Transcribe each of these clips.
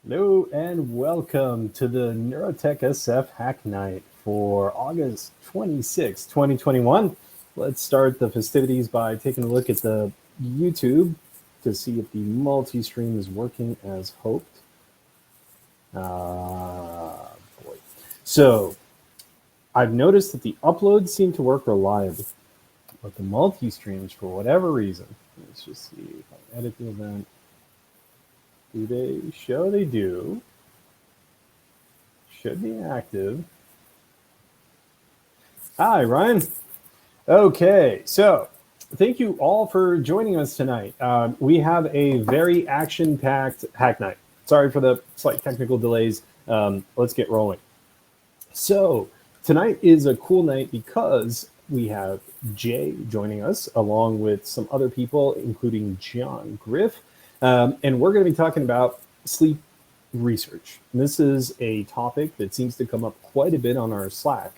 Hello and welcome to the NeurotechSF Hack Night for August 26, 2021. Let's start the festivities by taking a look at the YouTube to see if the multi-stream is working as hoped. Boy. So I've noticed that the uploads seem to work reliably, but the multi-streams, for whatever reason, let's just see if I edit the event. Do they show? They do. Should be active. Hi, Ryan. Okay, so thank you all for joining us tonight. We have a very action-packed hack night. Sorry for the slight technical delays. Let's get rolling. So tonight is a cool night because we have Jay joining us along with some other people, including John Griff. And we're going to be talking about sleep research. And this is a topic that seems to come up quite a bit on our Slack.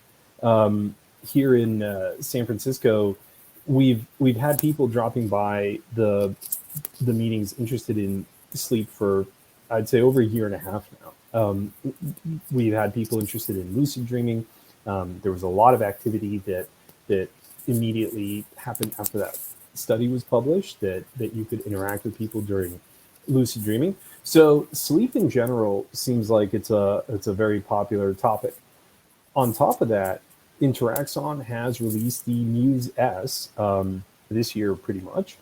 Here in San Francisco, we've had people dropping by the meetings interested in sleep for, I'd say, over a year and a half now. We've had people interested in lucid dreaming. There was a lot of activity that immediately happened after that study was published that you could interact with people during lucid dreaming. So sleep in general seems like it's a very popular topic. On top of that, Interaxon has released the Muse S this year pretty much.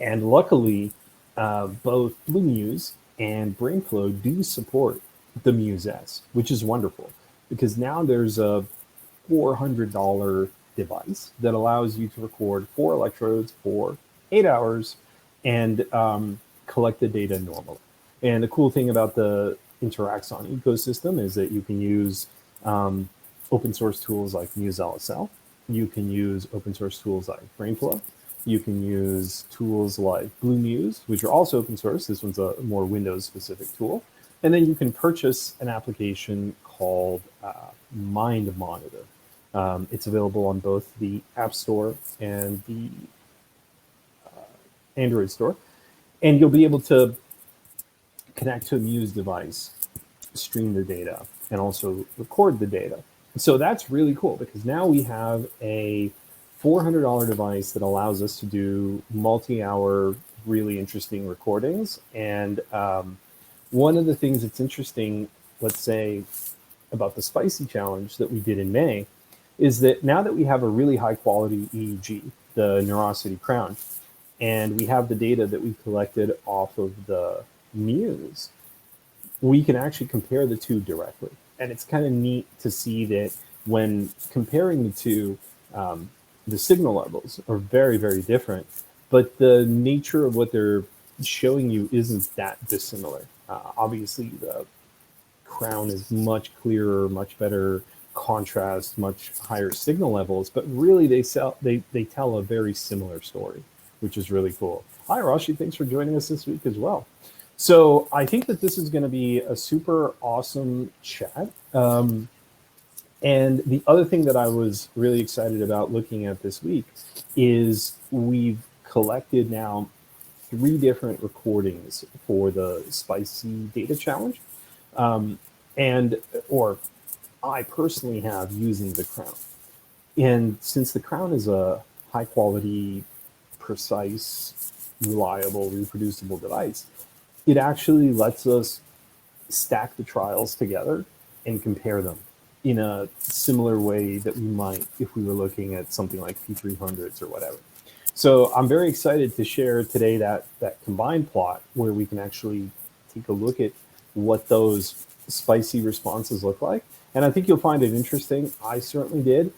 And luckily, both Blue Muse and BrainFlow do support the Muse S, which is wonderful because now there's a $400 device that allows you to record 4 electrodes for 8 hours and collect the data normally. And the cool thing about the Interaxon ecosystem is that you can use open source tools like Muse LSL. You can use open source tools like BrainFlow. You can use tools like Blue Muse, which are also open source. This one's a more Windows specific tool. And then you can purchase an application called Mind Monitor. It's available on both the App Store and the Android Store. And you'll be able to connect to a Muse device, stream the data, and also record the data. So that's really cool because now we have a $400 device that allows us to do multi-hour, really interesting recordings. And one of the things that's interesting, let's say, about the Spicy Challenge that we did in May is that now that we have a really high quality EEG, the Neurosity Crown, and we have the data that we collected off of the Muse, we can actually compare the two directly. And it's kind of neat to see that when comparing the two, the signal levels are very, very different, but the nature of what they're showing you isn't that dissimilar. Obviously, the Crown is much clearer, much better contrast, much higher signal levels, but really they tell a very similar story, which is really cool. Hi, Rashi. Thanks for joining us this week as well. So I think that this is going to be a super awesome chat. And the other thing that I was really excited about looking at this week is we've collected now 3 different recordings for the Spicy Data Challenge. Or I personally have using the Crown. And since the Crown is a high quality, precise, reliable, reproducible device, it actually lets us stack the trials together and compare them in a similar way that we might if we were looking at something like P300s or whatever. So I'm very excited to share today that combined plot where we can actually take a look at what those spicy responses look like. And I think you'll find it interesting. I certainly did.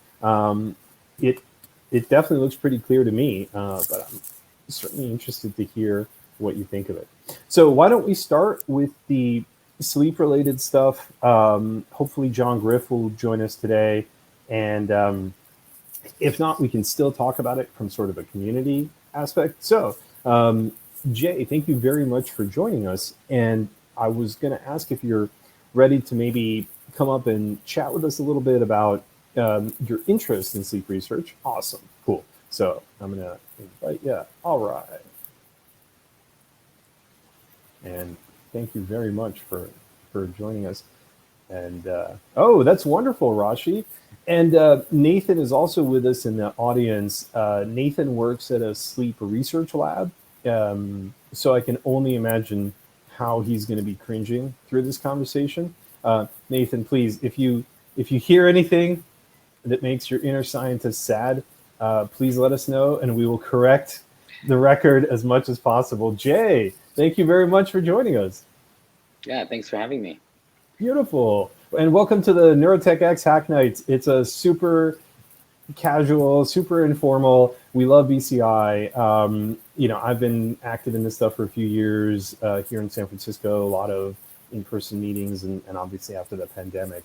It definitely looks pretty clear to me, but I'm certainly interested to hear what you think of it. So why don't we start with the sleep-related stuff? Hopefully John Griff will join us today. And if not, we can still talk about it from sort of a community aspect. So Jay, thank you very much for joining us. And I was going to ask if you're ready to maybe come up and chat with us a little bit about your interest in sleep research. Awesome. Cool. So I'm going to invite you. All right. And Thank you very much for joining us. And oh, that's wonderful, Rashi. And Nathan is also with us in the audience. Nathan works at a sleep research lab, so I can only imagine how he's going to be cringing through this conversation. Nathan, please, if you hear anything that makes your inner scientist sad, please let us know, and we will correct the record as much as possible. Jay, thank you very much for joining us. Yeah, thanks for having me. Beautiful. And welcome to the NeurotechXF Hack Night. It's a super casual, super informal. We love BCI. I've been active in this stuff for a few years here in San Francisco, a lot of in-person meetings, and obviously after the pandemic,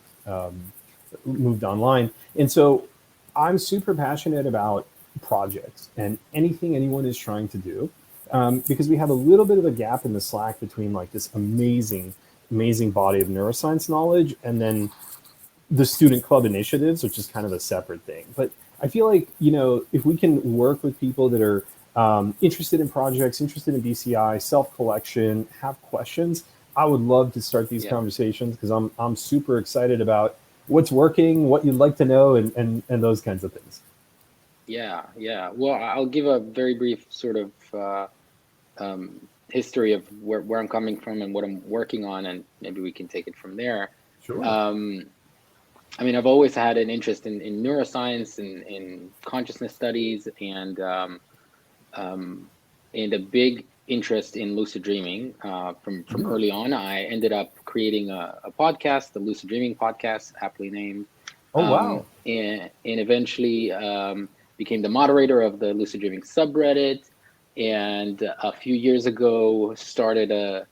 moved online. And so I'm super passionate about projects and anything anyone is trying to do, because we have a little bit of a gap in the Slack between like this amazing body of neuroscience knowledge and then the student club initiatives, which is kind of a separate thing. But I feel like, if we can work with people that are interested in projects, interested in BCI, self-collection, have questions, I would love to start these conversations because I'm super excited about what's working, what you'd like to know, and those kinds of things. Yeah. Well, I'll give a very brief sort of history of where I'm coming from and what I'm working on, and maybe we can take it from there. Sure. I mean, I've always had an interest in neuroscience and in consciousness studies, and a big interest in lucid dreaming. From early on, I ended up creating a podcast, the Lucid Dreaming Podcast, aptly named. Oh, wow. And eventually became the moderator of the Lucid Dreaming subreddit. And a few years ago, started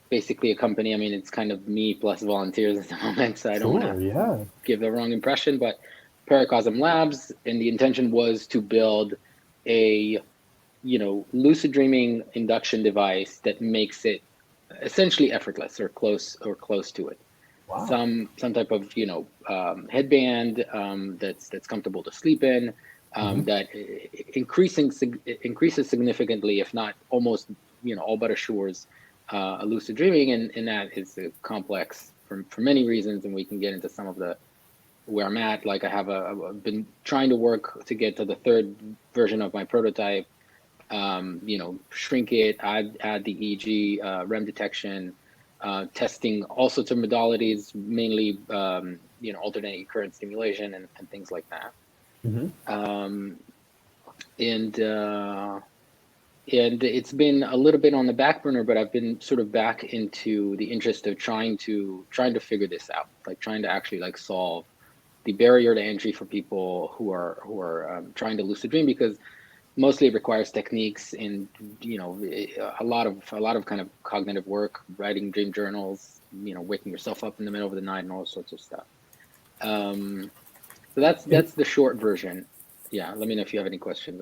basically a company. I mean, it's kind of me plus volunteers at the moment, so I don't want to give the wrong impression, but Paracosm Labs, and the intention was to build a lucid dreaming induction device that makes it essentially effortless or close to it. Wow. Some type of headband that's comfortable to sleep in, that increases significantly, if not almost all but assures a lucid dreaming, and that is complex for many reasons, and we can get into some of where I'm at. Like I've been trying to work to get to the third version of my prototype. Shrink it, add the EEG, REM detection, testing all sorts of modalities, mainly alternating current stimulation and things like that. And it's been a little bit on the back burner, but I've been sort of back into the interest of trying to figure this out, like trying to actually like solve the barrier to entry for people who are trying to lucid dream, because mostly it requires techniques and a lot of kind of cognitive work, writing dream journals, waking yourself up in the middle of the night and all sorts of stuff. So that's the short version. Yeah, let me know if you have any questions.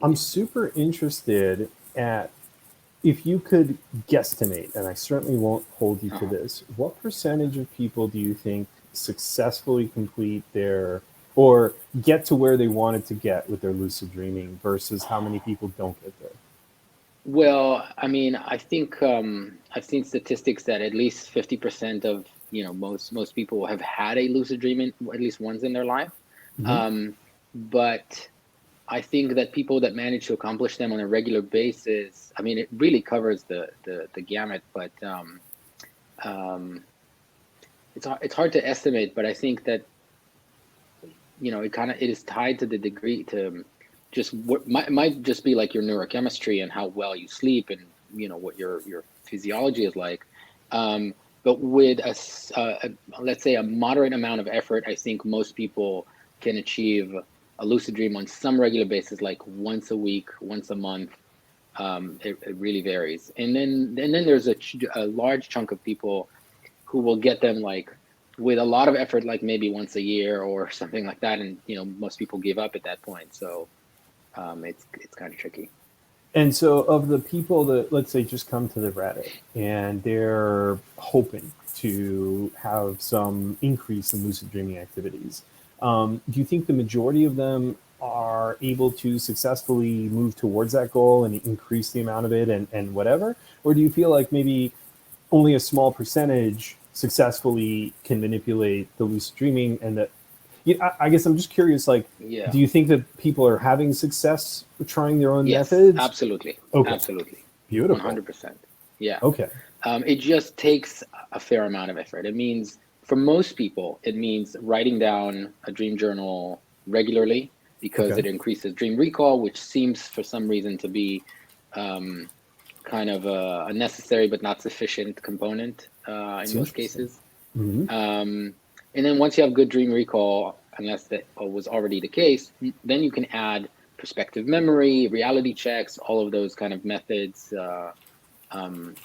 I'm super interested at if you could guesstimate, and I certainly won't hold you to this, what percentage of people do you think successfully complete or get to where they wanted to get with their lucid dreaming versus how many people don't get there? Well, I mean, I think I've seen statistics that at least 50% of most people have had a lucid dream at least once in their life. But I think that people that manage to accomplish them on a regular basis, I mean, it really covers the gamut. But it's hard to estimate. But I think that it is tied to the degree to just what might just be like your neurochemistry and how well you sleep and what your physiology is like. But with let's say a moderate amount of effort, I think most people can achieve a lucid dream on some regular basis, like once a week, once a month. It really varies. And then there's a large chunk of people who will get them like with a lot of effort, like maybe once a year or something like that. And, most people give up at that point. So it's kind of tricky. And so of the people that, let's say, just come to the Reddit and they're hoping to have some increase in lucid dreaming activities, do you think the majority of them are able to successfully move towards that goal and increase the amount of it and whatever? Or do you feel like maybe only a small percentage successfully can manipulate the lucid dreaming, and that I guess I'm just curious, like, Yeah. do you think that people are having success trying their own Yes, methods? absolutely. Okay, Absolutely. beautiful. 100%. Yeah. Okay, It just takes a fair amount of effort. It means, for most people, it means writing down a dream journal regularly, because okay, it increases dream recall, which seems for some reason to be um, kind of a necessary but not sufficient component it's in most interesting. cases. Hmm. Um, and then once you have good dream recall, unless that was already the case, then you can add perspective memory, reality checks, all of those kind of methods. Um,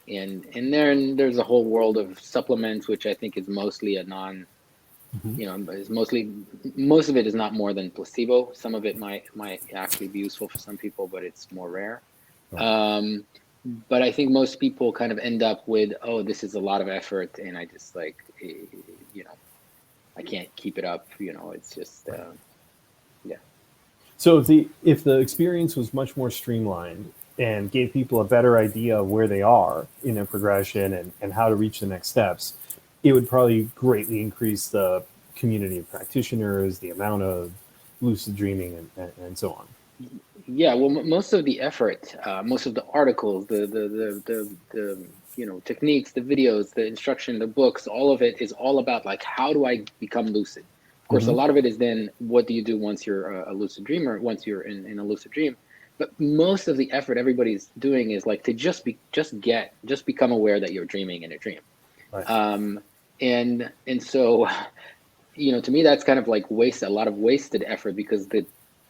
and then there's a whole world of supplements, which I think is mostly a non, Hmm. is mostly, most of it is not more than placebo. Some of it might actually be useful for some people, but it's more rare. Right. Um, but I think most people kind of end up with, oh, this is a lot of effort, and I just like, you know, I can't keep it up. It's just, Right. yeah. So if the experience was much more streamlined and gave people a better idea of where they are in their progression, and how to reach the next steps, it would probably greatly increase the community of practitioners, the amount of lucid dreaming, and so on. Yeah, well, most of the effort, most of the articles, the techniques, the videos, the instruction, the books, all of it is all about, like, how do I become lucid? Of course, a Hmm. lot of it is then, what do you do once you're a lucid dreamer, once you're in a lucid dream? But most of the effort everybody's doing is like to just become aware that you're dreaming in a dream. Right. Um, and so, to me, that's kind of like a lot of wasted effort, because the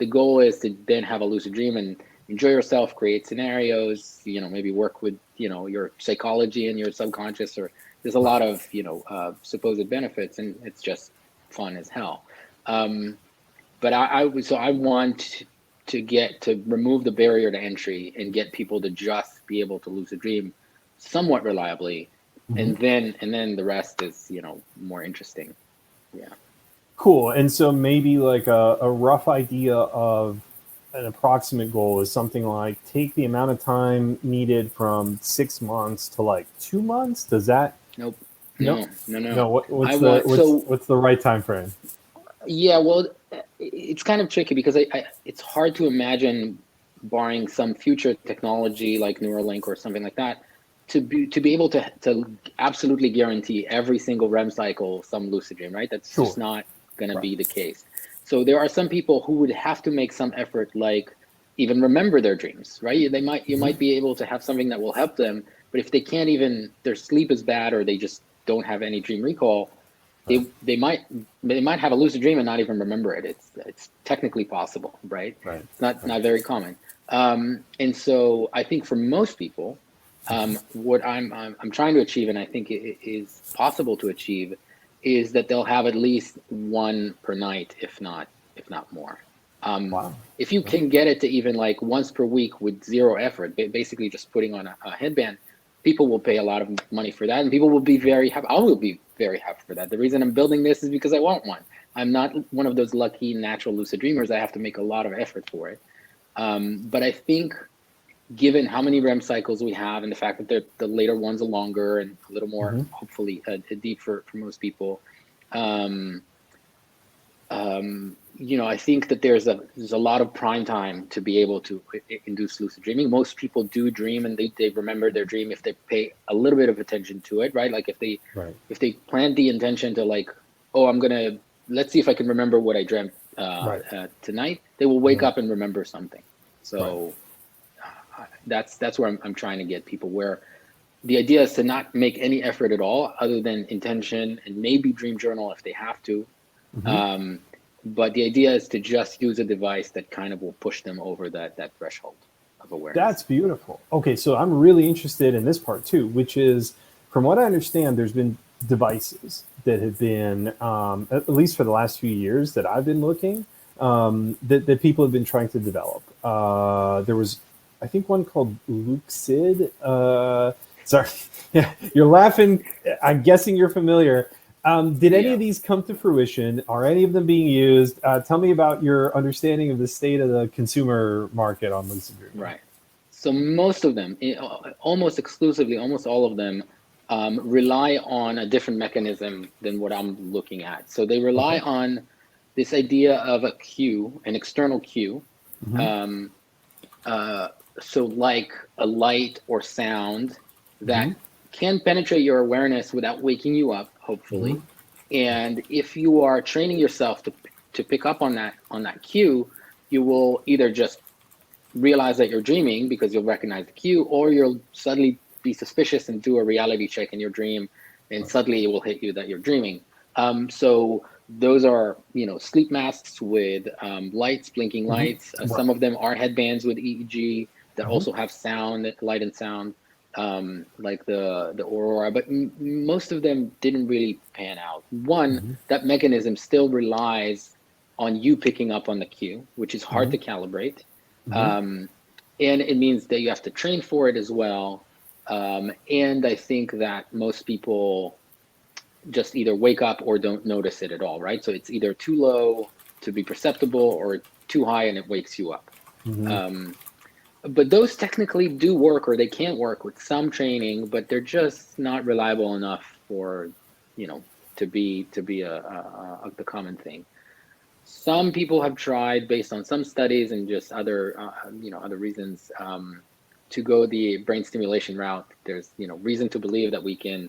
goal is to then have a lucid dream and enjoy yourself, create scenarios, maybe work with, your psychology and your subconscious, or there's a Right. lot of, supposed benefits, and it's just fun as hell. Um, but I want to remove the barrier to entry and get people to just be able to lucid dream somewhat reliably. Hmm. And then the rest is, more interesting. Yeah. Cool. And so maybe like a rough idea of an approximate goal is something like take the amount of time needed from 6 months to like 2 months. Does that? Nope. No, No, no, no. no. What, I what's the want what's so what's the right time frame? Yeah, well, it's kind of tricky, because it's hard to imagine, barring some future technology like Neuralink or something like that, to be able to absolutely guarantee every single REM cycle some lucid dream, right? That's just Sure. not going to Right. be the case. So there are some people who would have to make some effort, like even remember their dreams, right? You Hmm. might be able to have something that will help them, but if they can't, even their sleep is bad, or they just don't have any dream recall, Right. they might have a lucid dream and not even remember it. It's technically possible, right? Right. It's not Right. not very common. And so I think for most people, what I'm trying to achieve, and I think it is possible to achieve, is that they'll have at least one per night, if not more. Um, Wow. if you Okay. can get it to even like once per week with zero effort, basically just putting on a headband, people will pay a lot of money for that, and people will be very happy. I will be very happy for that. The reason I'm building this is because I want one. I'm not one of those lucky natural lucid dreamers. I have to make a lot of effort for it. But I think, given how many REM cycles we have, and the fact that the later ones are longer and a little more, Hmm. hopefully, deep for most people, um, I think that there's a lot of prime time to be able to induce lucid dreaming. Most people do dream, and they remember their dream if they pay a little bit of attention to it, right? Like, Right. if they plant the intention to, like, oh, let's see if I can remember what I dreamt Right. tonight. They will wake Hmm. up and remember something. Right. So that's where I'm trying to get people, where the idea is to not make any effort at all, other than intention and maybe dream journal if they have to. Hmm. Um, but the idea is to just use a device that kind of will push them over that threshold of That's awareness. beautiful. Okay, so I'm really interested in this part too, which is, from what I understand, there's been devices that have been, at least for the last few years that I've been looking, that people have been trying to develop. There was, I think, one called Luxid. Sorry, yeah, you're laughing. I'm guessing you're familiar. Did any Yeah, of these come to fruition? Are any of them being used? Tell me about your understanding of the state of the consumer market on lucid dreaming. right. So most of them, almost exclusively, almost all of them rely on a different mechanism than what I'm looking at. So they rely on this idea of a cue, an external cue. So like a light or sound that can penetrate your awareness without waking you up, hopefully. And if you are training yourself to pick up on that cue, you will either just realize that you're dreaming because you'll recognize the cue, or you'll suddenly be suspicious and do a reality check in your dream, and suddenly it will hit you that you're dreaming. So those are, sleep masks with lights, blinking lights. Some of them are headbands with EEG that also have sound, light and sound, like the Aurora, but most of them didn't really pan out. One, that mechanism still relies on you picking up on the cue, which is hard to calibrate. And it means that you have to train for it as well. And I think that most people just either wake up or don't notice it at all, right? So it's either too low to be perceptible or too high and it wakes you up. But those technically do work, or they can work with some training, but they're just not reliable enough for, to be the common thing. Some people have tried, based on some studies and just other, other reasons, to go the brain stimulation route. There's, reason to believe that we can,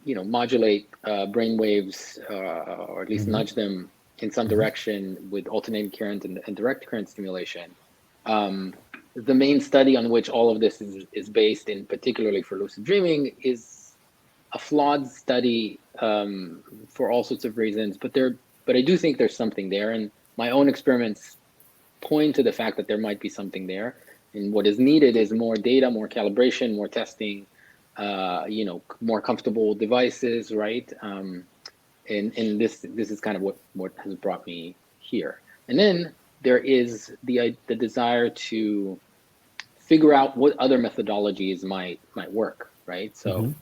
modulate brain waves, or at least nudge them in some direction with alternating current and direct current stimulation. The main study on which all of this is based, in particularly for lucid dreaming, is a flawed study for all sorts of reasons, but I do think there's something there, and my own experiments point to the fact that there might be something there. And what is needed is more data, more calibration, more testing, more comfortable devices, right? And this is kind of what has brought me here. And then there is the desire to figure out what other methodologies might work, right? So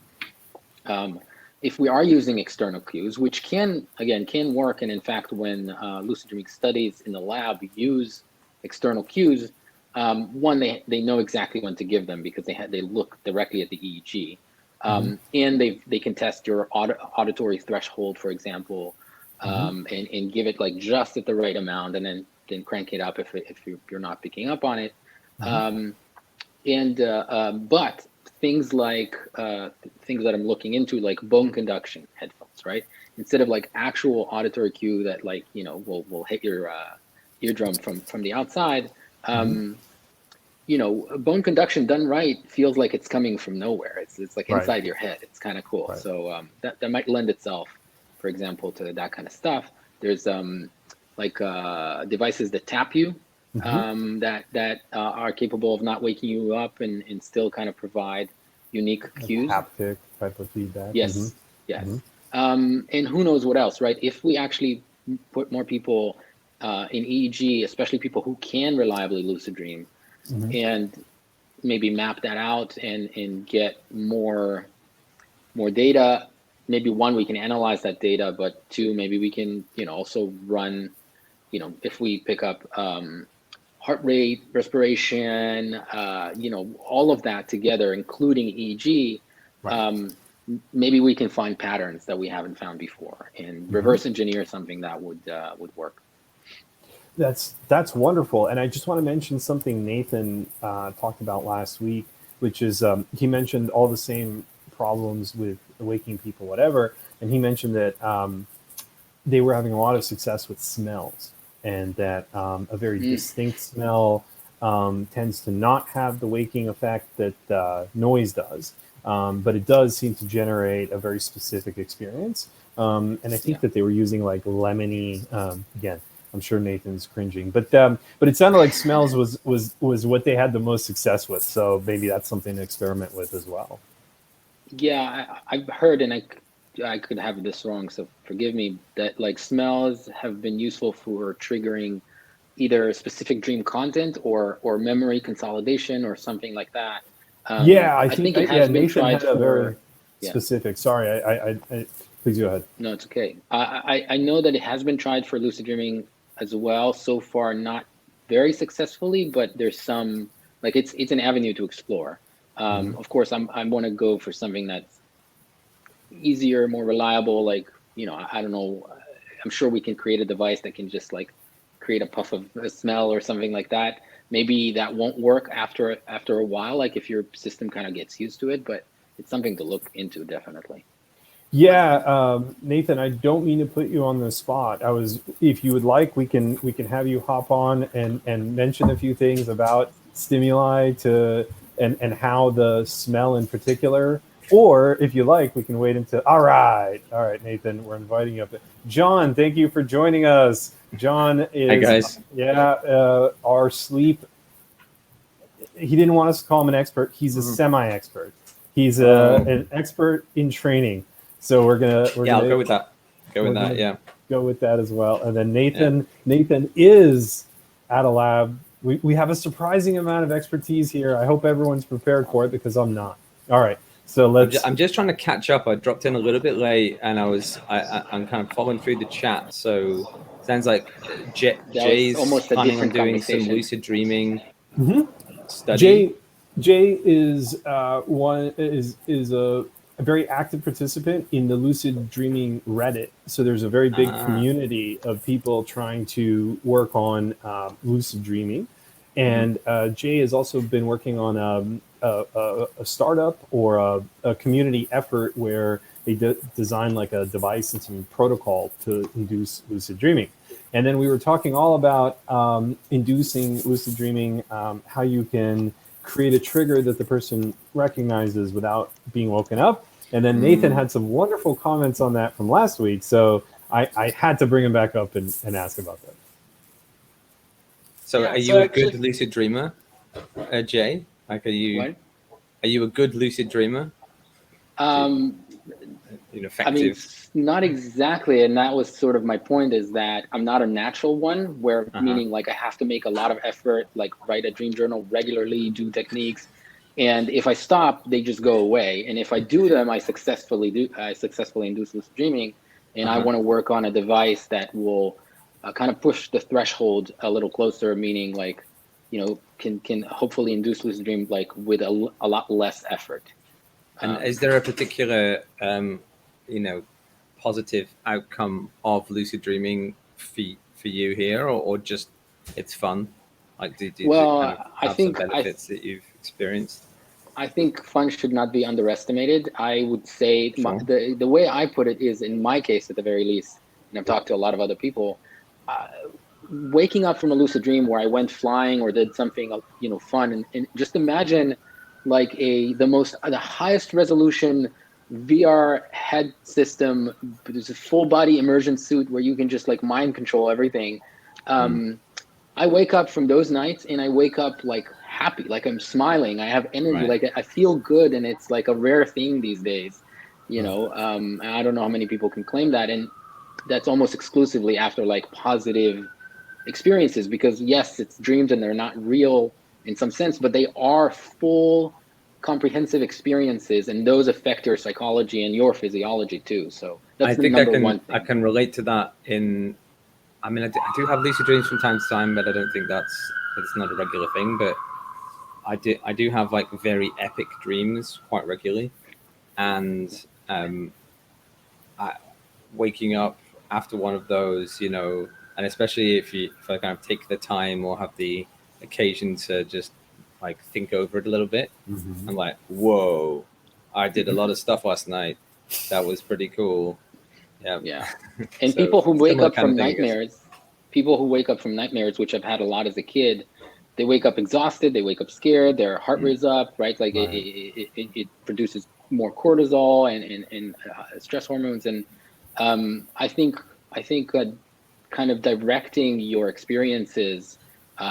if we are using external cues, which can work, and in fact, when lucid dreaming studies in the lab use external cues, one, they know exactly when to give them because they look directly at the EEG, and they can test your auditory threshold, for example, and give it like just at the right amount, and then crank it up if you're not picking up on it. But things like things that I'm looking into, like bone conduction headphones, right? Instead of like actual auditory cue that will hit your eardrum from the outside. Bone conduction done right feels like it's coming from nowhere. It's like inside your head. It's kind of cool. So that might lend itself, for example, to that kind of stuff. There's devices that tap you, that are capable of not waking you up and still kind of provide unique cues. Haptic type of feedback. Yes, yes. And who knows what else, right? If we actually put more people in EEG, especially people who can reliably lucid dream, and maybe map that out and get more data. Maybe one, we can analyze that data, but two, maybe we can also run, if we pick up heart rate, respiration, all of that together, including EEG, maybe we can find patterns that we haven't found before and reverse engineer something that would work. That's wonderful. And I just want to mention something Nathan talked about last week, which is he mentioned all the same problems with waking people, whatever. And he mentioned that they were having a lot of success with smells, and that a very distinct smell tends to not have the waking effect that noise does. But it does seem to generate a very specific experience. And I think that they were using like lemony, again, I'm sure Nathan's cringing, but it sounded like smells was what they had the most success with. So maybe that's something to experiment with as well. Yeah, I've heard, and I could have this wrong, so forgive me, that like smells have been useful for triggering either specific dream content or memory consolidation or something like that. I think it has been Nathan tried had a very specific. Sorry, I please go ahead. No, it's okay. I know that it has been tried for lucid dreaming as well. So far, not very successfully, but there's some, like it's an avenue to explore. Of course, I want to go for something that's easier, more reliable. Like, I don't know. I'm sure we can create a device that can just like create a puff of a smell or something like that. Maybe that won't work after a while, like if your system kind of gets used to it, but it's something to look into, definitely. Yeah, Nathan, I don't mean to put you on the spot. If you would like, we can have you hop on and mention a few things about stimuli and how the smell in particular. Or if you like, we can wait until. All right, Nathan, we're inviting you up. John, thank you for joining us. John is, Hey guys. Our sleep. He didn't want us to call him an expert. He's a semi-expert. He's an expert in training. So we're gonna I'll go with that. Go with that as well. And then Nathan is at a lab. We have a surprising amount of expertise here. I hope everyone's prepared for it because I'm not. All right. So I'm just trying to catch up. I dropped in a little bit late, and I'm kind of following through the chat. So sounds like Jay's planning on doing some lucid dreaming study. Jay is a very active participant in the lucid dreaming Reddit. So there's a very big community of people trying to work on lucid dreaming. And Jay has also been working on a startup or a community effort where they design like a device and some protocol to induce lucid dreaming. And then we were talking all about inducing lucid dreaming, how you can create a trigger that the person recognizes without being woken up. And then Nathan had some wonderful comments on that from last week. So I had to bring him back up and ask about that. So are you a good lucid dreamer, Jay? Like, are you a good lucid dreamer? Effective? I mean, not exactly. And that was sort of my point, is that I'm not a natural one, where meaning like I have to make a lot of effort, like write a dream journal regularly, do techniques. And if I stop, they just go away. And if I do them, I successfully induce lucid dreaming. And I want to work on a device that will kind of push the threshold a little closer, meaning like, can hopefully induce lucid dream like with a lot less effort. And is there a particular, positive outcome of lucid dreaming for you here, or just it's fun? Like, do you kind of have some benefits that you've experienced? I think fun should not be underestimated. I would say the way I put it is, in my case, at the very least, and I've talked to a lot of other people, waking up from a lucid dream where I went flying or did something, fun, and just imagine like the highest resolution VR head system. There's a full body immersion suit where you can just like mind control everything. I wake up from those nights and I wake up like happy, like I'm smiling. I have energy, like I feel good, and it's like a rare thing these days. I don't know how many people can claim that, and that's almost exclusively after like positive experiences, because yes, it's dreams and they're not real in some sense, but they are full comprehensive experiences, and those affect your psychology and your physiology too. So that's the number one thing. I can relate to that. I do have lucid dreams from time to time, but I don't think it's not a regular thing. But I do have like very epic dreams quite regularly, and waking up after one of those, and especially if I kind of take the time or have the occasion to just like think over it a little bit, I'm like, whoa, I did a lot of stuff last night. That was pretty cool. Yeah. And so people who wake up from nightmares, which I've had a lot as a kid, they wake up exhausted, they wake up scared, their heart rate's up, right? Like it produces more cortisol and stress hormones. And I think kind of directing your experiences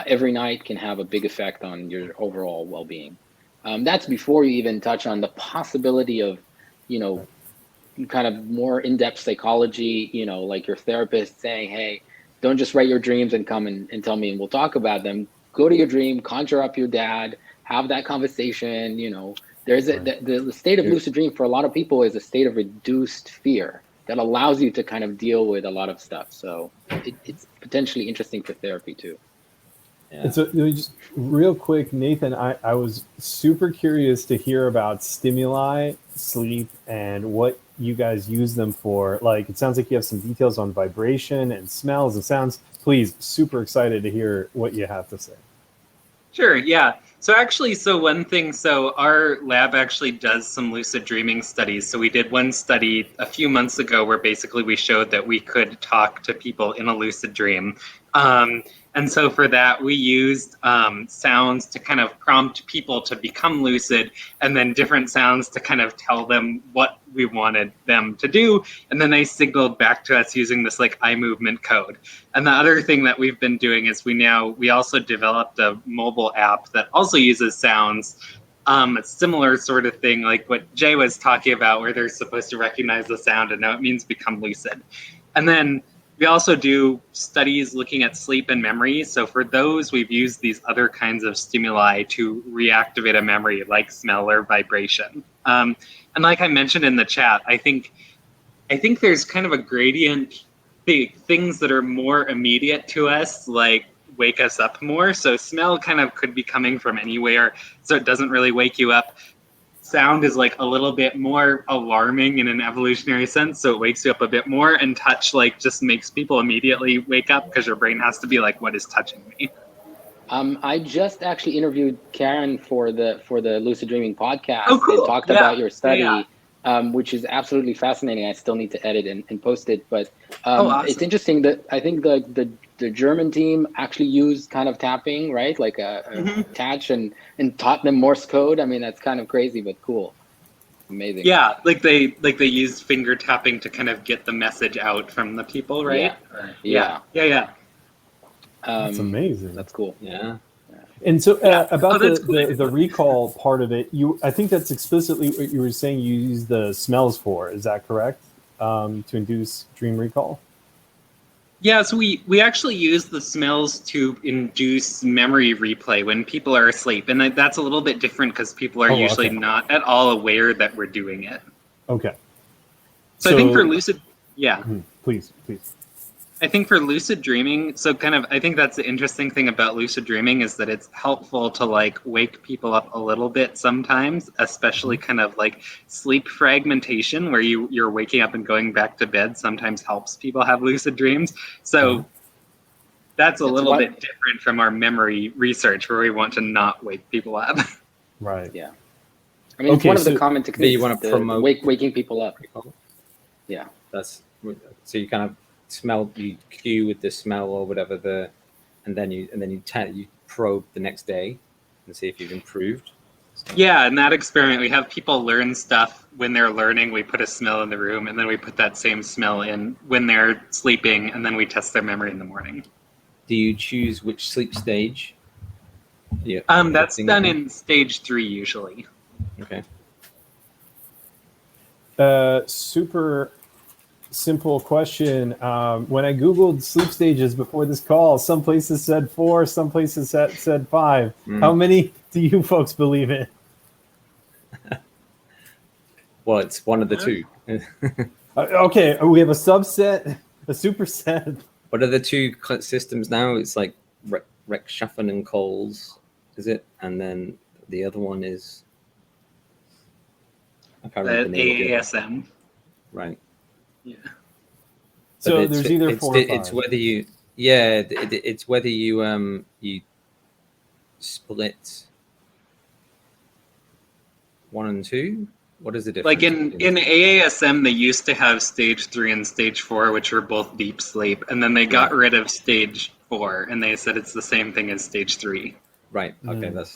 every night can have a big effect on your overall well-being. That's before you even touch on the possibility of, kind of more in-depth psychology, like your therapist saying, hey, don't just write your dreams and come and tell me and we'll talk about them. Go to your dream, conjure up your dad, have that conversation. There's the state of lucid dream for a lot of people is a state of reduced fear that allows you to kind of deal with a lot of stuff. So it's potentially interesting for therapy too. Yeah. And so just real quick, Nathan, I was super curious to hear about stimuli, sleep, and what you guys use them for. Like, it sounds like you have some details on vibration and smells and sounds. Please, super excited to hear what you have to say. Sure, yeah. So our lab actually does some lucid dreaming studies. So we did one study a few months ago where basically we showed that we could talk to people in a lucid dream. And so for that, we used sounds to kind of prompt people to become lucid, and then different sounds to kind of tell them what we wanted them to do. And then they signaled back to us using this like eye movement code. And the other thing that we've been doing is we also developed a mobile app that also uses sounds. A similar sort of thing like what Jay was talking about, where they're supposed to recognize the sound and know it means become lucid. And then we also do studies looking at sleep and memory. So for those, we've used these other kinds of stimuli to reactivate a memory, like smell or vibration. And like I mentioned in the chat, I think there's kind of a gradient, things that are more immediate to us, like wake us up more. So smell kind of could be coming from anywhere, so it doesn't really wake you up. Sound is like a little bit more alarming in an evolutionary sense, so it wakes you up a bit more. And touch like just makes people immediately wake up because your brain has to be like, what is touching me? I just actually interviewed Karen for the Lucid Dreaming podcast. Oh, cool. And talked about your study, which is absolutely fascinating. I still need to edit and post it, but awesome. It's interesting that I think the German team actually used kind of tapping, right? Like a touch and taught them Morse code. I mean, that's kind of crazy, but cool. Amazing. Yeah, like they used finger tapping to kind of get the message out from the people, right? Yeah. That's amazing. That's cool. Yeah. And so about the recall part of it, I think that's explicitly what you were saying you use the smells for. Is that correct? To induce dream recall? Yeah, so we actually use the smells to induce memory replay when people are asleep. And that's a little bit different because people are usually not at all aware that we're doing it. Okay. So I think for lucid, Please. I think for lucid dreaming, I think that's the interesting thing about lucid dreaming is that it's helpful to like wake people up a little bit sometimes, especially kind of like sleep fragmentation where you're waking up and going back to bed sometimes helps people have lucid dreams. So that's a little bit different from our memory research where we want to not wake people up. Right. Yeah. I mean, it's one of the common techniques. You want to promote waking people up. Yeah. That's so you kind of you cue with the smell or whatever and then you probe the next day and see if you've improved. So. Yeah, in that experiment we have people learn stuff when they're learning. We put a smell in the room and then we put that same smell in when they're sleeping, and then we test their memory in the morning. Do you choose which sleep stage? Yeah. That's done in stage 3 usually. Okay. Super simple question. When I Googled sleep stages before this call, some places said 4, some places said 5. How many do you folks believe in? Well, it's one of the two. Okay, we have a subset, a superset. What are the two systems now? It's like Rechtschaffen and Coles, is it? And then the other one is... I can't remember the name. AASM. Right. Yeah. So there's either 4 or 5. It's whether you, it's whether you you split 1 and 2. What is the difference? Like in AASM, they used to have stage 3 and stage 4, which were both deep sleep, and then they got rid of stage 4, and they said it's the same thing as stage 3. Right. Okay. That's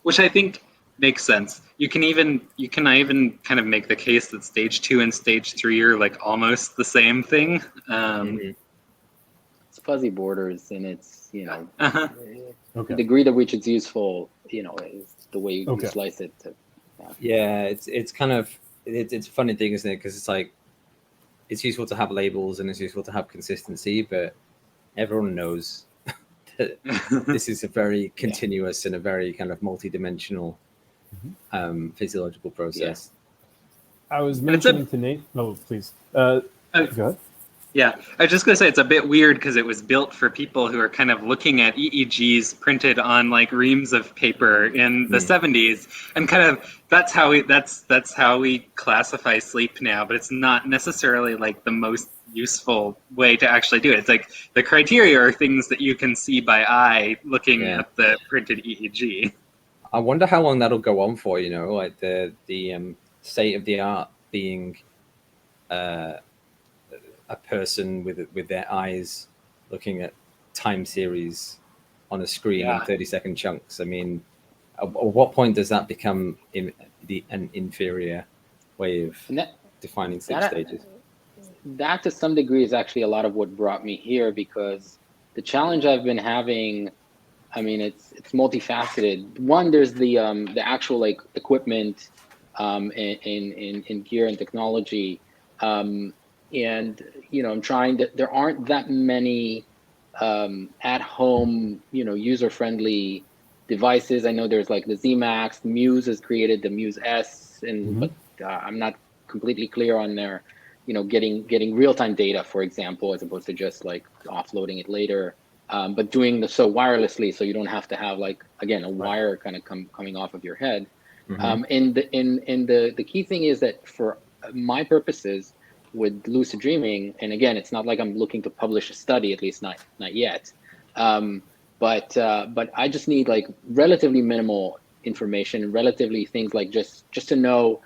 which I think makes sense. You can even kind of make the case that stage 2 and stage 3 are like almost the same thing. It's fuzzy borders, and it's the degree to which it's useful, is the way you slice it. It's kind of it's a funny thing, isn't it? Because it's like it's useful to have labels and it's useful to have consistency, but everyone knows that this is a very continuous and a very kind of multi-dimensional physiological process. I was mentioning to Nate. Oh, please. Go ahead. Yeah, I was just going to say it's a bit weird because it was built for people who are kind of looking at EEGs printed on like reams of paper in the 70s, and kind of that's how we classify sleep now. But it's not necessarily like the most useful way to actually do it. It's like the criteria are things that you can see by eye looking at the printed EEG. I wonder how long that'll go on for. Like the state of the art being a person with their eyes looking at time series on a screen in 30-second chunks. I mean, at what point does that become an inferior way of defining sleep stages? That to some degree is actually a lot of what brought me here, because the challenge I've been having, I mean, it's multifaceted. One, there's the actual like equipment in gear and technology. And I'm trying to, there aren't that many at home, user friendly devices. I know there's like the ZMax, Muse has created the Muse S, and but I'm not completely clear on their, getting real-time data, for example, as opposed to just like offloading it later, but doing so wirelessly, so you don't have to have like, again, a wire kind of coming off of your head. And the key thing is that for my purposes, with lucid dreaming, and again, it's not like I'm looking to publish a study, at least not yet. But I just need like relatively minimal information, relatively things like just to know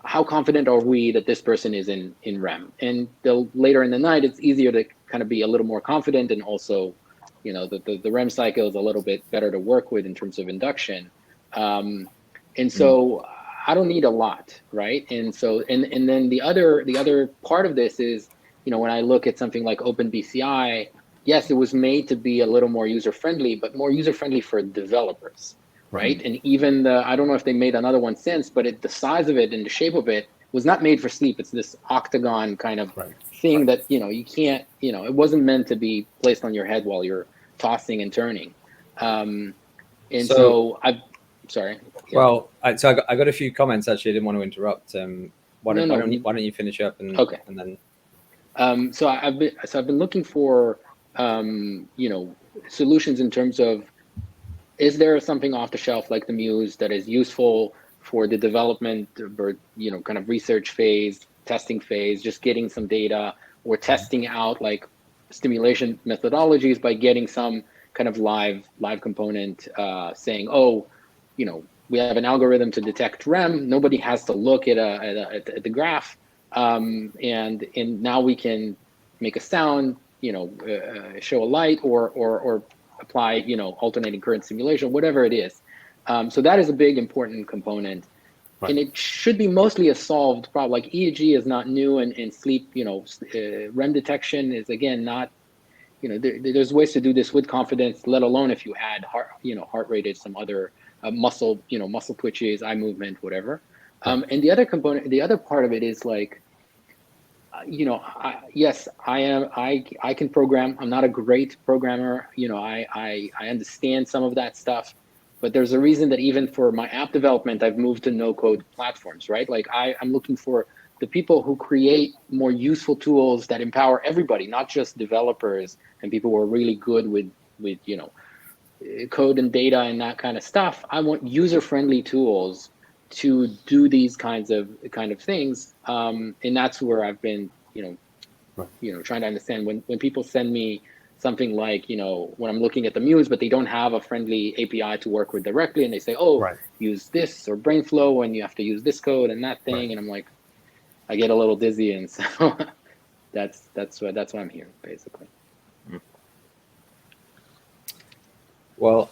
how confident are we that this person is in REM. And later in the night, it's easier to kind of be a little more confident, and also, the REM cycle is a little bit better to work with in terms of induction. And so I don't need a lot, right? And so, and then the other part of this is, when I look at something like OpenBCI, yes, it was made to be a little more user-friendly, but more user-friendly for developers, right? And even I don't know if they made another one since, but the size of it and the shape of it was not made for sleep. It's this octagon kind of thing that, you can't, it wasn't meant to be placed on your head while you're tossing and turning. And so sorry. Yeah. Well, I got a few comments actually. I didn't want to interrupt. Why don't you finish up and then? So I've been looking for solutions in terms of, is there something off the shelf like the Muse that is useful for the development or kind of research phase, testing phase, just getting some data, or testing out like stimulation methodologies by getting some kind of live component, saying, oh, we have an algorithm to detect REM. Nobody has to look at the graph, and now we can make a sound, show a light, or apply, alternating current simulation, whatever it is. So that is a big important component, and it should be mostly a solved problem. Like EEG is not new, and sleep, REM detection is again not. There's ways to do this with confidence, let alone if you add heart rate, some other muscle, muscle twitches, eye movement, whatever. And the other component, the other part of it is like, yes, I can program. I'm not a great programmer. I understand some of that stuff, but there's a reason that even for my app development, I've moved to no code platforms, right? Like I'm looking for the people who create more useful tools that empower everybody, not just developers and people who are really good with code and data and that kind of stuff. I want user-friendly tools to do these kinds of things, and that's where I've been, trying to understand when people send me something like, when I'm looking at the Muse, but they don't have a friendly API to work with directly, and they say, oh, use this or BrainFlow, and you have to use this code and that thing, and I'm like, I get a little dizzy, and so that's why I'm here, basically. Well,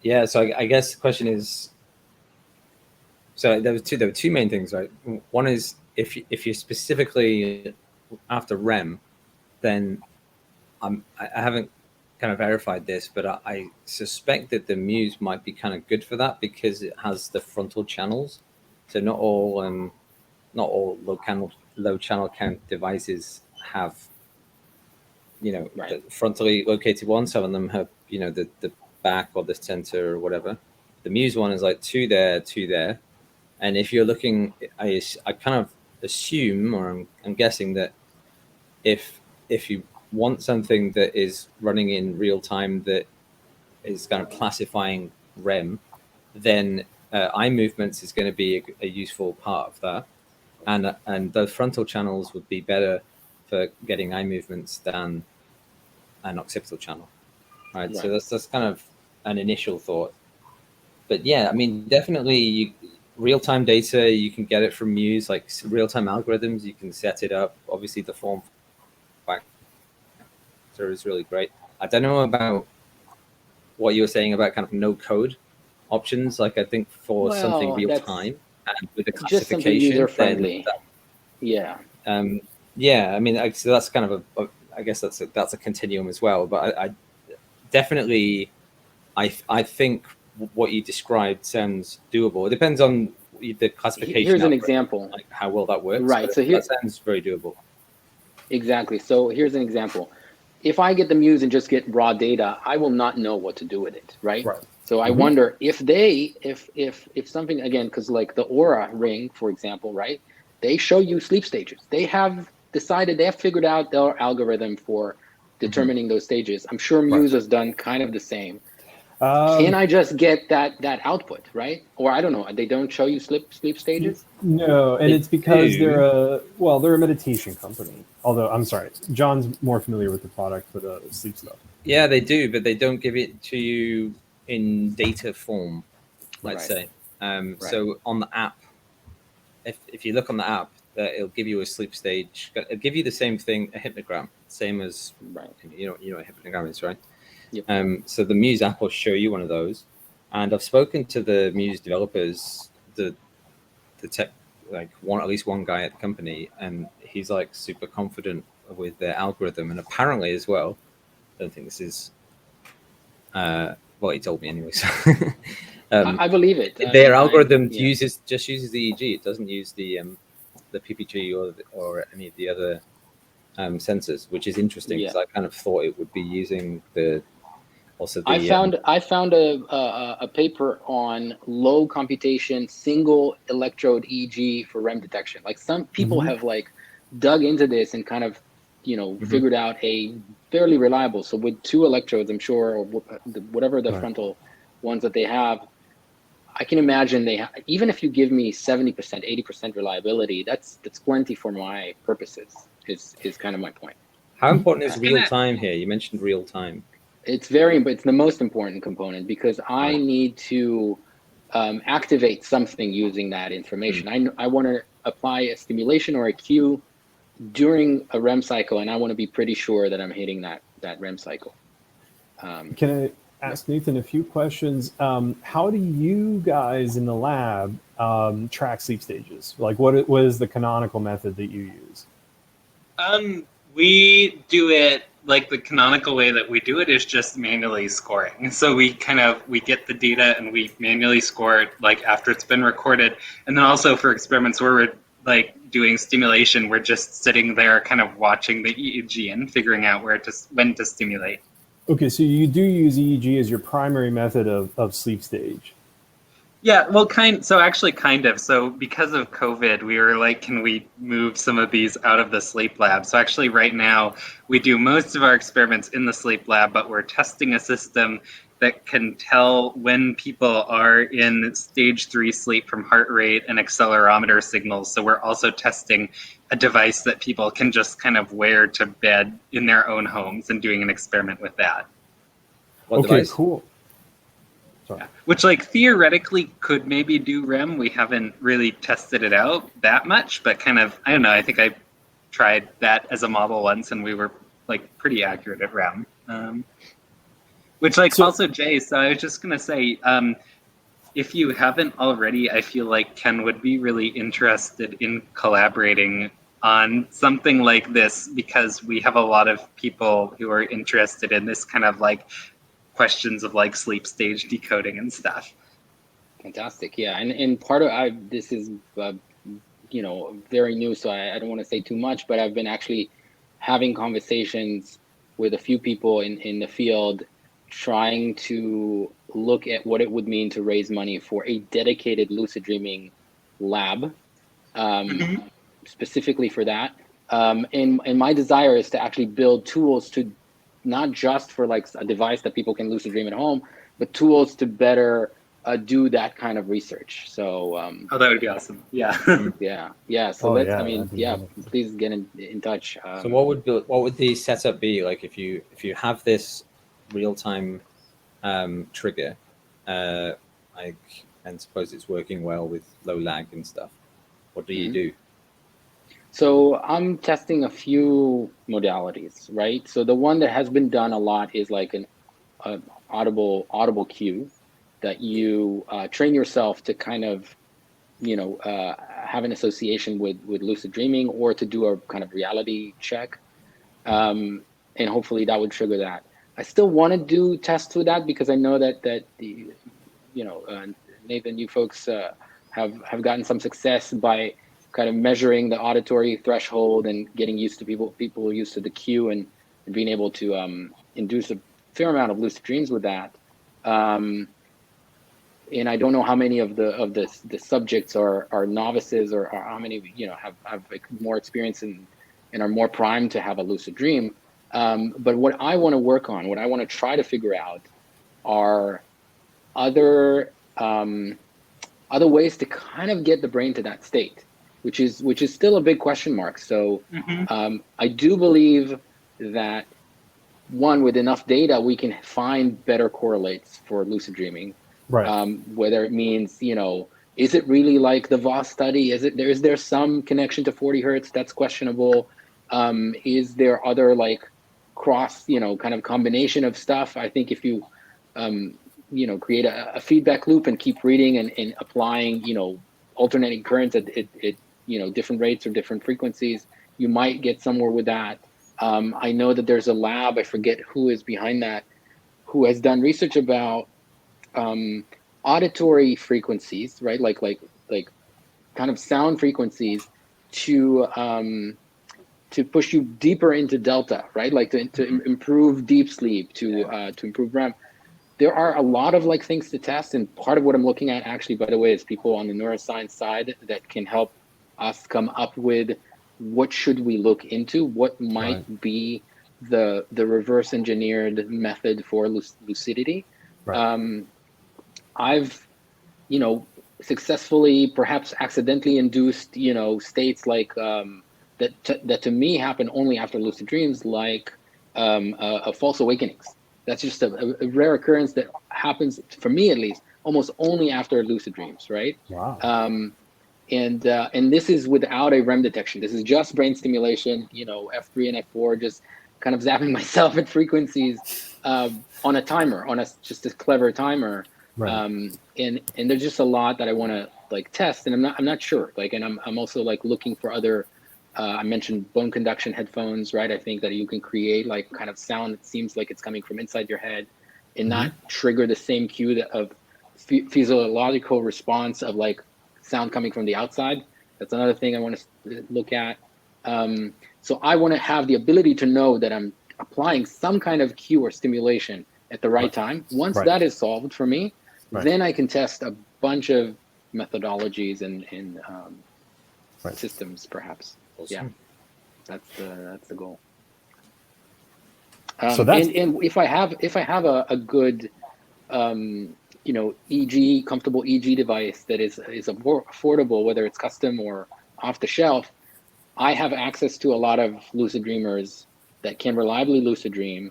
yeah. So I guess the question is, so there were two main things, right? One is if you're specifically after REM, then I haven't kind of verified this, but I suspect that the Muse might be kind of good for that because it has the frontal channels. So not all low channel count devices have, the frontally located ones. Some of them have, the back or the center or whatever. The Muse one is like two there. And if you're looking, I kind of assume, or I'm guessing that if if you want something that is running in real time that is kind of classifying REM, then eye movements is going to be a useful part of that, and those frontal channels would be better for getting eye movements than an occipital channel, right? So that's kind of an initial thought. But yeah, I mean, definitely real-time data, you can get it from Muse, like real-time algorithms, you can set it up. Obviously the form factor is really great. I don't know about what you were saying about kind of no code options. Like I think for something real-time and with the classification, just something user-friendly. Yeah. Yeah, I mean, so that's kind of I guess that's a continuum as well. But I definitely, I think what you described sounds doable. It depends on the classification. Here's an example, like how well that works. Right. So that sounds very doable. Exactly. So here's an example. If I get the Muse and just get raw data, I will not know what to do with it, right? So I wonder if something, again, because like the Aura ring, for example, right? They show you sleep stages. They have figured out their algorithm for determining those stages. I'm sure Muse has done kind of the same. Can I just get that output, right? Or I don't know. They don't show you sleep stages? No, and it's because they're a meditation company. Although I'm sorry, John's more familiar with the product for the sleep stuff. Yeah, they do, but they don't give it to you in data form. Let's say. So on the app, if you look on the app, it'll give you a sleep stage. It'll give you the same thing, a hypnogram, same as you know what a hypnogram is, right? Yep. So the Muse app will show you one of those, and I've spoken to the Muse developers, the tech, like at least one guy at the company, and he's like super confident with their algorithm, and apparently as well, I don't think this is, well, he told me anyways. I believe it. Their algorithm uses the EEG. It doesn't use the PPG or any of the other sensors, which is interesting because I kind of thought it would be using the. I found a paper on low computation single electrode EEG for REM detection. Like some people have like dug into this and kind of, figured out a fairly reliable. So with 2 electrodes, I'm sure, or whatever the frontal ones that they have, I can imagine even if you give me 70%, 80% reliability, that's plenty for my purposes. Is kind of my point. How important is real time here? You mentioned real time. It's the most important component because I need to activate something using that information. I want to apply a stimulation or a cue during a REM cycle, and I want to be pretty sure that I'm hitting that REM cycle. Can I ask Nathan a few questions? How do you guys in the lab track sleep stages? Like what is the canonical method that you use? We do it like the canonical way that we do it is just manually scoring. So we get the data and we manually score it like after it's been recorded. And then also for experiments where we're like doing stimulation, we're just sitting there kind of watching the EEG and figuring out when to stimulate. Okay, so you do use EEG as your primary method of sleep stage. Yeah, well, kind of. So because of COVID, we were like, can we move some of these out of the sleep lab? So actually right now, we do most of our experiments in the sleep lab, but we're testing a system that can tell when people are in stage 3 sleep from heart rate and accelerometer signals. So we're also testing a device that people can just kind of wear to bed in their own homes and doing an experiment with that. What device? Cool. Yeah. Which like theoretically could maybe do REM. We haven't really tested it out that much, but kind of, I don't know, I think I tried that as a model once and we were like pretty accurate at REM. Which like also Jay, so I was just gonna say, if you haven't already, I feel like Ken would be really interested in collaborating on something like this because we have a lot of people who are interested in this kind of like questions of like sleep stage decoding and stuff. Fantastic. Yeah. And part of this is, very new, so I don't want to say too much, but I've been actually having conversations with a few people in the field trying to look at what it would mean to raise money for a dedicated lucid dreaming lab, specifically for that. And my desire is to actually build tools to not just for like a device that people can lucid dream at home, but tools to better do that kind of research. So Oh, that would be awesome. Yeah. yeah. So Oh, let's, yeah, I mean, that'd be yeah, wonderful. please get in touch. So what would the setup be like if you have this real time trigger, like, and suppose it's working well with low lag and stuff? What do you do? So I'm testing a few modalities, right? So the one that has been done a lot is like an audible cue that you train yourself to kind of, have an association with lucid dreaming, or to do a kind of reality check, and hopefully that would trigger that. I still want to do tests with that because I know that the, Nathan, you folks have gotten some success by kind of measuring the auditory threshold and getting used to people used to the cue, and being able to induce a fair amount of lucid dreams with that. And I don't know how many of the subjects are novices, or how many have like more experience and are more primed to have a lucid dream. But what I want to work on, what I want to try to figure out, are other ways to kind of get the brain to that state, which is still a big question mark. So I do believe that, one, with enough data, we can find better correlates for lucid dreaming. Right. Whether it means, is it really like the Voss study? Is there some connection to 40 hertz? That's questionable. Is there other like cross, kind of combination of stuff? I think if you, create a feedback loop and keep reading and applying, alternating currents at different rates or different frequencies, you might get somewhere with that. I know that there's a lab, I forget who is behind that, who has done research about auditory frequencies, right? Like kind of sound frequencies to push you deeper into delta, right? Like to improve deep sleep, to improve REM. There are a lot of like things to test, and part of what I'm looking at, actually, by the way, is people on the neuroscience side that can help us come up with what should we look into, what might be the reverse engineered method for lucidity. Right. I've, successfully, perhaps accidentally induced, states like that to me happen only after lucid dreams, like false awakenings. That's just a rare occurrence that happens, for me at least, almost only after lucid dreams, right? Wow. And this is without a REM detection. This is just brain stimulation, F3 and F4, just kind of zapping myself at frequencies on a timer, just a clever timer. Right. And there's just a lot that I want to like test, and I'm not sure. Like, and I'm also like looking for other. I mentioned bone conduction headphones, right? I think that you can create like kind of sound that seems like it's coming from inside your head, and not trigger the same cue of physiological response of like sound coming from the outside. That's another thing I want to look at. So I want to have the ability to know that I'm applying some kind of cue or stimulation at the right time. Once that is solved for me, then I can test a bunch of methodologies and systems, perhaps. Awesome. Yeah, that's the goal. So that's, and if I have a good EG, comfortable EG device that is affordable, whether it's custom or off the shelf, I have access to a lot of lucid dreamers that can reliably lucid dream.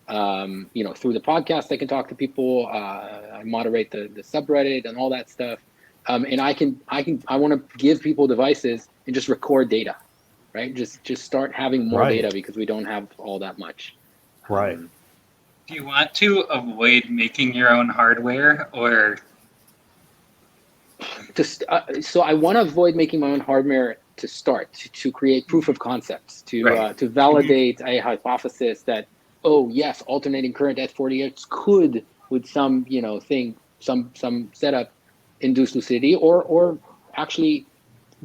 Through the podcast, I can talk to people. I moderate the subreddit and all that stuff. And I want to give people devices and just record data, right? Just start having more data, because we don't have all that much. Right. Do you want to avoid making your own hardware, or? So I want to avoid making my own hardware to start, to create proof of concepts, to validate a hypothesis that, oh yes, alternating current at 40 hertz could, with some some setup, induce lucidity, or actually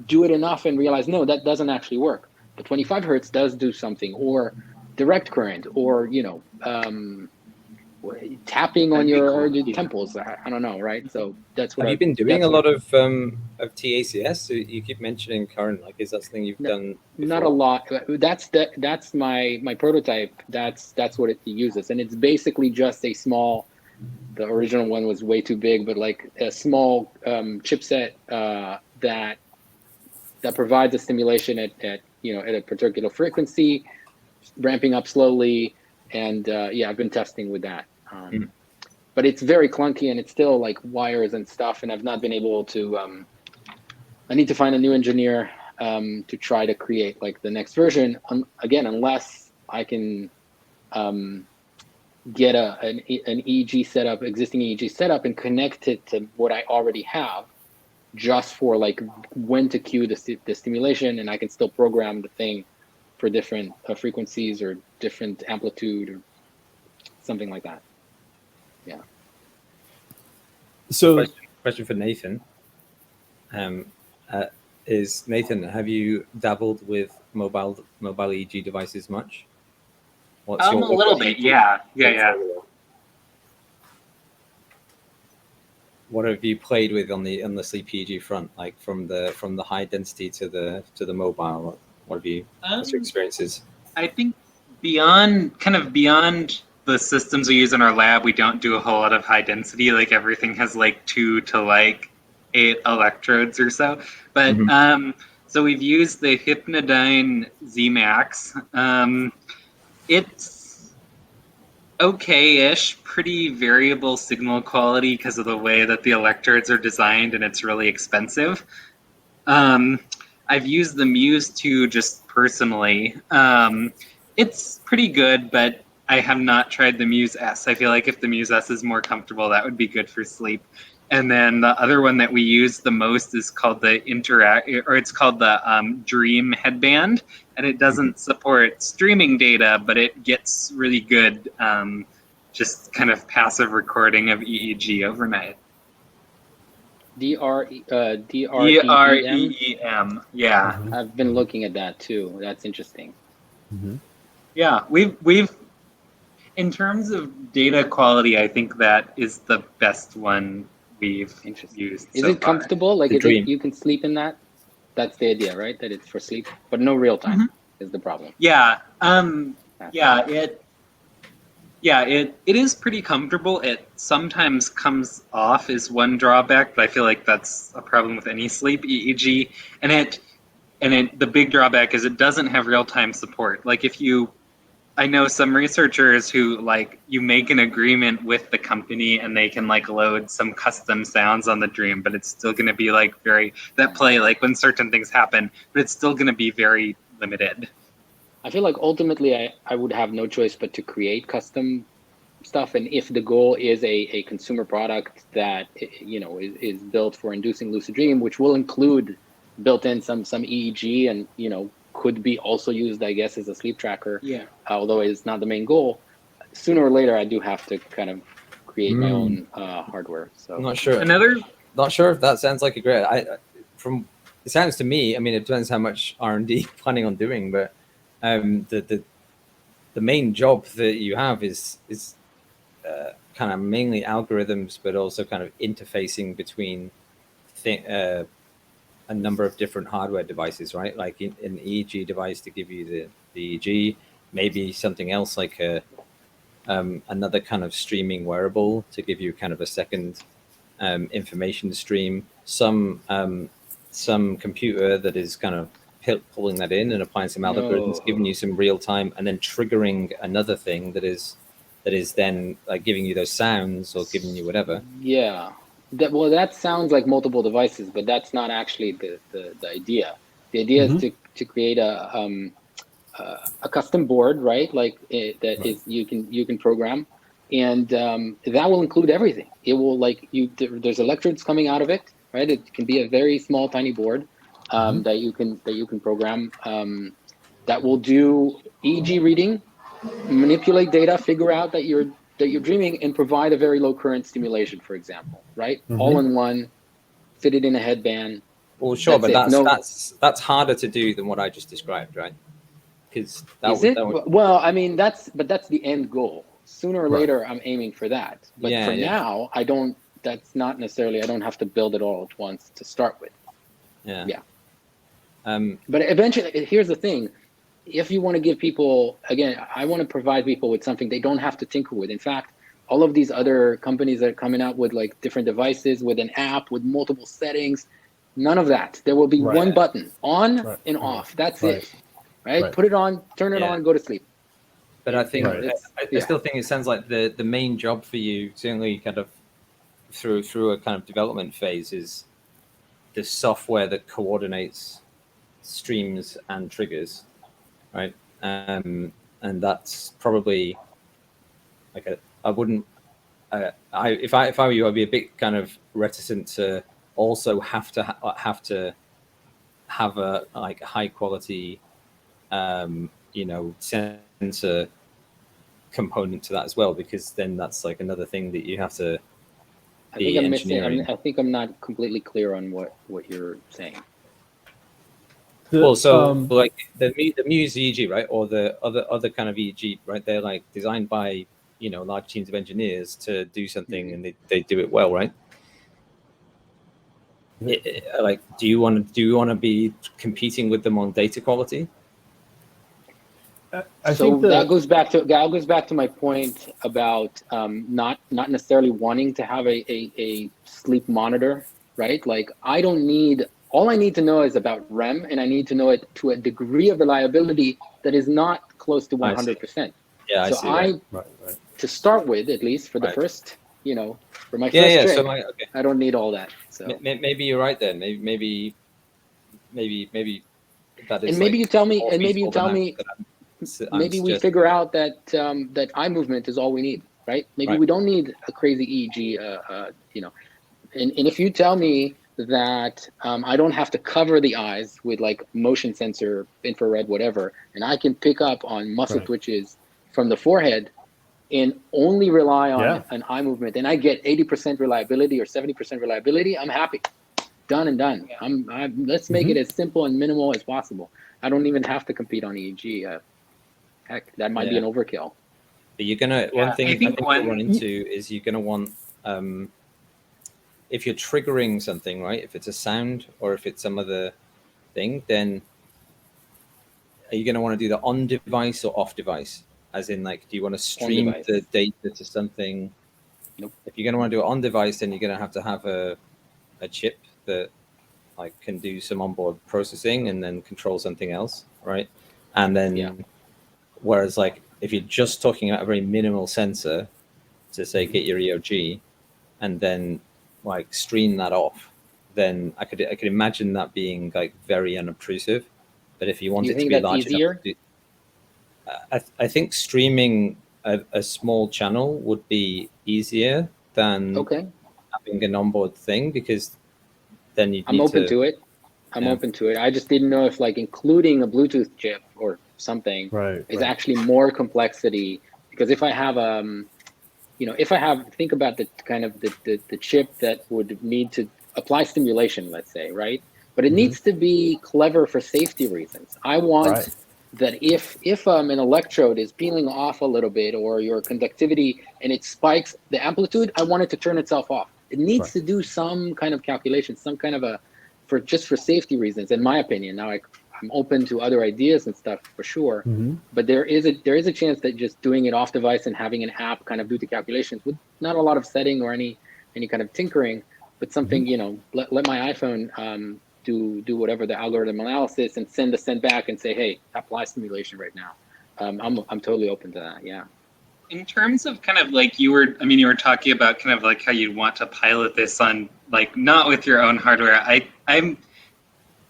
do it enough and realize, no, that doesn't actually work. The 25 hertz does do something, or direct current, or tapping on your temples. I don't know, right? So that's what Have you been doing a lot of TACS? So you keep mentioning current. Like, is that something you've done before? Not a lot. That's my prototype. That's what it uses, and it's basically just a small. The original one was way too big, but like a small chipset that provides a stimulation at a particular frequency, ramping up slowly, and yeah, I've been testing with that. But it's very clunky, and it's still like wires and stuff, and I've not been able to. I need to find a new engineer to try to create like the next version. Again, unless I can get an EEG setup, existing EEG setup, and connect it to what I already have, just for like when to cue the stimulation, and I can still program the thing for different frequencies or different amplitude or something like that. Yeah. So, question for Nathan. Is Nathan, have you dabbled with mobile EEG devices much? What's a little bit, yeah. What have you played with on the sleep EEG front, like from the high density to the mobile? What have you? What's your experiences? I think beyond the systems we use in our lab, we don't do a whole lot of high density. Like everything has like 2 to like 8 electrodes or so. But so we've used the Hypnodyne ZMax. It's okay-ish, pretty variable signal quality because of the way that the electrodes are designed, and it's really expensive. I've used the Muse 2 just personally. It's pretty good, but I have not tried the Muse S. I feel like if the Muse S is more comfortable, that would be good for sleep. And then the other one that we use the most is called the Dream headband, and it doesn't support streaming data, but it gets really good, just kind of passive recording of EEG overnight. DREEM. Yeah. I've been looking at that too. That's interesting. Yeah, we've in terms of data quality, I think that is the best one we've used. Is it comfortable? Like, you can sleep in that? That's the idea, right? That it's for sleep, but no real time is the problem. Yeah. It is pretty comfortable. It sometimes comes off as one drawback, but I feel like that's a problem with any sleep EEG. And the big drawback is it doesn't have real-time support. Like I know some researchers who like you make an agreement with the company and they can like load some custom sounds on the Dream, but it's still going to be like that play like when certain things happen, but it's still going to be very limited. I feel like ultimately I would have no choice but to create custom stuff. And if the goal is a consumer product that, is built for inducing lucid dream, which will include built in some EEG and, could be also used, I guess, as a sleep tracker. Yeah. Although it's not the main goal, sooner or later I do have to kind of create my own hardware. So I'm not sure. Not sure if that sounds like a great. From it sounds to me. I mean, it depends how much R&D planning on doing, but the main job that you have is kind of mainly algorithms, but also kind of interfacing between a number of different hardware devices, right? Like an EEG device to give you the EEG, maybe something else like another kind of streaming wearable to give you kind of a second information stream, some computer that is kind of pulling that in and applying some algorithms, giving you some real time, and then triggering another thing that is then like giving you those sounds or giving you whatever. Yeah. That sounds like multiple devices, but that's not actually the idea. The idea is to create a custom board, right? Like is you can program, and that will include everything. It will there's electrodes coming out of it, right? It can be a very small, tiny board that you can program that will do EEG reading, manipulate data, figure out that you're dreaming, and provide a very low current stimulation, for example, right? All in one, fit it in a headband. Well, sure, but that's harder to do than what I just described, right? Because well, I mean, that's the end goal. sooner or later, I'm aiming for that. But for now, I don't. That's not necessarily. I don't have to build it all at once to start with. Yeah. But eventually, here's the thing. If you want to give people, again, I want to provide people with something they don't have to tinker with. In fact, all of these other companies that are coming out with like different devices, with an app, with multiple settings, none of that. There will be one button, on and off. That's it. Right? Put it on, turn it on, go to sleep. But I think I still think it sounds like the main job for you, certainly kind of through a kind of development phase, is the software that coordinates streams and triggers, right? And that's probably like I wouldn't. If I were you, I'd be a bit kind of reticent to also have to have a like high quality, sensor component to that as well, because then that's like another thing that you have to be engineering. I think I'm not completely clear on what you're saying. Like the Muse EEG, right, or the other kind of EEG, right? They're like designed by large teams of engineers to do something, and they do it well, right? Like, do you want to be competing with them on data quality? I think that goes back to my point about not necessarily wanting to have a sleep monitor, right? Like all I need to know is about REM, and I need to know it to a degree of reliability that is not close to 100%. Yeah, so I see. To start with, at least for the first, for my first trick, I don't need all that. So maybe you're right then. Maybe that is. And maybe you tell me. And maybe you tell me. Maybe we figure out that that eye movement is all we need, right? Maybe we don't need a crazy EEG, And if you tell me that I don't have to cover the eyes with like motion sensor, infrared, whatever, and I can pick up on muscle twitches from the forehead and only rely on an eye movement, and I get 80% reliability or 70% reliability, I'm happy. Done and done. Let's make it as simple and minimal as possible. I don't even have to compete on EEG. Heck, that might be an overkill. But you're gonna one thing I think you'll run into is you're gonna want if you're triggering something, right? If it's a sound or if it's some other thing, then are you gonna want to do the on device or off device? As in, like, do you want to stream the data to something? Nope. If you're gonna want to do it on device, then you're gonna have to have a chip that like can do some onboard processing and then control something else, right? And then whereas like if you're just talking about a very minimal sensor to say get your EOG and then like stream that off, then I could imagine that being like very unobtrusive. But if you want it to be large enough, I think streaming a small channel would be easier than having an onboard thing, because then you. I'm open to it. I just didn't know if like including a Bluetooth chip or something is actually more complexity, because if I have think about the kind of the chip that would need to apply stimulation, let's say, right? But it needs to be clever for safety reasons. I want that if an electrode is peeling off a little bit, or your conductivity and it spikes the amplitude, I want it to turn itself off. It needs to do some kind of calculation, some kind of for safety reasons, in my opinion. Now I'm open to other ideas and stuff for sure, but there is a chance that just doing it off device and having an app kind of do the calculations with not a lot of setting or any kind of tinkering, but something, let my iPhone do whatever the algorithm analysis and send back and say, hey, apply stimulation right now. I'm totally open to that. Yeah. In terms of kind of like you were talking about kind of like how you'd want to pilot this on, like, not with your own hardware. I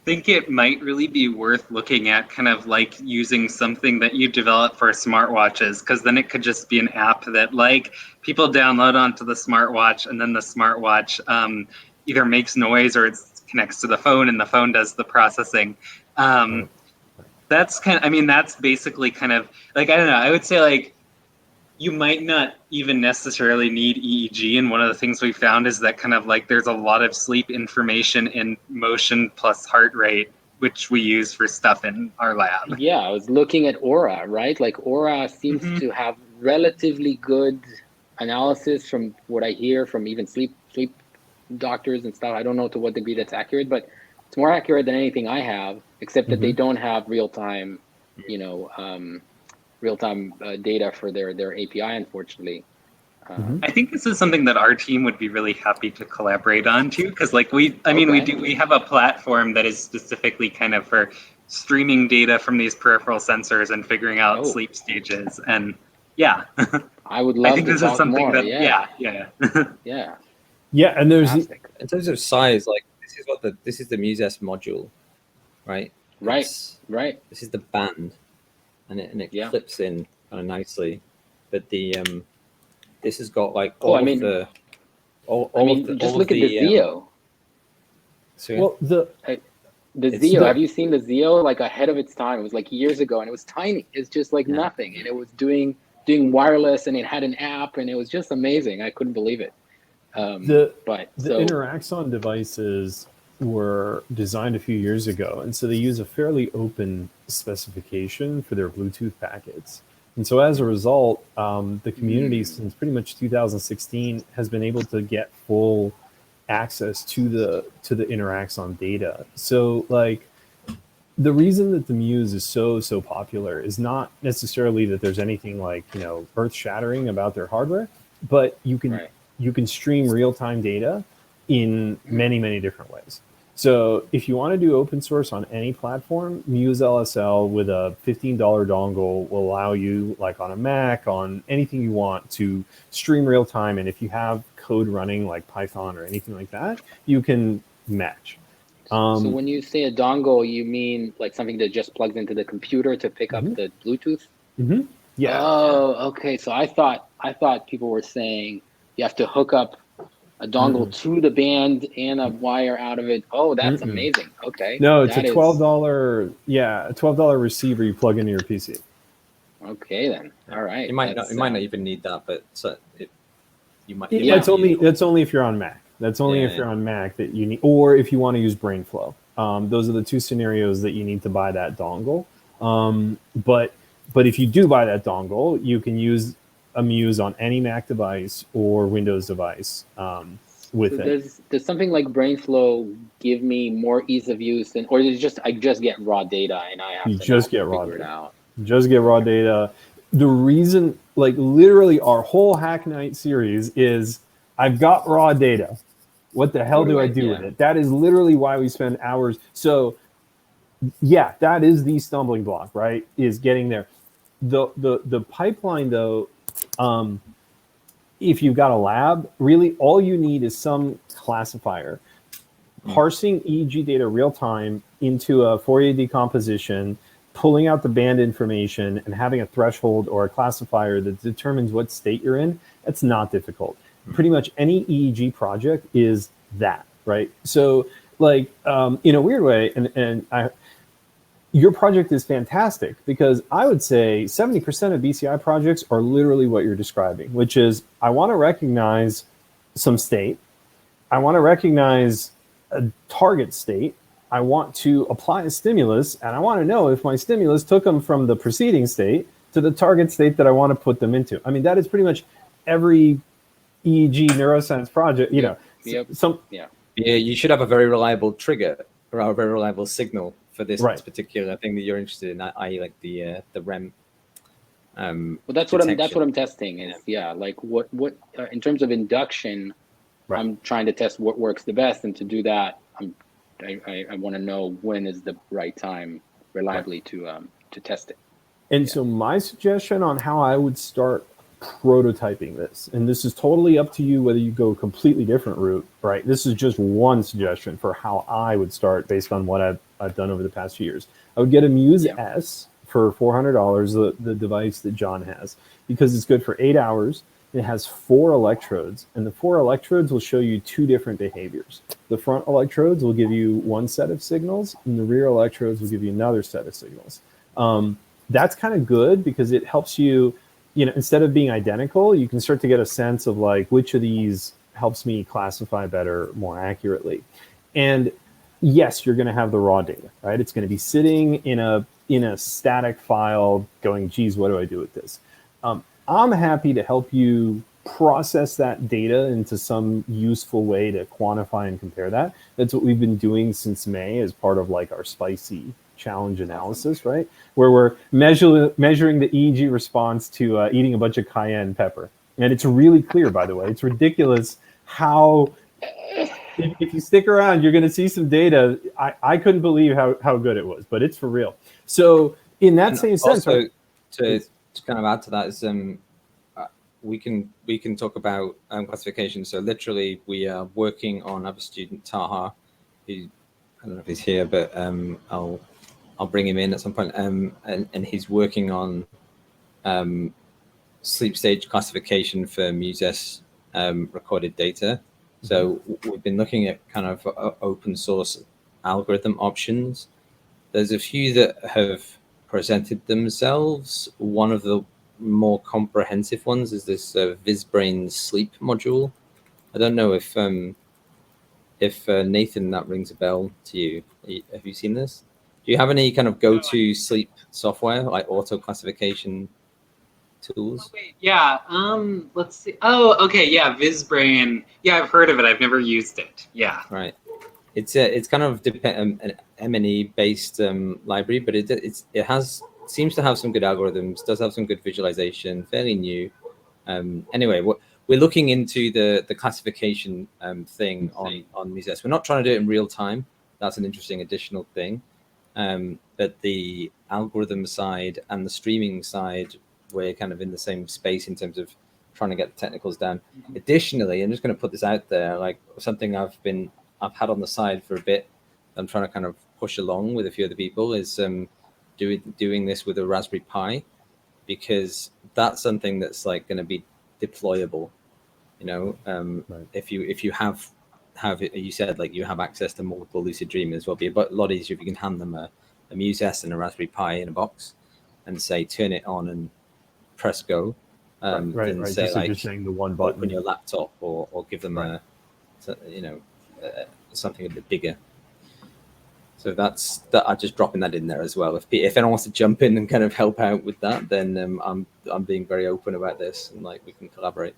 think it might really be worth looking at kind of like using something that you develop for smartwatches, because then it could just be an app that like people download onto the smartwatch, and then the smartwatch either makes noise or it connects to the phone and the phone does the processing. That's that's basically kind of like, I don't know, I would say like you might not even necessarily need EEG. And one of the things we found is that kind of like there's a lot of sleep information in motion plus heart rate, which we use for stuff in our lab. Yeah, I was looking at Aura, right? Like Aura seems to have relatively good analysis from what I hear from even sleep doctors and stuff. I don't know to what degree that's accurate, but it's more accurate than anything I have, except that they don't have real-time, real-time data for their API, unfortunately. I think this is something that our team would be really happy to collaborate on too, because like we have a platform that is specifically kind of for streaming data from these peripheral sensors and figuring out sleep stages, and yeah. I would love I think to this talk is something more. that Yeah, and there's fantastic. In terms of size, like this is the Muse-S module, right? Right. This is the band, and it clips in kind of nicely, but the this has got like all of the look at the Zeo. Well, the Zeo, have you seen the Zeo? Like ahead of its time. It was like years ago, and it was tiny. It's just like nothing, and it was doing wireless, and it had an app, and it was just amazing. I couldn't believe it. The Interaxon devices were designed a few years ago, and so they use a fairly open specification for their Bluetooth packets. And so as a result, the community since pretty much 2016 has been able to get full access to the Interaxon data. So like the reason that the Muse is so popular is not necessarily that there's anything like, earth shattering about their hardware, but you can stream real-time data in many different ways. So if you want to do open source on any platform, Muse LSL with a $15 dongle will allow you, like on a Mac, on anything you want, to stream real time. And if you have code running like Python or anything like that, you can match. So when you say a dongle, you mean like something that just plugs into the computer to pick up the Bluetooth? Yeah. Oh, okay. So I thought people were saying you have to hook up a dongle to the band and a wire out of it. Oh, that's amazing. Okay. No, it's a $12. A $12 receiver you plug into your PC. Okay, then. All right. You might not even need that, but you might. That's only if you're on Mac. That's only if you're on Mac that you need, or if you want to use BrainFlow. Those are the two scenarios that you need to buy that dongle. But if you do buy that dongle, you can use a Muse on any Mac device or Windows device with it. Does something like BrainFlow give me more ease of use or is it I just get raw data and I have to figure it out? Just get raw data. The reason, like literally our whole Hack Night series is I've got raw data. What the hell do I do with it? That is literally why we spend hours. So yeah, that is the stumbling block, right? Is getting there. The pipeline though, if you've got a lab, really all you need is some classifier. Parsing EEG data real time into a Fourier decomposition, pulling out the band information and having a threshold or a classifier that determines what state you're in, that's not difficult. Pretty much any EEG project is that, right? So like in a weird way, your project is fantastic because I would say 70% of BCI projects are literally what you're describing, which is I want to recognize some state. I want to recognize a target state. I want to apply a stimulus, and I want to know if my stimulus took them from the preceding state to the target state that I want to put them into. I mean, that is pretty much every EEG neuroscience project, Yeah, you should have a very reliable trigger or a very reliable signal for this particular thing that you're interested in, i.e. like the REM. Well, that's what I'm testing is like what in terms of induction, I'm trying to test what works the best, and to do that, I want to know when is the right time reliably to test it. And so my suggestion on how I would start prototyping this, and this is totally up to you whether you go a completely different route, right? This is just one suggestion for how I would start based on what I've done over the past few years. I would get a Muse S for $400, the device that John has, because it's good for 8 hours. It has 4 electrodes, and the 4 electrodes will show you 2 different behaviors. The front electrodes will give you one set of signals, and the rear electrodes will give you another set of signals. That's kind of good because it helps you, instead of being identical, you can start to get a sense of like which of these helps me classify better, more accurately. And yes, you're going to have the raw data, right? It's going to be sitting in a static file going, geez, what do I do with this? I'm happy to help you process that data into some useful way to quantify and compare that. That's what we've been doing since May as part of like our spicy challenge analysis, right? Where we're measuring the EEG response to eating a bunch of cayenne pepper. And it's really clear, by the way. It's ridiculous how, if you stick around, you're going to see some data. I couldn't believe how good it was, but it's for real. So in that same sense, also, right? to kind of add to that is we can talk about classification. So literally, we are working on other student Taha, who I don't know if he's here, but I'll bring him in at some point. And he's working on sleep stage classification for Muses recorded data. So we've been looking at kind of open source algorithm options. There's a few that have presented themselves. One of the more comprehensive ones is this VisBrain sleep module. I don't know if Nathan, that rings a bell to you. Have you seen this? Do you have any kind of go-to sleep software like auto classification tools? Oh, wait, yeah. Let's see. Oh, okay. Yeah, VisBrain. Yeah, I've heard of it. I've never used it. Yeah. Right. It's kind of an M&E based library, but it seems to have some good algorithms. Does have some good visualization. Fairly new. Anyway, we're looking into the classification thing on Muses. We're not trying to do it in real time. That's an interesting additional thing. But the algorithm side and the streaming side, we're kind of in the same space in terms of trying to get the technicals down. Additionally, I'm just going to put this out there, like something I've had on the side for a bit. I'm trying to kind of push along with a few other people is doing this with a Raspberry Pi, because that's something that's like going to be deployable. You know, Right. if you have you said like you have access to multiple lucid dreamers, will be a lot easier if you can hand them a Muses and a Raspberry Pi in a box and say turn it on and press go. Right. Say, Just like, you're saying the one button. open your laptop or give them something a bit bigger. So that's that. I'm just dropping that in there as well. If anyone wants to jump in and kind of help out with that, then I'm being very open about this, and like we can collaborate.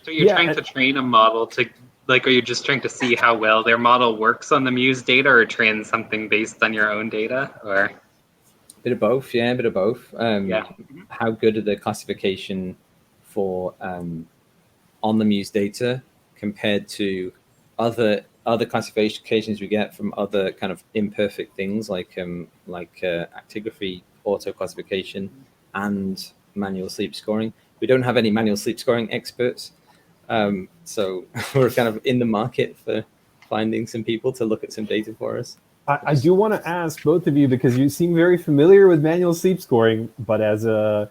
So you're trying to train a model to, like, are you just trying to see how well their model works on the Muse data, or train something based on your own data, or? Bit of both, yeah, bit of both. Yeah. How good are the classification for on the Muse data compared to other classifications we get from other kind of imperfect things like actigraphy auto classification and manual sleep scoring. We don't have any manual sleep scoring experts, so we're kind of in the market for finding some people to look at some data for us. I do want to ask both of you, because you seem very familiar with manual sleep scoring, but as a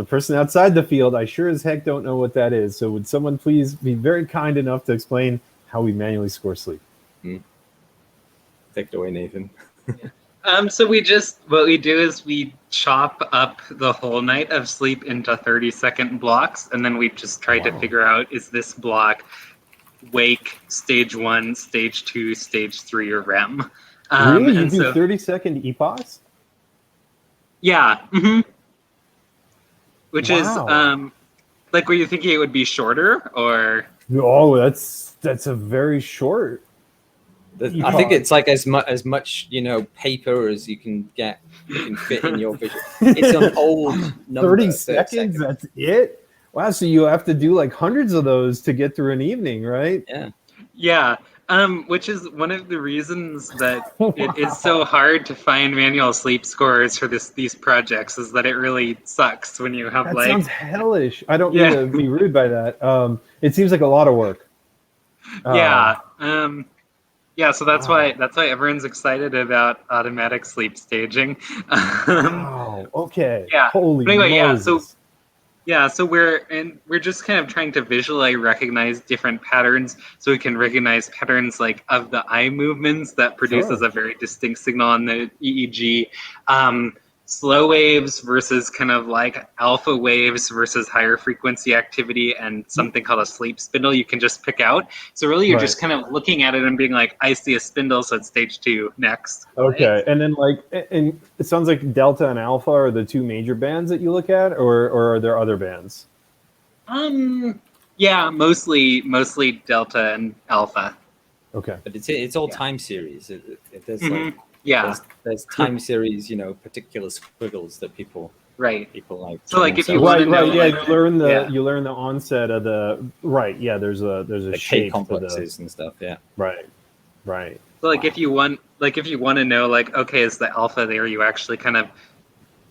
person outside the field, I sure as heck don't know what that is. So would someone please be very kind enough to explain how we manually score sleep? Take it away, Nathan. So what we do is we chop up the whole night of sleep into 30-second blocks, and then we just try to figure out, is this block wake, stage 1, stage 2, stage 3, or REM? Really? You do 30-second epochs? Yeah. Which is like, were you thinking it would be shorter, or? Oh, that's a very short. I think it's like as much paper as you can get, you can fit in your vision. It's an old number. 30 seconds. That's it. Wow. So you have to do like hundreds of those to get through an evening, right? Yeah. Yeah. Which is one of the reasons that it is so hard to find manual sleep scorers for these projects, is that it really sucks when you have that sounds hellish. I don't mean to be rude by that. It seems like a lot of work. Yeah, so that's why everyone's excited about automatic sleep staging. Wow. Okay. Yeah. Holy but anyway, Moses. So we're just kind of trying to visually recognize different patterns, so we can recognize patterns like of the eye movements that produces a very distinct signal on the EEG. slow waves versus kind of like alpha waves versus higher frequency activity, and something called a sleep spindle you can just pick out. So really you're just kind of looking at it and being like, I see a spindle, so it's stage 2 next. Okay, Right. and then and it sounds like delta and alpha are the two major bands that you look at, or are there other bands? Yeah, mostly delta and alpha. Okay. But it's all time series. There's like Yeah. there's time series, particular squiggles that people Right. like. So like if you Right, want to know, yeah, like, you learn the onset of the yeah. There's a the shape K complexes and stuff. Yeah. Right. So like if you want to know, like, okay, is the alpha there? You actually kind of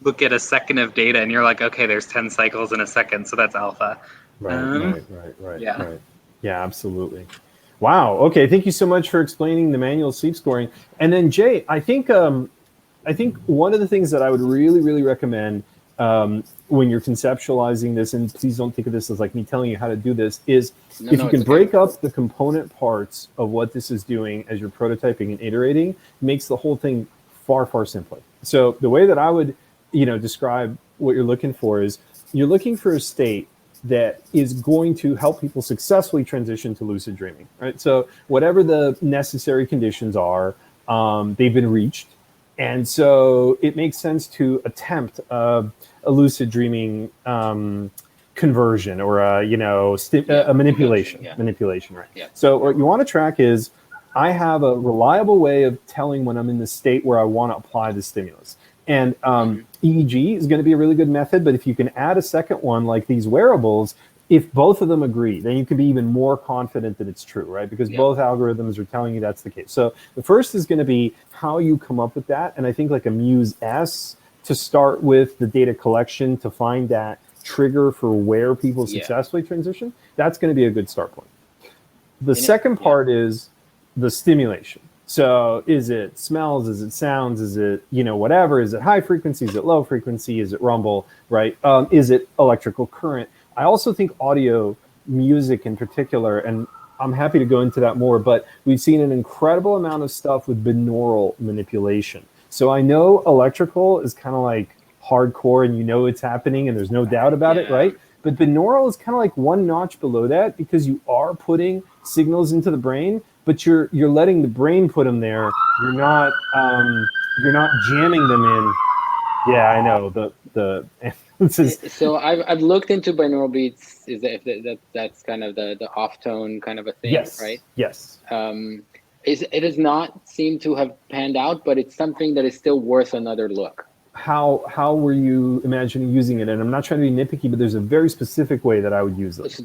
look at a second of data and you're like, okay, there's 10 cycles in a second, so that's alpha. Right. Yeah. Yeah, absolutely. Wow. Okay. Thank you so much for explaining the manual sleep scoring. And then Jay, I think one of the things that I would really, really recommend when you're conceptualizing this, and please don't think of this as like me telling you how to do this, is if you can break up the component parts of what this is doing as you're prototyping and iterating, it makes the whole thing far, far simpler. So the way that I would, describe what you're looking for is you're looking for a state that is going to help people successfully transition to lucid dreaming, right? So whatever the necessary conditions are, they've been reached. And so it makes sense to attempt a lucid dreaming conversion or a manipulation. Manipulation, right? Yeah. So what you want to track is, I have a reliable way of telling when I'm in the state where I want to apply the stimulus. And EEG is going to be a really good method, but if you can add a second one like these wearables, if both of them agree, then you can be even more confident that it's true, right? Because both algorithms are telling you that's the case. So the first is going to be how you come up with that. And I think like a Muse S to start with the data collection to find that trigger for where people successfully transition, that's going to be a good start point. The second part is the stimulation. So is it smells? Is it sounds? Is it, whatever? Is it high frequency? Is it low frequency? Is it rumble, right? Is it electrical current? I also think audio, music in particular, and I'm happy to go into that more, but we've seen an incredible amount of stuff with binaural manipulation. So I know electrical is kind of like hardcore and it's happening and there's no doubt about it, right? But binaural is kind of like one notch below that because you are putting signals into the brain, but you're letting the brain put them there. You're not jamming them in. Yeah, I know So I've looked into binaural beats. Is that's kind of the off tone kind of a thing, right? Yes. It does not seem to have panned out, but it's something that is still worth another look. How were you imagining using it? And I'm not trying to be nitpicky, but there's a very specific way that I would use this.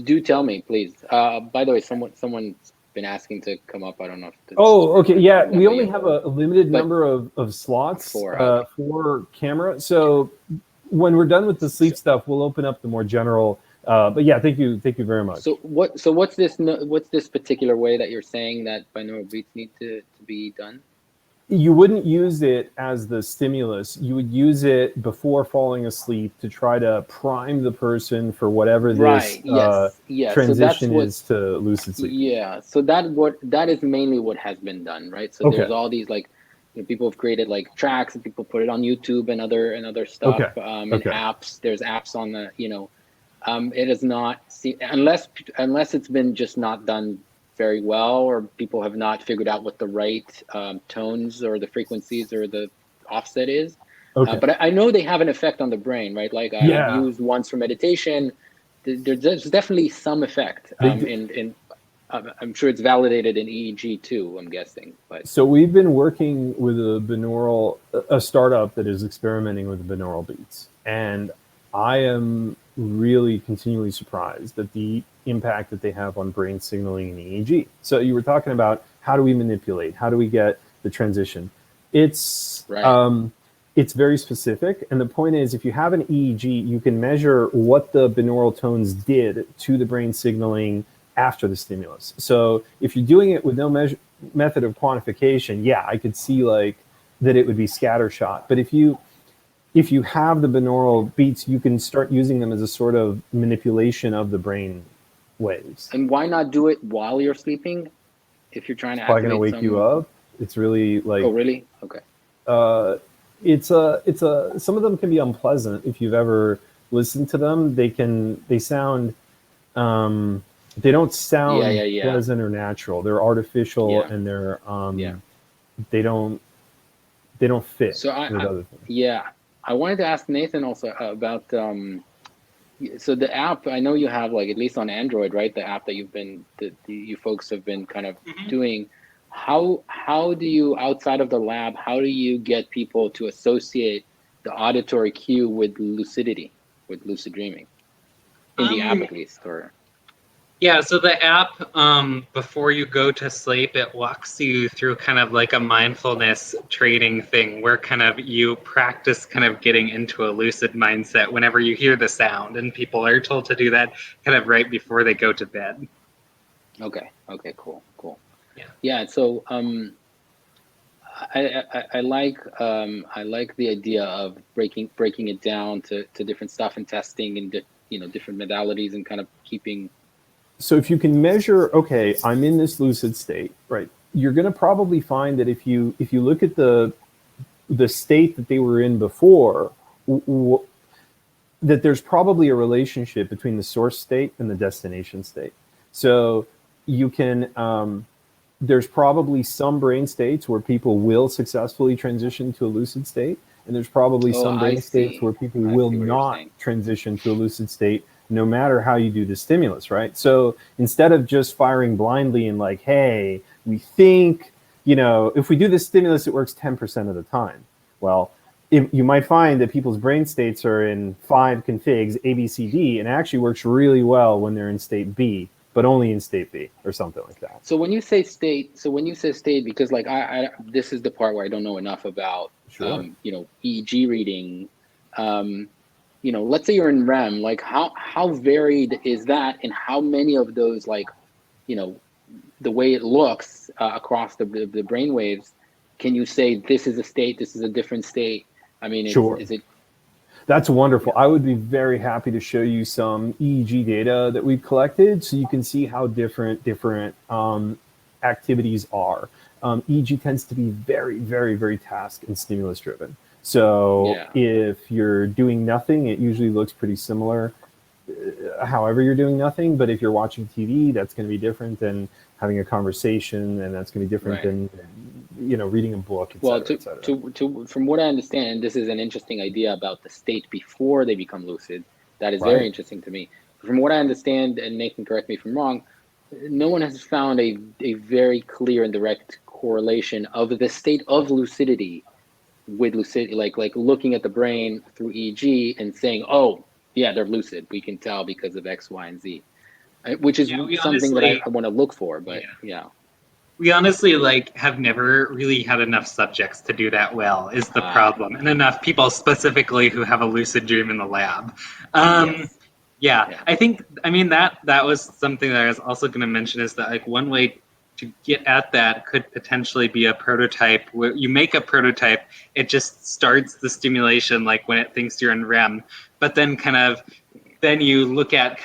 Do tell me, please. By the way, someone's been asking to come up. I don't know if okay. Yeah, we only have a limited number of slots for camera. So when we're done with the sleep stuff, we'll open up the more general. But yeah, thank you very much. So what's this particular way that you're saying that binaural beats need to be done? You wouldn't use it as the stimulus. You would use it before falling asleep to try to prime the person for whatever this transition is to lucid sleep. Yeah. So that is mainly what has been done, right? So there's all these people have created like tracks and people put it on YouTube and other stuff and apps. There's apps on the it is not unless it's been just not done very well, or people have not figured out what the right tones or the frequencies or the offset is. But I know they have an effect on the brain, right? Like I've used once for meditation. There's definitely some effect. I'm sure it's validated in EEG too, I'm guessing. But so we've been working with a startup that is experimenting with the binaural beats. And I am really continually surprised at the impact that they have on brain signaling in EEG. So you were talking about how do we manipulate? How do we get the transition? It's very specific. And the point is, if you have an EEG, you can measure what the binaural tones did to the brain signaling after the stimulus. So if you're doing it with no method of quantification, I could see like that it would be scattershot. But if you have the binaural beats, you can start using them as a sort of manipulation of the brain waves. And why not do it while you're sleeping? If you're trying to probably going to wake you up. It's really like... Oh, really? Okay. some of them can be unpleasant if you've ever listened to them. They sound, they don't sound pleasant or natural. They're artificial and they're, they don't fit So with other things. I wanted to ask Nathan also about, so the app, I know you have, like, at least on Android, right? The app that you folks have been kind of doing. How do you, outside of the lab, how do you get people to associate the auditory cue with lucidity, with lucid dreaming, in the app at least? Or yeah, so the app, before you go to sleep, it walks you through kind of like a mindfulness training thing where kind of you practice kind of getting into a lucid mindset whenever you hear the sound, and people are told to do that kind of right before they go to bed. Okay, cool. Yeah, so I like the idea of breaking it down to different stuff and testing and different modalities and kind of keeping. So if you can measure, okay, I'm in this lucid state, right? You're going to probably find that if you look at the state that they were in before, that there's probably a relationship between the source state and the destination state. So you can, there's probably some brain states where people will successfully transition to a lucid state, and there's probably some brain states where people will not transition to a lucid state, no matter how you do the stimulus, right? So instead of just firing blindly and like, hey, we think, if we do this stimulus, it works 10% of the time. Well, you might find that people's brain states are in 5 configs, A, B, C, D, and it actually works really well when they're in state B, but only in state B or something like that. So when you say state, because like I this is the part where I don't know enough about, EEG reading. Let's say you're in REM, like how varied is that, and how many of those, like, the way it looks across the brain waves, can you say this is a state, this is a different state? I mean, is it? That's wonderful. I would be very happy to show you some EEG data that we've collected so you can see how different activities are. EEG tends to be very, very, very task and stimulus driven. So if you're doing nothing, it usually looks pretty similar, however you're doing nothing. But if you're watching TV, that's going to be different than having a conversation, and that's going to be different than reading a book, et cetera. From what I understand, and this is an interesting idea about the state before they become lucid. That is very interesting to me. From what I understand, and Nathan, correct me if I'm wrong, no one has found a very clear and direct correlation of the state of lucidity with lucid, like looking at the brain through EEG and saying, oh yeah, they're lucid, we can tell because of X, Y, and Z, which is something that I want to look for. But we honestly have never really had enough subjects to do that well, is the problem, and enough people specifically who have a lucid dream in the lab. I think, that was something that I was also going to mention, is that one way to get at that could potentially be a prototype where you make a prototype, it just starts the stimulation when it thinks you're in REM, but then then you look at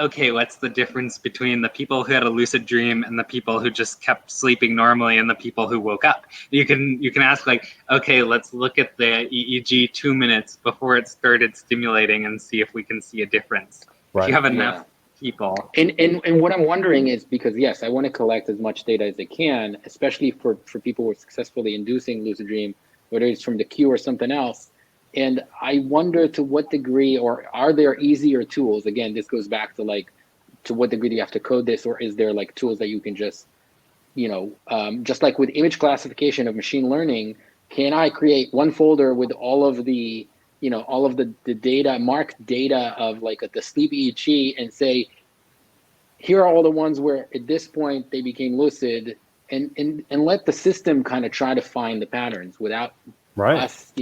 okay, what's the difference between the people who had a lucid dream and the people who just kept sleeping normally and the people who woke up. You can ask okay, let's look at the EEG 2 minutes before it started stimulating and see if we can see a difference. If you have enough people. And what I'm wondering is, because I want to collect as much data as I can, especially for people who are successfully inducing lucid dream, whether it's from the cue or something else. And I wonder to what degree, or are there easier tools? Again, this goes back to to what degree do you have to code this, or is there tools that you can just, just like with image classification of machine learning, can I create one folder with all of the, all of the data, marked data of the sleep EEG, and say, here are all the ones where at this point they became lucid, and let the system kind of try to find the patterns without us,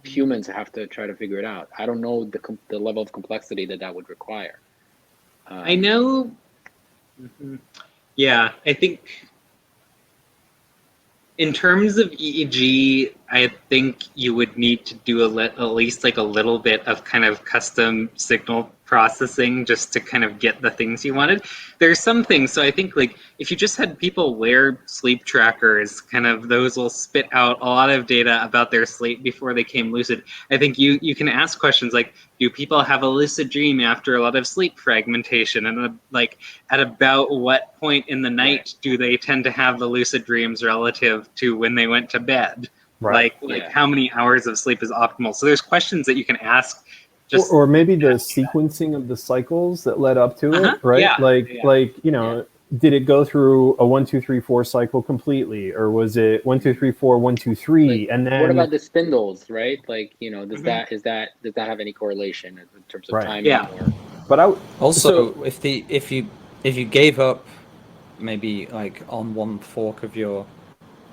humans have to try to figure it out. I don't know the level of complexity that would require. I know. Yeah, I think in terms of EEG, I think you would need to do at least a little bit of kind of custom signal processing just to kind of get the things you wanted. There's some things, so I think like if you just had people wear sleep trackers, kind of those will spit out a lot of data about their sleep before they came lucid. I think you can ask questions like, do people have a lucid dream after a lot of sleep fragmentation, and like at about what point in the night do they tend to have the lucid dreams relative to when they went to bed? Right. Like how many hours of sleep is optimal? So there's questions that you can ask. Just Or maybe the sequencing of the cycles that led up to it, right? Yeah. Like you know, did it go through a 1, 2, 3, 4 cycle completely, or was it 1, 2, 3, 4, 1, 2, 3, Like, and then what about the spindles, right? Like, you know, does Mhm. that have any correlation in terms of Right. timing? Yeah. Or But I Also, so if you gave up maybe like on one fork of your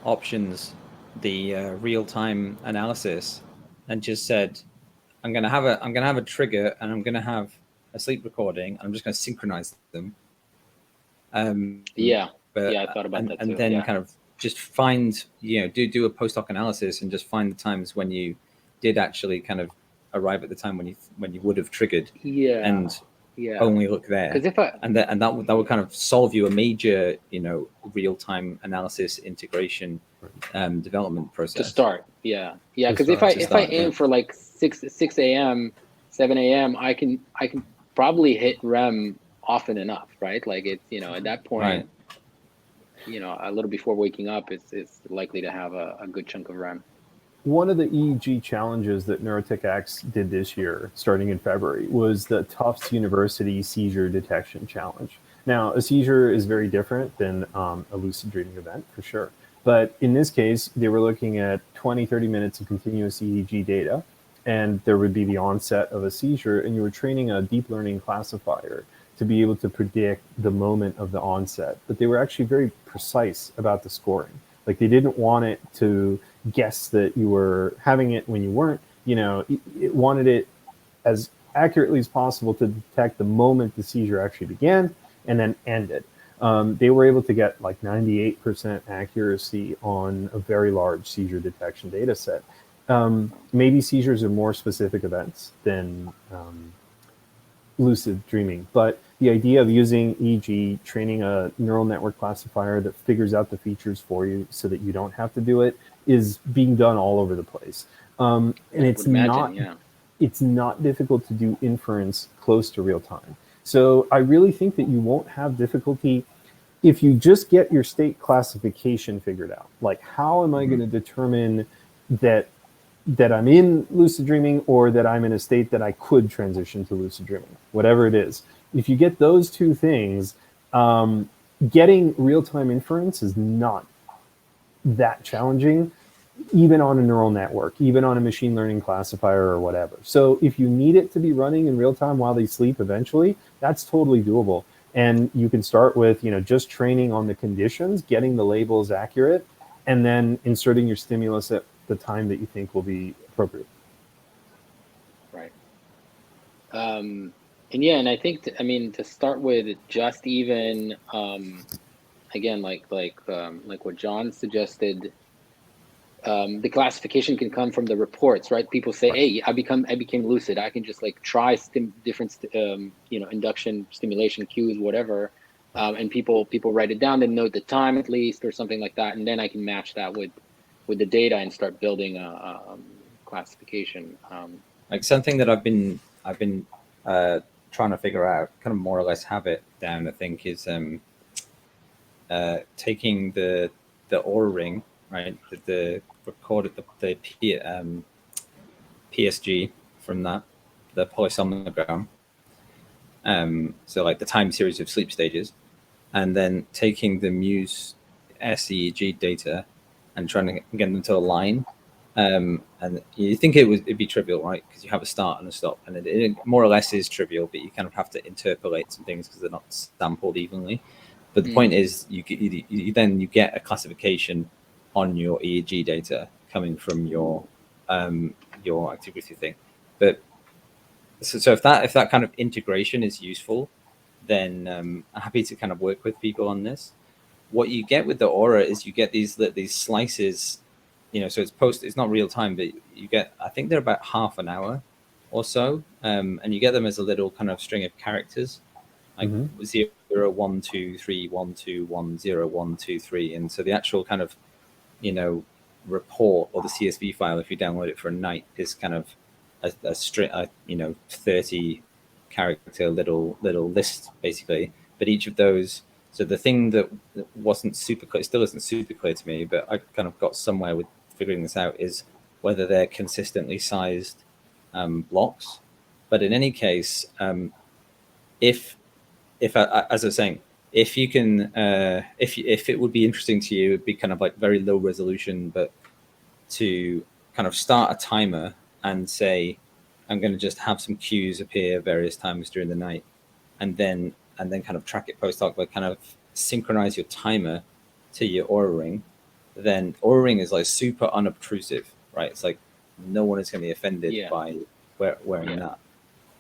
options the real-time analysis and just said, I'm gonna have a trigger and I'm gonna have a sleep recording and I'm just gonna synchronize them. yeah, But I thought about that and too. then Yeah. kind of just find, you know, do a post hoc analysis and just find the times when you did actually kind of arrive at the time when you would have triggered, Yeah. and Yeah. only look there. Because if I And that would kind of solve you a major, you know, real-time analysis integration development process to start, yeah. To Because start, if I yeah. aim for like 6 a.m., 7 a.m., I can probably hit REM often enough, right? Like it's, you know, at that point, Right. you know, a little before waking up is likely to have a good chunk of REM. one of the EEG challenges that NeurotechX did this year, starting in February, was the Tufts University seizure detection challenge. Now, a seizure is very different than a lucid dreaming event, for sure. But in this case, they were looking at 20, 30 minutes of continuous EEG data, and there would be the onset of a seizure, and you were training a deep learning classifier to be able to predict the moment of the onset. But they were actually very precise about the scoring. Like they didn't want it to guess that you were having it when you weren't. You know, it wanted it as accurately as possible to detect the moment the seizure actually began and then ended. They were able to get like 98% accuracy on a very large seizure detection data set. Maybe seizures are more specific events than lucid dreaming, but the idea of using EEG, training a neural network classifier that figures out the features for you so that you don't have to do it, is being done all over the place. And I would imagine, yeah. it's not difficult to do inference close to real time. So I really think that you won't have difficulty if you just get your state classification figured out. Like, how am I going to determine that I'm in lucid dreaming or that I'm in a state that I could transition to lucid dreaming, whatever it is. If you get those two things, getting real-time inference is not that challenging, even on a neural network, even on a machine learning classifier or whatever. So if you need it to be running in real time while they sleep eventually, that's totally doable. And you can start with, you know, just training on the conditions, getting the labels accurate, and then inserting your stimulus at the time that you think will be appropriate. Right. And yeah, and I think, I mean, to start with, just even, again, like what John suggested, the classification can come from the reports, right? People say, "Hey, I became lucid. I can just like try different, you know, induction, stimulation cues, whatever." And people write it down and note the time at least, or something like that, and then I can match that with the data and start building a classification. Like something that I've been trying to figure out, kind of more or less have it down, I think, is taking the Aura ring, right? The recorded the PSG from that, the polysomnogram. So like the time series of sleep stages, and then taking the Muse SEEG data and trying to get them to align. And you think it'd be trivial, right? Because you have a start and a stop, and it more or less is trivial, but you kind of have to interpolate some things because they're not sampled evenly. But the point is, you get a classification on your EEG data coming from your activity thing. But so if that kind of integration is useful, then I'm happy to kind of work with people on this. What you get with the Aura is you get these slices, you know, so it's not real time, but you get, I think they're about half an hour or so, and you get them as a little kind of string of characters, like 0, 1, 2, 3, 1, 2, 1, 0, 1, 2, 3. And so the actual kind of, report or the CSV file, if you download it for a night, is kind of a string, 30 character little list basically. But each of those, so the thing that wasn't super clear, still isn't super clear to me, but I kind of got somewhere with figuring this out, is whether they're consistently sized blocks. But in any case, if as I was saying, if you can, if it would be interesting to you, it'd be kind of like very low resolution, but to kind of start a timer and say, I'm going to just have some cues appear various times during the night, and then kind of track it post hoc, but kind of synchronize your timer to your Oura Ring. Then Oura Ring is like super unobtrusive, right? It's like no one is going to be offended by wearing that.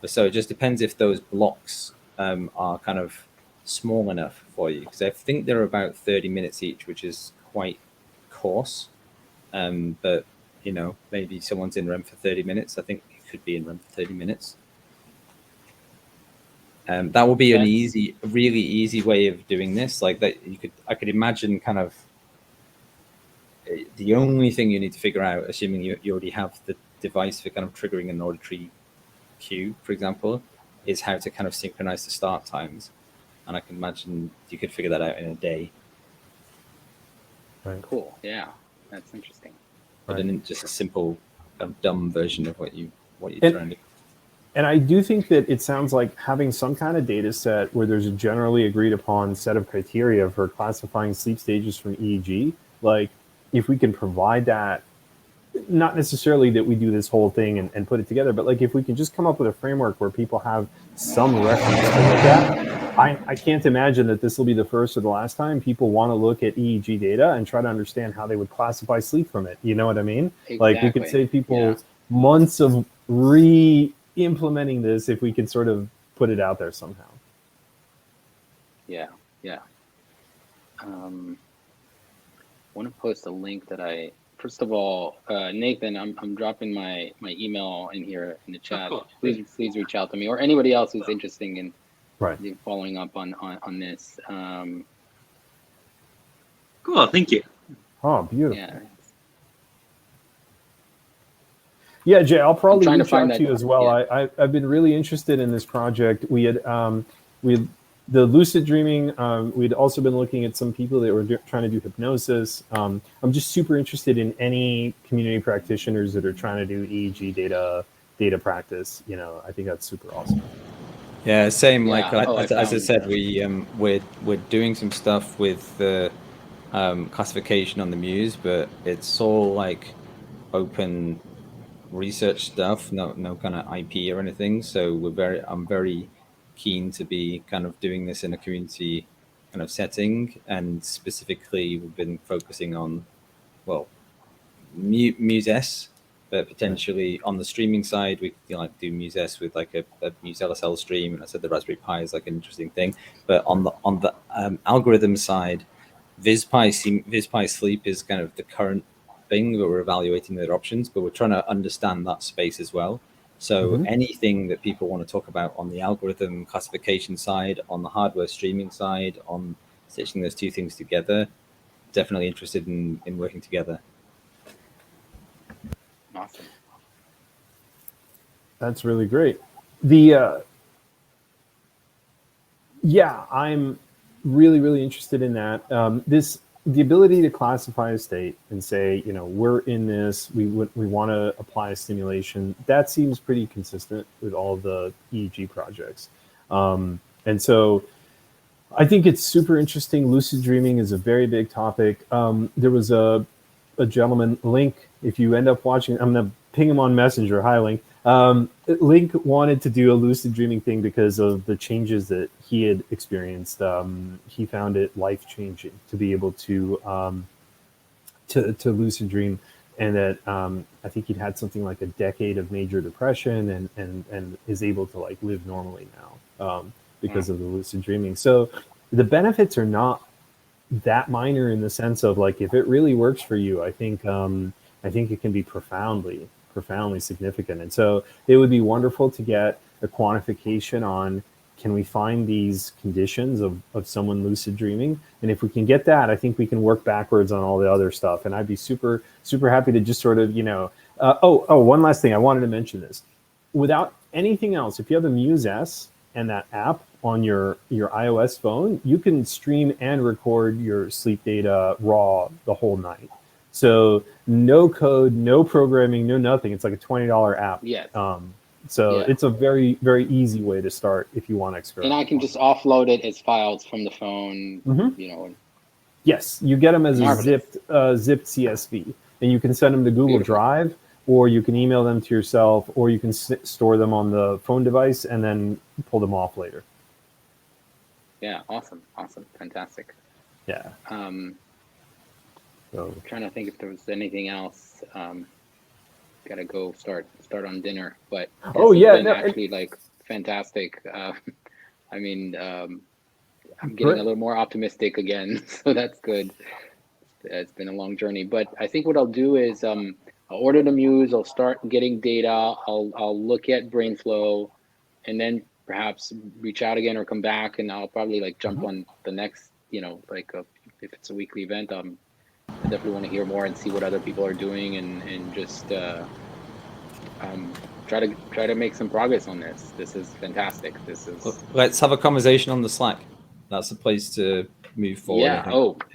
But so it just depends if those blocks are kind of small enough for you, because I think they're about 30 minutes each, which is quite coarse. But maybe someone's in REM for 30 minutes. I think you could be in REM for 30 minutes. That will be an really easy way of doing this. Like that, I could imagine kind of the only thing you need to figure out, assuming you already have the device for kind of triggering an auditory cue, for example, is how to kind of synchronize the start times. And I can imagine you could figure that out in a day. Right. Cool. Yeah, that's interesting. But then just a simple, dumb version of what you're trying to do. And I do think that it sounds like having some kind of data set where there's a generally agreed upon set of criteria for classifying sleep stages from EEG. Like, if we can provide that, not necessarily that we do this whole thing and put it together, but like if we can just come up with a framework where people have some reference to look at, I can't imagine that this will be the first or the last time people want to look at EEG data and try to understand how they would classify sleep from it. You know what I mean? Exactly. Like, we could save people months of re-implementing this if we could sort of put it out there somehow. Yeah. I want to post a link that first of all, Nathan, I'm dropping my email in here in the chat. Oh, cool. Please reach out to me, or anybody else who's interested in following up on this. Cool, thank you. Oh, beautiful. Yeah, Jay, I'll probably reach out to you as well. Yeah. I've been really interested in this project. We had the lucid dreaming. We'd also been looking at some people that were trying to do hypnosis. I'm just super interested in any community practitioners that are trying to do EEG data practice. I think that's super awesome. Yeah, same. Yeah. Like as I said, we're doing some stuff with the classification on the Muse, but it's all like open research stuff, no kind of IP or anything. So I'm very keen to be kind of doing this in a community kind of setting, and specifically we've been focusing on Muse S, but potentially on the streaming side we could do Muse S with like a Muse LSL stream, and I said the Raspberry Pi is like an interesting thing. But on the algorithm side, VisPi Sleep is kind of the current thing that we're evaluating their options, but we're trying to understand that space as well. So anything that people want to talk about on the algorithm classification side, on the hardware streaming side, on stitching those two things together, definitely interested in working together. Awesome. That's really great. I'm really interested in that. The ability to classify a state and say, we're in this, we want to apply a stimulation, that seems pretty consistent with all of the EEG projects. And so I think it's super interesting. Lucid dreaming is a very big topic. There was a gentleman, Link, if you end up watching, I'm going to ping him on Messenger. Hi, Link. Link wanted to do a lucid dreaming thing because of the changes that he had experienced. He found it life-changing to be able to lucid dream, and that I think he'd had something like a decade of major depression and is able to like live normally now because of the lucid dreaming. So the benefits are not that minor in the sense of like, if it really works for you, I think it can be profoundly profoundly significant. And so it would be wonderful to get a quantification on, can we find these conditions of someone lucid dreaming? And if we can get that, I think we can work backwards on all the other stuff. And I'd be super, super happy to just sort of, one last thing. I wanted to mention this. Without anything else, if you have a Muse S and that app on your iOS phone, you can stream and record your sleep data raw the whole night. So no code, no programming, no nothing. It's like a $20 app. Yes. It's a very, very easy way to start if you want to experiment. And I can just offload it as files from the phone, Yes, you get them as a zipped CSV, and you can send them to Google Drive, or you can email them to yourself, or you can store them on the phone device and then pull them off later. Yeah, awesome, fantastic. Yeah. I'm trying to think if there was anything else. Gotta go start on dinner, but actually like fantastic. I'm getting a little more optimistic again, so that's good. It's been a long journey, but I think what I'll do is I'll order the Muse, I'll start getting data, I'll look at BrainFlow, and then perhaps reach out again or come back, and I'll probably like jump on the next, if it's a weekly event, I definitely want to hear more and see what other people are doing, and just try to make some progress on this. This is fantastic. Let's have a conversation on the Slack. That's the place to move forward.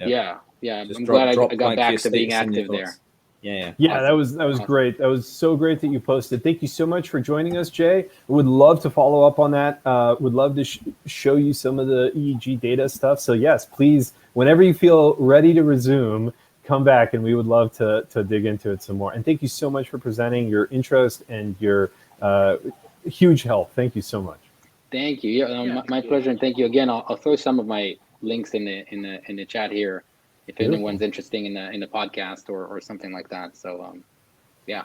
Yeah. I'm glad I got back to being active there. Yeah, awesome. That was great. That was so great that you posted. Thank you so much for joining us, Jay. Would love to follow up on that. Would love to show you some of the EEG data stuff. So yes, please, whenever you feel ready to resume, come back, and we would love to dig into it some more. And thank you so much for presenting your interest and your huge help. Thank you so much. Thank you. Yeah, my pleasure, and thank you again. I'll throw some of my links in the chat here if anyone's interested in the podcast or something like that. So yeah.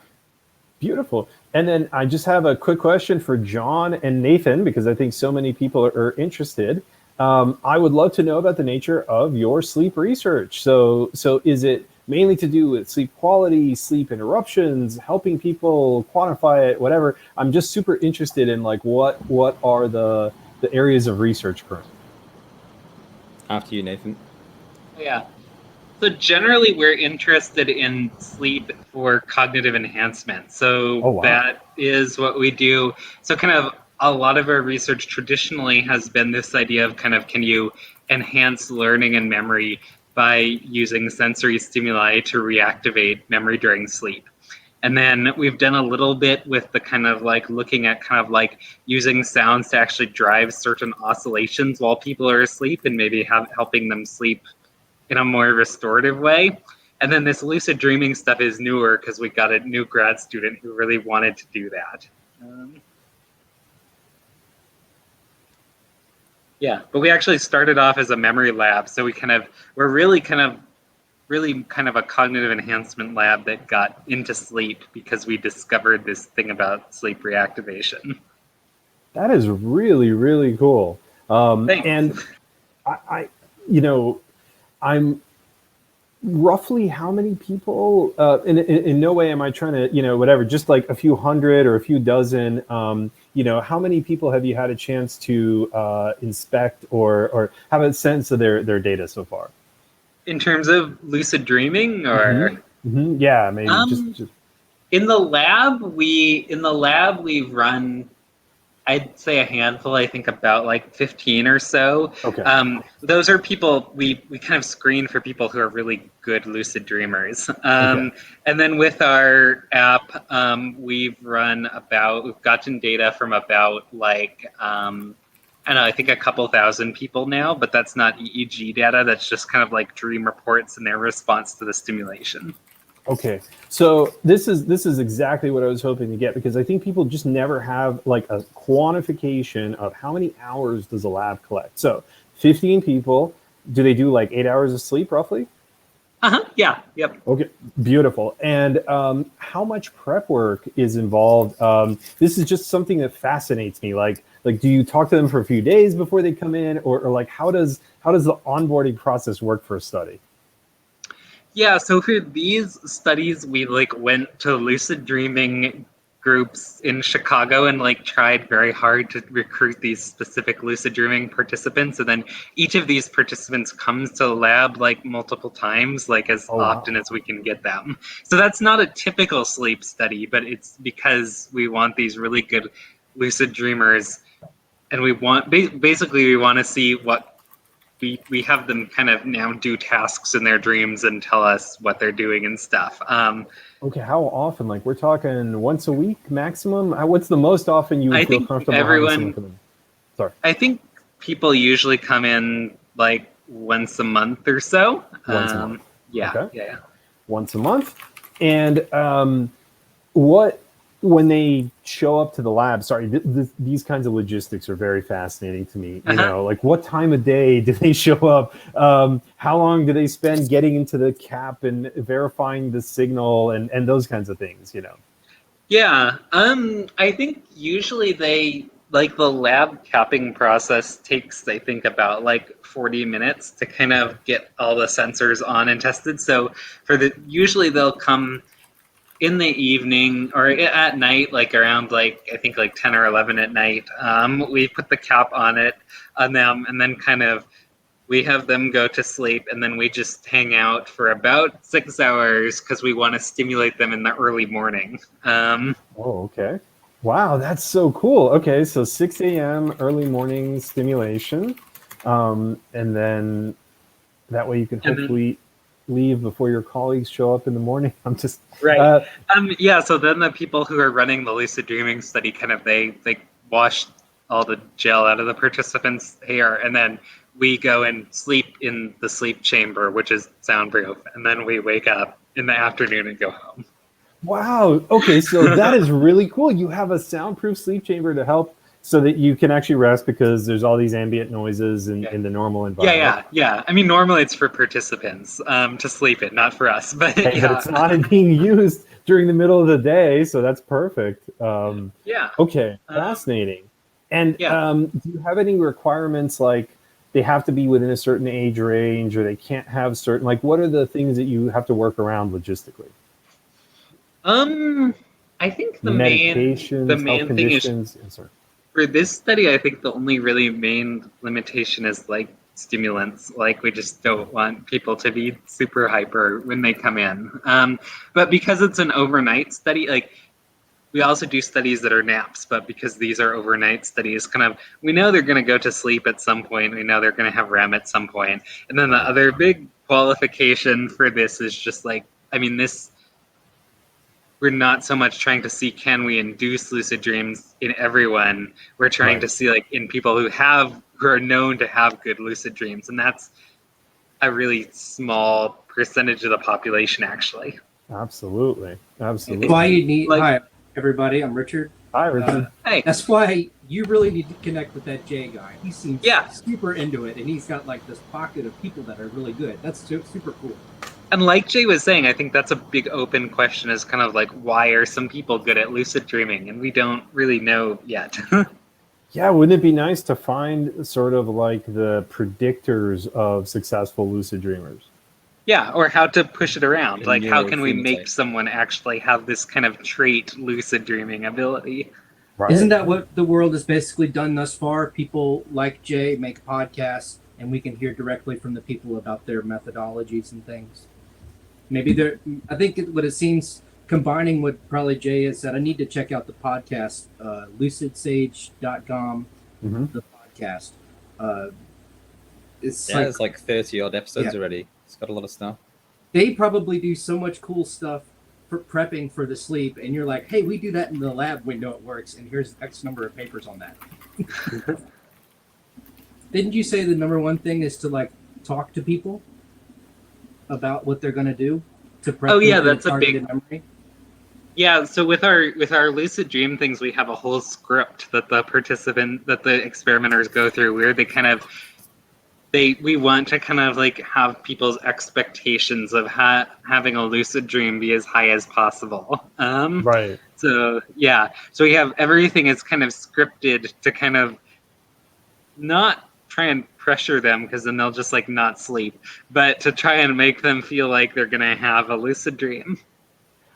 Beautiful. And then I just have a quick question for John and Nathan, because I think so many people are interested. I would love to know about the nature of your sleep research. So is it mainly to do with sleep quality, sleep interruptions, helping people quantify it, whatever? I'm just super interested in like what are the areas of research currently? After you, Nathan. Yeah. So generally, we're interested in sleep for cognitive enhancement. So that is what we do. So kind of a lot of our research traditionally has been this idea of kind of, can you enhance learning and memory by using sensory stimuli to reactivate memory during sleep? And then we've done a little bit with the kind of like looking at kind of like using sounds to actually drive certain oscillations while people are asleep and maybe helping them sleep in a more restorative way. And then this lucid dreaming stuff is newer because we got a new grad student who really wanted to do that. Yeah, but we actually started off as a memory lab. So we're really kind of a cognitive enhancement lab that got into sleep because we discovered this thing about sleep reactivation. That is really, really cool. Thanks. And I'm roughly how many people, in no way am I trying to, whatever, just like a few hundred or a few dozen, how many people have you had a chance to inspect or have a sense of their data so far? In terms of lucid dreaming, or yeah, maybe just in the lab we've run, I'd say a handful. I think about like 15 or so. Okay. Those are people we kind of screen for people who are really good lucid dreamers. Okay. And then with our app, we've gotten data from about like I don't know, I think a couple thousand people now, but that's not EEG data. That's just kind of like dream reports and their response to the stimulation. Okay, so this is exactly what I was hoping to get, because I think people just never have like a quantification of how many hours does a lab collect. So 15 people, do they do like 8 hours of sleep roughly? Yeah. Yep. Okay. Beautiful. And how much prep work is involved? This is just something that fascinates me. Like, do you talk to them for a few days before they come in, or like how does the onboarding process work for a study? Yeah, so for these studies, we like went to lucid dreaming groups in Chicago and like tried very hard to recruit these specific lucid dreaming participants. And then each of these participants comes to the lab like multiple times, like as often as we can get them. So that's not a typical sleep study, but it's because we want these really good lucid dreamers, and we want basically we want to see what we have them kind of now do tasks in their dreams and tell us what they're doing and stuff. Okay, how often? Like, we're talking once a week maximum? What's the most often you would feel comfortable having someone come in? Sorry. I think people usually come in like once a month or so. Once a month. Yeah, Okay. yeah. Once a month. And when they show up to the lab, sorry, these kinds of logistics are very fascinating to me. You know, like what time of day do they show up? How long do they spend getting into the cap and verifying the signal and those kinds of things, you know? Yeah, I think usually they, like the lab capping process takes, I think, about like 40 minutes to kind of get all the sensors on and tested. So usually they'll come in the evening or at night, like around like I think like 10 or 11 at night. We put the cap on them, and then kind of we have them go to sleep, and then we just hang out for about 6 hours because we want to stimulate them in the early morning. Okay. Wow, that's so cool. Okay, so 6 a.m. early morning stimulation, and then that way you can hopefully leave before your colleagues show up in the morning. I'm just right. Yeah. So then the people who are running the lucid dreaming study kind of they wash all the gel out of the participants' hair, and then we go and sleep in the sleep chamber, which is soundproof, and then we wake up in the afternoon and go home. Wow. Okay, so that is really cool. You have a soundproof sleep chamber to help so that you can actually rest because there's all these ambient noises in the normal environment. Yeah. I mean, normally it's for participants to sleep in, not for us. But but it's not being used during the middle of the day, so that's perfect. Okay, fascinating. And do you have any requirements like they have to be within a certain age range, or they can't have certain, like what are the things that you have to work around logistically? I think the main thing is for this study, I think the only really main limitation is like stimulants. Like we just don't want people to be super hyper when they come in. But because it's an overnight study, like we also do studies that are naps, but because these are overnight studies, kind of we know they're going to go to sleep at some point. We know they're going to have REM at some point. And then the other big qualification for this is just like, I mean, we're not so much trying to see can we induce lucid dreams in everyone. We're trying to see like in people who are known to have good lucid dreams, and that's a really small percentage of the population, actually. Absolutely. That's why you need. Hi, everybody. I'm Richard. Hi, Richard. Hey. That's why you really need to connect with that Jay guy. He seems super into it, and he's got like this pocket of people that are really good. That's super cool. And like Jay was saying, I think that's a big open question is kind of like, why are some people good at lucid dreaming? And we don't really know yet. Yeah, wouldn't it be nice to find sort of like the predictors of successful lucid dreamers? Yeah, or how to push it around. Like, how can we make someone actually have this kind of trait lucid dreaming ability? Right. Isn't that what the world has basically done thus far? People like Jay make podcasts, and we can hear directly from the people about their methodologies and things. Maybe I think what it seems, combining what probably Jay has said, I need to check out the podcast, lucidsage.com, the podcast. It's like 30 odd episodes already. It's got a lot of stuff. They probably do so much cool stuff for prepping for the sleep, and you're like, hey, we do that in the lab, we know it works, and here's X number of papers on that. Didn't you say the number one thing is to like talk to people about what they're going to do to prep? That's a big memory. Yeah, so with our lucid dream things, we have a whole script that the experimenters go through where they kind of we want to kind of like have people's expectations of having a lucid dream be as high as possible. Right. So we have everything is kind of scripted to kind of not try and pressure them, because then they'll just like not sleep, but to try and make them feel like they're gonna have a lucid dream.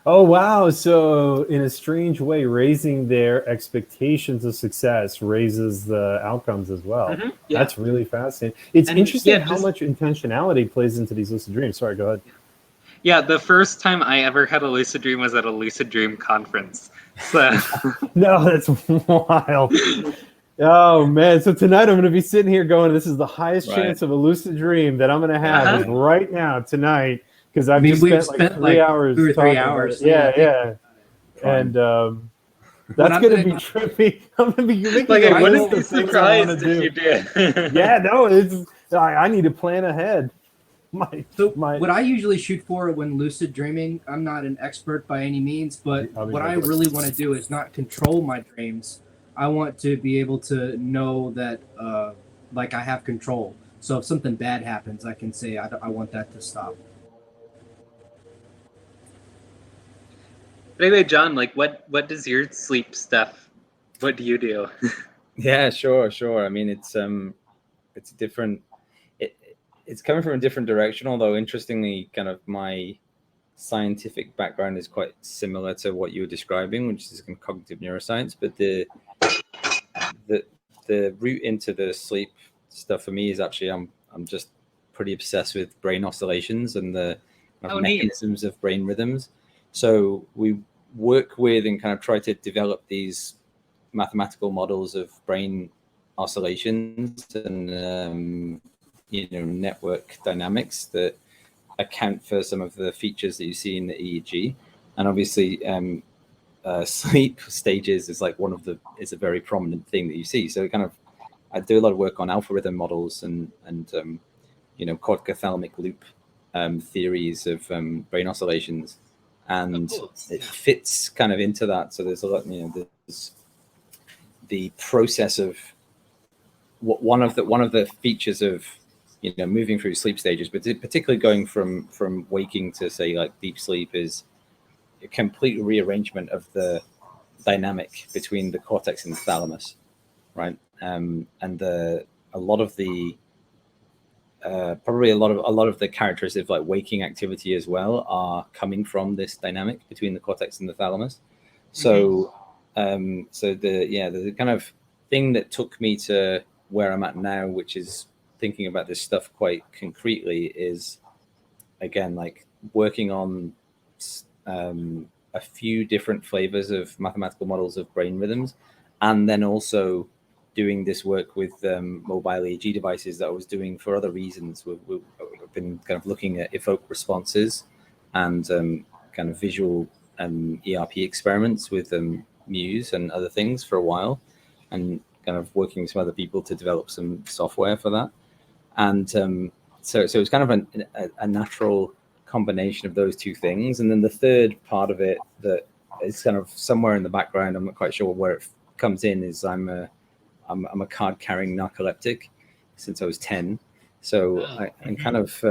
Oh, wow. So in a strange way, raising their expectations of success raises the outcomes as well. Yeah. That's really fascinating. It's And, interesting yeah, how just- much intentionality plays into these lucid dreams. Sorry, go ahead. Yeah, the first time I ever had a lucid dream was at a lucid dream conference. So No, that's wild. Oh, man. So tonight I'm going to be sitting here going, this is the highest Right. chance of a lucid dream that I'm going to have is right now, tonight, because I've I mean, just we've spent like spent 3 like hours 2 or 3 talking hours. about it. Yeah. Fine. And What that's I'm going to gonna- be trippy. I'm going to be making like, a I wouldn't list be of things I want surprised to if do. you did. Yeah, no, it's I need to plan ahead. So what I usually shoot for when lucid dreaming, I'm not an expert by any means, but I'll be what I right there. really want to do is not control my dreams. I want to be able to know that like I have control. So if something bad happens, I can say I want that to stop. But anyway, John, like what does your sleep stuff, what do you do? Yeah, sure. I mean, it's different. It's coming from a different direction, although interestingly, kind of my scientific background is quite similar to what you were describing, which is kind of cognitive neuroscience. But the route into the sleep stuff for me is actually I'm just pretty obsessed with brain oscillations and the kind of mechanisms of brain rhythms. So we work with and kind of try to develop these mathematical models of brain oscillations and network dynamics that account for some of the features that you see in the EEG. And obviously sleep stages is like is a very prominent thing that you see. So I do a lot of work on alpha rhythm models and corticothalamic loop theories of brain oscillations, and it fits kind of into that. So there's a lot, there's the process of one of the features of moving through sleep stages, but particularly going from waking to say like deep sleep, is a complete rearrangement of the dynamic between the cortex and the thalamus, right? And a lot of the probably a lot of the characteristics of like waking activity as well are coming from this dynamic between the cortex and the thalamus. So the kind of thing that took me to where I'm at now, which is thinking about this stuff quite concretely, is again like working on a few different flavors of mathematical models of brain rhythms, and then also doing this work with mobile EEG devices that I was doing for other reasons. We've been kind of looking at evoke responses and kind of visual ERP experiments with Muse and other things for a while, and kind of working with some other people to develop some software for that. And so it's kind of a natural combination of those two things. And then the third part of it that is kind of somewhere in the background, I'm not quite sure where it comes in, is I'm a card-carrying narcoleptic since I was 10. So I'm kind of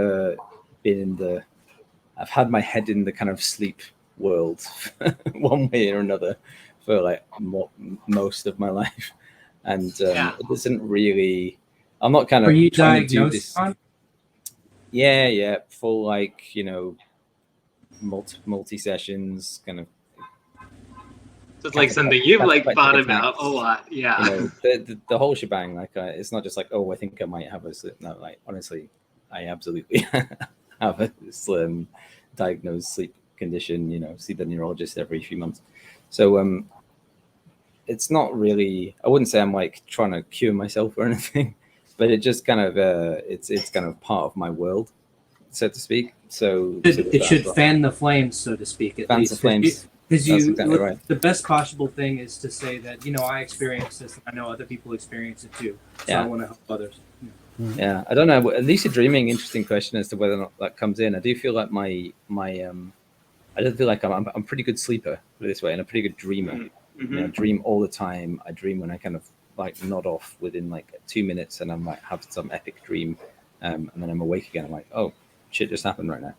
I've had my head in the kind of sleep world one way or another for like most of my life. And it doesn't really, I'm not kind of Were you trying to do diagnosed this. on? Yeah, full like, multi sessions kind of. So it's like something you've like thought about attacks, a lot. Yeah. The whole shebang. Like it's not just like, oh, I think I might have a sleep. No, like honestly, I absolutely have a diagnosed sleep condition. See the neurologist every few months. So it's not really, I wouldn't say I'm like trying to cure myself or anything, but it just kind of it's kind of part of my world, so to speak. So It should fan the flames, so to speak. At fans least. the flames. Because That's exactly right. The best possible thing is to say that I experienced this, and I know other people experience it too. So I want to help others. Yeah, I don't know. Lucid dreaming, interesting question as to whether or not that comes in. I do feel like I don't feel like I'm a pretty good sleeper, put it this way, and a pretty good dreamer. Mm-hmm. I dream all the time. I dream when I kind of like nod off within like 2 minutes, and I'm like have some epic dream, and then I'm awake again. I'm like, oh shit, just happened right now.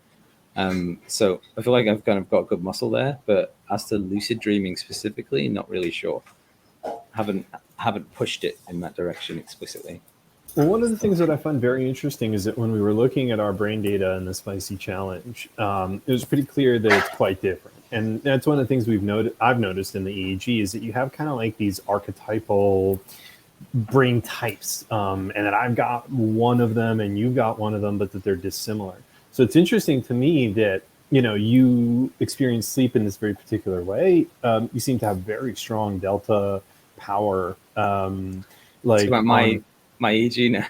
So I feel like I've kind of got good muscle there, but as to lucid dreaming specifically, not really sure. Haven't pushed it in that direction explicitly. Well, one of the things that I find very interesting is that when we were looking at our brain data in the spicy challenge, it was pretty clear that it's quite different. And that's one of the things I've noticed in the EEG is that you have kind of like these archetypal brain types, and that I've got one of them and you've got one of them, but that they're dissimilar. So it's interesting to me that, you know, you experience sleep in this very particular way. You seem to have very strong delta power. It's about my EEG now.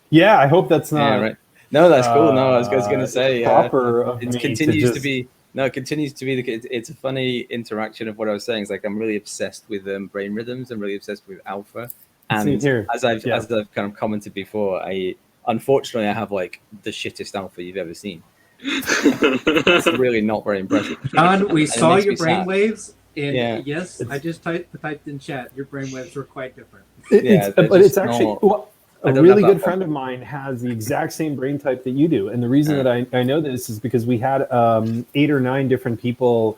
Yeah, I hope that's not. Yeah, right. No, that's cool. No, I was going to say proper of it me continues to to be. No, it continues to be it's a funny interaction of what I was saying. It's like I'm really obsessed with brain rhythms. I'm really obsessed with alpha. And as I've kind of commented before, unfortunately I have like the shittest alpha you've ever seen. It's really not very impressive. John, we saw your brainwaves, and yeah. yes, I just typed in chat. Your brainwaves were quite different. But it's actually a really good friend of mine has the exact same brain type that you do, and the reason that I know this is because we had 8 or 9 different people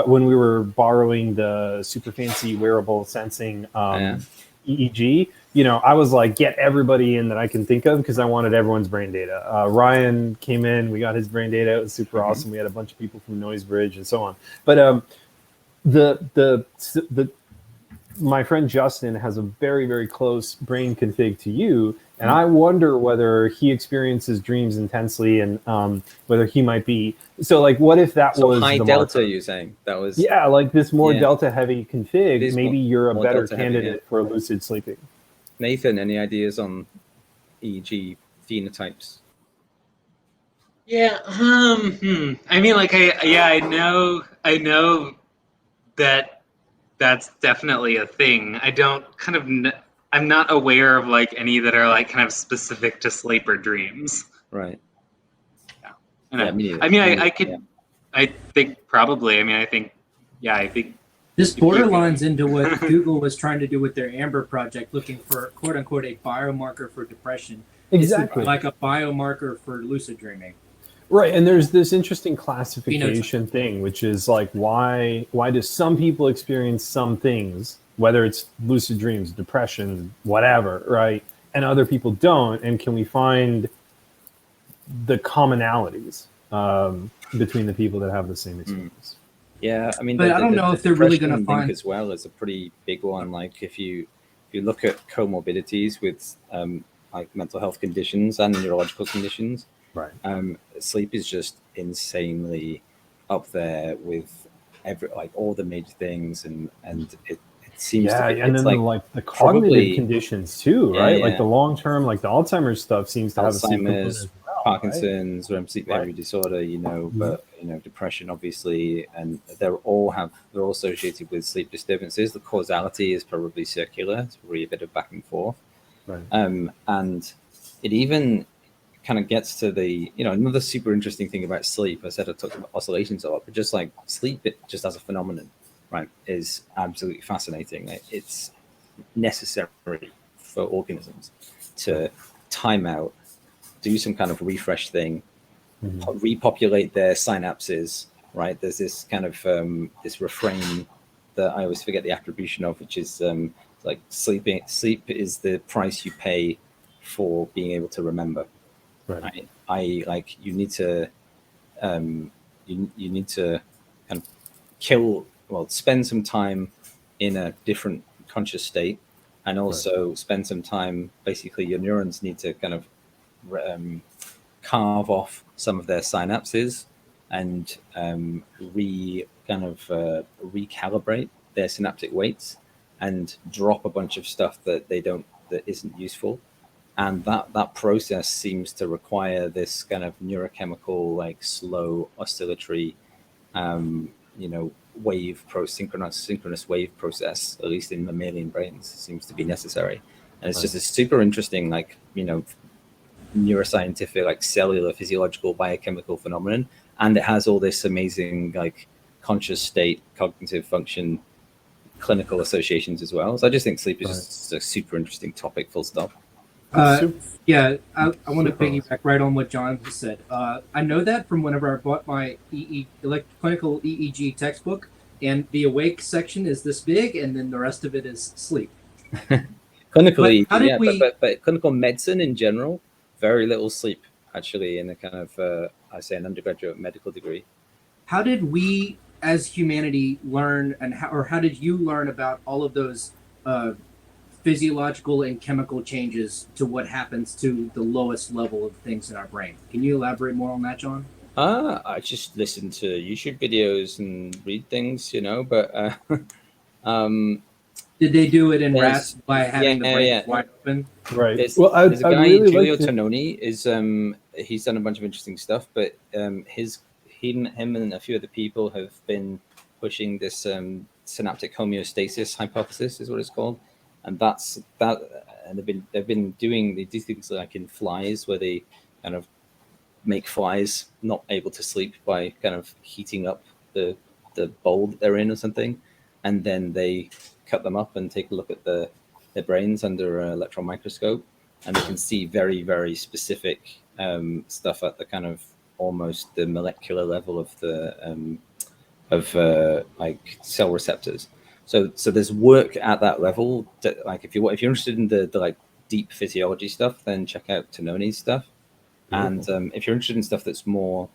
when we were borrowing the super fancy wearable sensing EEG. You know, I was like, get everybody in that I can think of because I wanted everyone's brain data. Ryan came in, we got his brain data. It was super awesome. We had a bunch of people from Noisebridge and so on. But my friend Justin has a very, very close brain config to you, and I wonder whether he experiences dreams intensely and whether he might be. So, like, what if that was high the delta? marker? You're saying that was like this more delta heavy config. Maybe you're a better candidate for lucid sleeping. Nathan, any ideas on EEG phenotypes? Yeah. I mean, like, I know that that's definitely a thing. I don't I'm not aware of like any that are like kind of specific to sleep or dreams. Right. Yeah. I think probably. I think this borderlines into what Google was trying to do with their Amber project, looking for "quote unquote" a biomarker for depression. Exactly, it's like a biomarker for lucid dreaming. Right, and there's this interesting classification thing, which is like why do some people experience some things, whether it's lucid dreams, depression, whatever, right, and other people don't, and can we find the commonalities between the people that have the same experience? Yeah, I mean, but I don't know if they're really going to find as well as a pretty big one. Like if you look at comorbidities with like mental health conditions and neurological conditions, right? Sleep is just insanely up there with all the major things, and it seems to be, and then like the cognitive conditions too, right? Like the long term, like the Alzheimer's stuff seems to have a sleep component as well, Parkinson's, REM sleep memory disorder, but depression obviously, and they're all associated with sleep disturbances. The causality is probably circular. It's probably a bit of back and forth, right? And it even kind of gets to the another super interesting thing about sleep. I said I talked about oscillations a lot, but just like sleep, it just as a phenomenon, right, is absolutely fascinating. It's necessary for organisms to time out, do some kind of refresh thing, repopulate their synapses, right? There's this kind of this refrain that I always forget the attribution of, which is like sleep is the price you pay for being able to remember. Right. You need to you need to kind of spend some time in a different conscious state, and also spend some time, basically your neurons need to kind of carve off some of their synapses and recalibrate their synaptic weights and drop a bunch of stuff that isn't useful. And that process seems to require this kind of neurochemical, like slow oscillatory, synchronous wave process, at least in mammalian brains, seems to be necessary. And it's just a super interesting, neuroscientific, like cellular, physiological, biochemical phenomenon. And it has all this amazing, like conscious state, cognitive function, clinical associations as well. So I just think sleep is just a super interesting topic, full stop. I want to piggyback right on what John said. I know that from whenever I bought my clinical EEG textbook, and the awake section is this big, and then the rest of it is sleep. Clinically, But how did yeah, we- but clinical medicine in general, very little sleep actually in a kind of I say an undergraduate medical degree. How did we as humanity learn, and how did you learn about all of those physiological and chemical changes to what happens to the lowest level of things in our brain? Can you elaborate more on that, John? I just listen to YouTube videos and read things, but Did they do it in Yes. rats by having the brains Yeah. wide open? Right. there's Well, a guy, really Giulio like to. Tononi, is he's done a bunch of interesting stuff, but him and a few other people have been pushing this synaptic homeostasis hypothesis, is what it's called, and and they do things like in flies where they kind of make flies not able to sleep by kind of heating up the bowl that they're in or something, and then they cut them up and take a look at their brains under an electron microscope, and they can see very, very specific stuff at the kind of almost the molecular level of the like cell receptors. So there's work at that level that, like, if you're interested in the like deep physiology stuff, then check out Tononi's stuff. And if you're interested in stuff that's more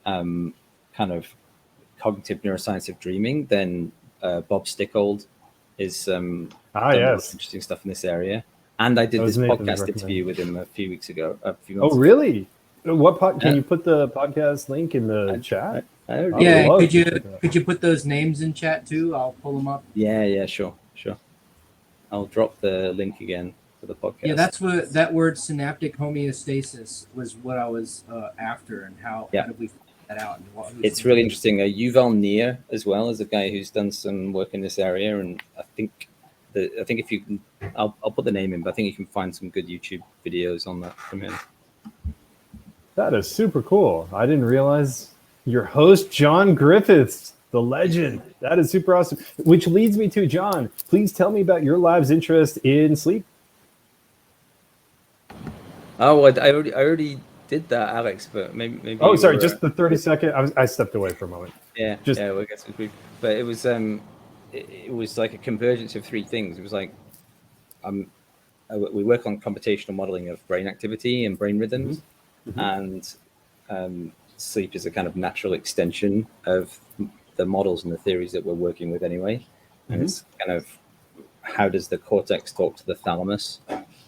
kind of cognitive neuroscience of dreaming, then Bob Stickold is done a lot of interesting stuff in this area. And I did this podcast interview with him a few months ago. Oh, really? What can you put the podcast link in the chat? Yeah, could you put those names in chat too? I'll pull them up. Yeah, sure. I'll drop the link again for the podcast. Yeah, that's what that word synaptic homeostasis was, what I was after, and how did we find that out? And it's really interesting. Yuval Neer as well is a guy who's done some work in this area, and I think if you can, I'll put the name in, but I think you can find some good YouTube videos on that from him. That is super cool. I didn't realize your host, John Griffiths, the legend. That is super awesome. Which leads me to, John, please tell me about your lab's interest in sleep. Oh, I already did that, Alex, but maybe. Oh, sorry, just the 30-second. I stepped away for a moment. Yeah, well, I guess it was brief. But it was it was like a convergence of three things. It was like we work on computational modeling of brain activity and brain rhythms, and sleep is a kind of natural extension of the models and the theories that we're working with anyway. And it's kind of, how does the cortex talk to the thalamus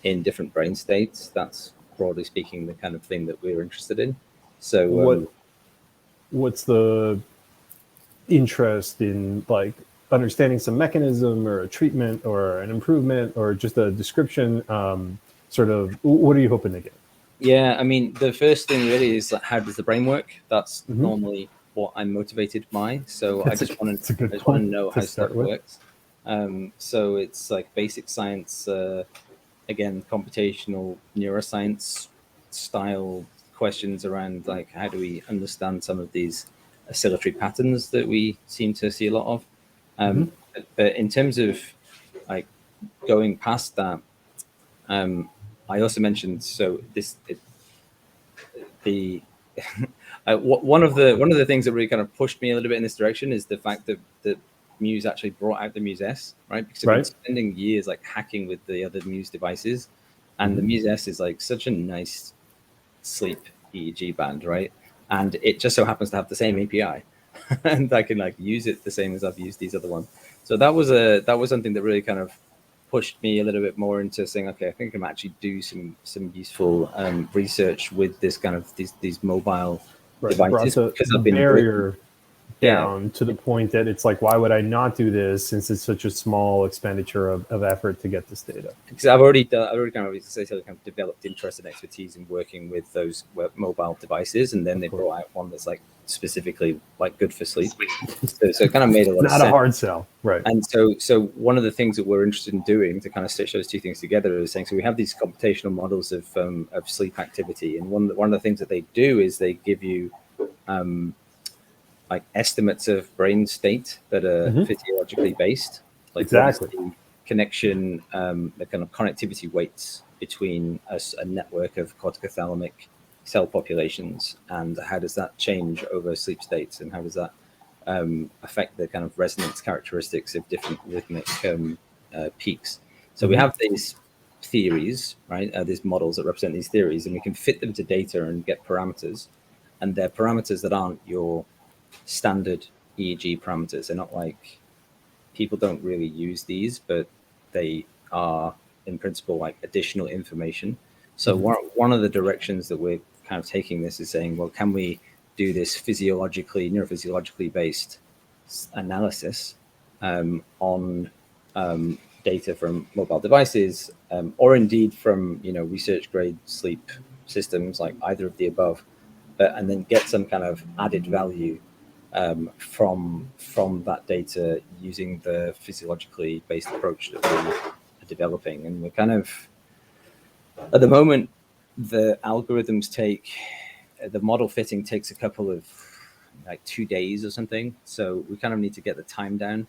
in different brain states? That's, broadly speaking, the kind of thing that we're interested in. So what's the interest in, like, understanding some mechanism or a treatment or an improvement or just a description? Sort of, what are you hoping to get? Yeah, I mean, the first thing really is, like, how does the brain work? That's normally what I'm motivated by. So I just want to know how stuff works. So it's like basic science, again, computational neuroscience style questions around, like, how do we understand some of these oscillatory patterns that we seem to see a lot of. But in terms of, like, going past that, I also mentioned, so one of the things that really kind of pushed me a little bit in this direction is the fact that Muse actually brought out the Muse S, right? Because I've been spending years, like, hacking with the other Muse devices, and the Muse S is, like, such a nice sleep EEG band, right? And it just so happens to have the same API, and I can, like, use it the same as I've used these other ones. So that was something that really kind of pushed me a little bit more into saying, okay, I think I can actually do some useful research with this kind of these mobile devices, because I've been barrier down to the point that it's like, why would I not do this, since it's such a small expenditure of effort to get this data? Because I've already kind of developed interest and expertise in working with those mobile devices, and then they brought out one that's, like, specifically, like, good for sleep. So it kind of made a lot of sense. Not a hard sell, right? And so one of the things that we're interested in doing to kind of stitch those two things together is saying, so we have these computational models of sleep activity, and one of the things that they do is they give you like estimates of brain state that are physiologically based, like the connection, the kind of connectivity weights between a network of corticothalamic cell populations, and how does that change over sleep states, and how does that affect the kind of resonance characteristics of different rhythmic peaks. So we have these theories, right? These models that represent these theories, and we can fit them to data and get parameters. And they're parameters that aren't your standard EEG parameters. They're not like, people don't really use these, but they are in principle like additional information. So one of the directions that we're kind of taking this is saying, well, can we do this neurophysiologically based analysis on data from mobile devices, or indeed from research grade sleep systems, like either of the above, and then get some kind of added value from that data using the physiologically based approach that we are developing. And we're kind of, at the moment, the algorithms the model fitting takes a couple of, like 2 days or something. So we kind of need to get the time down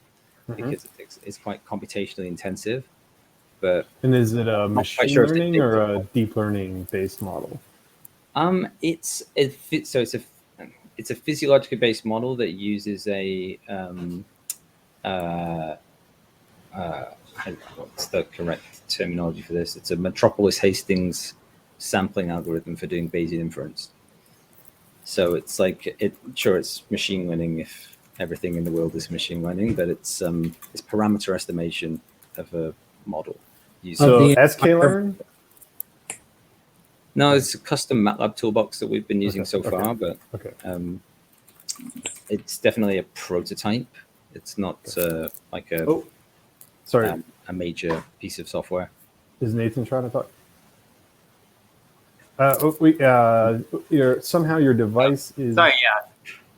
because it's quite computationally intensive. And is it a machine learning or a deep learning based model? It's a physiologically based model that uses a what's the correct terminology for this? It's a Metropolis-Hastings sampling algorithm for doing Bayesian inference. So it's like it's machine learning if everything in the world is machine learning, but it's parameter estimation of a model. So sklearn? No, it's a custom MATLAB toolbox that we've been using so far, but it's definitely a prototype. It's not like a major piece of software. Is Nathan trying to talk? Somehow your device is. Sorry, yeah.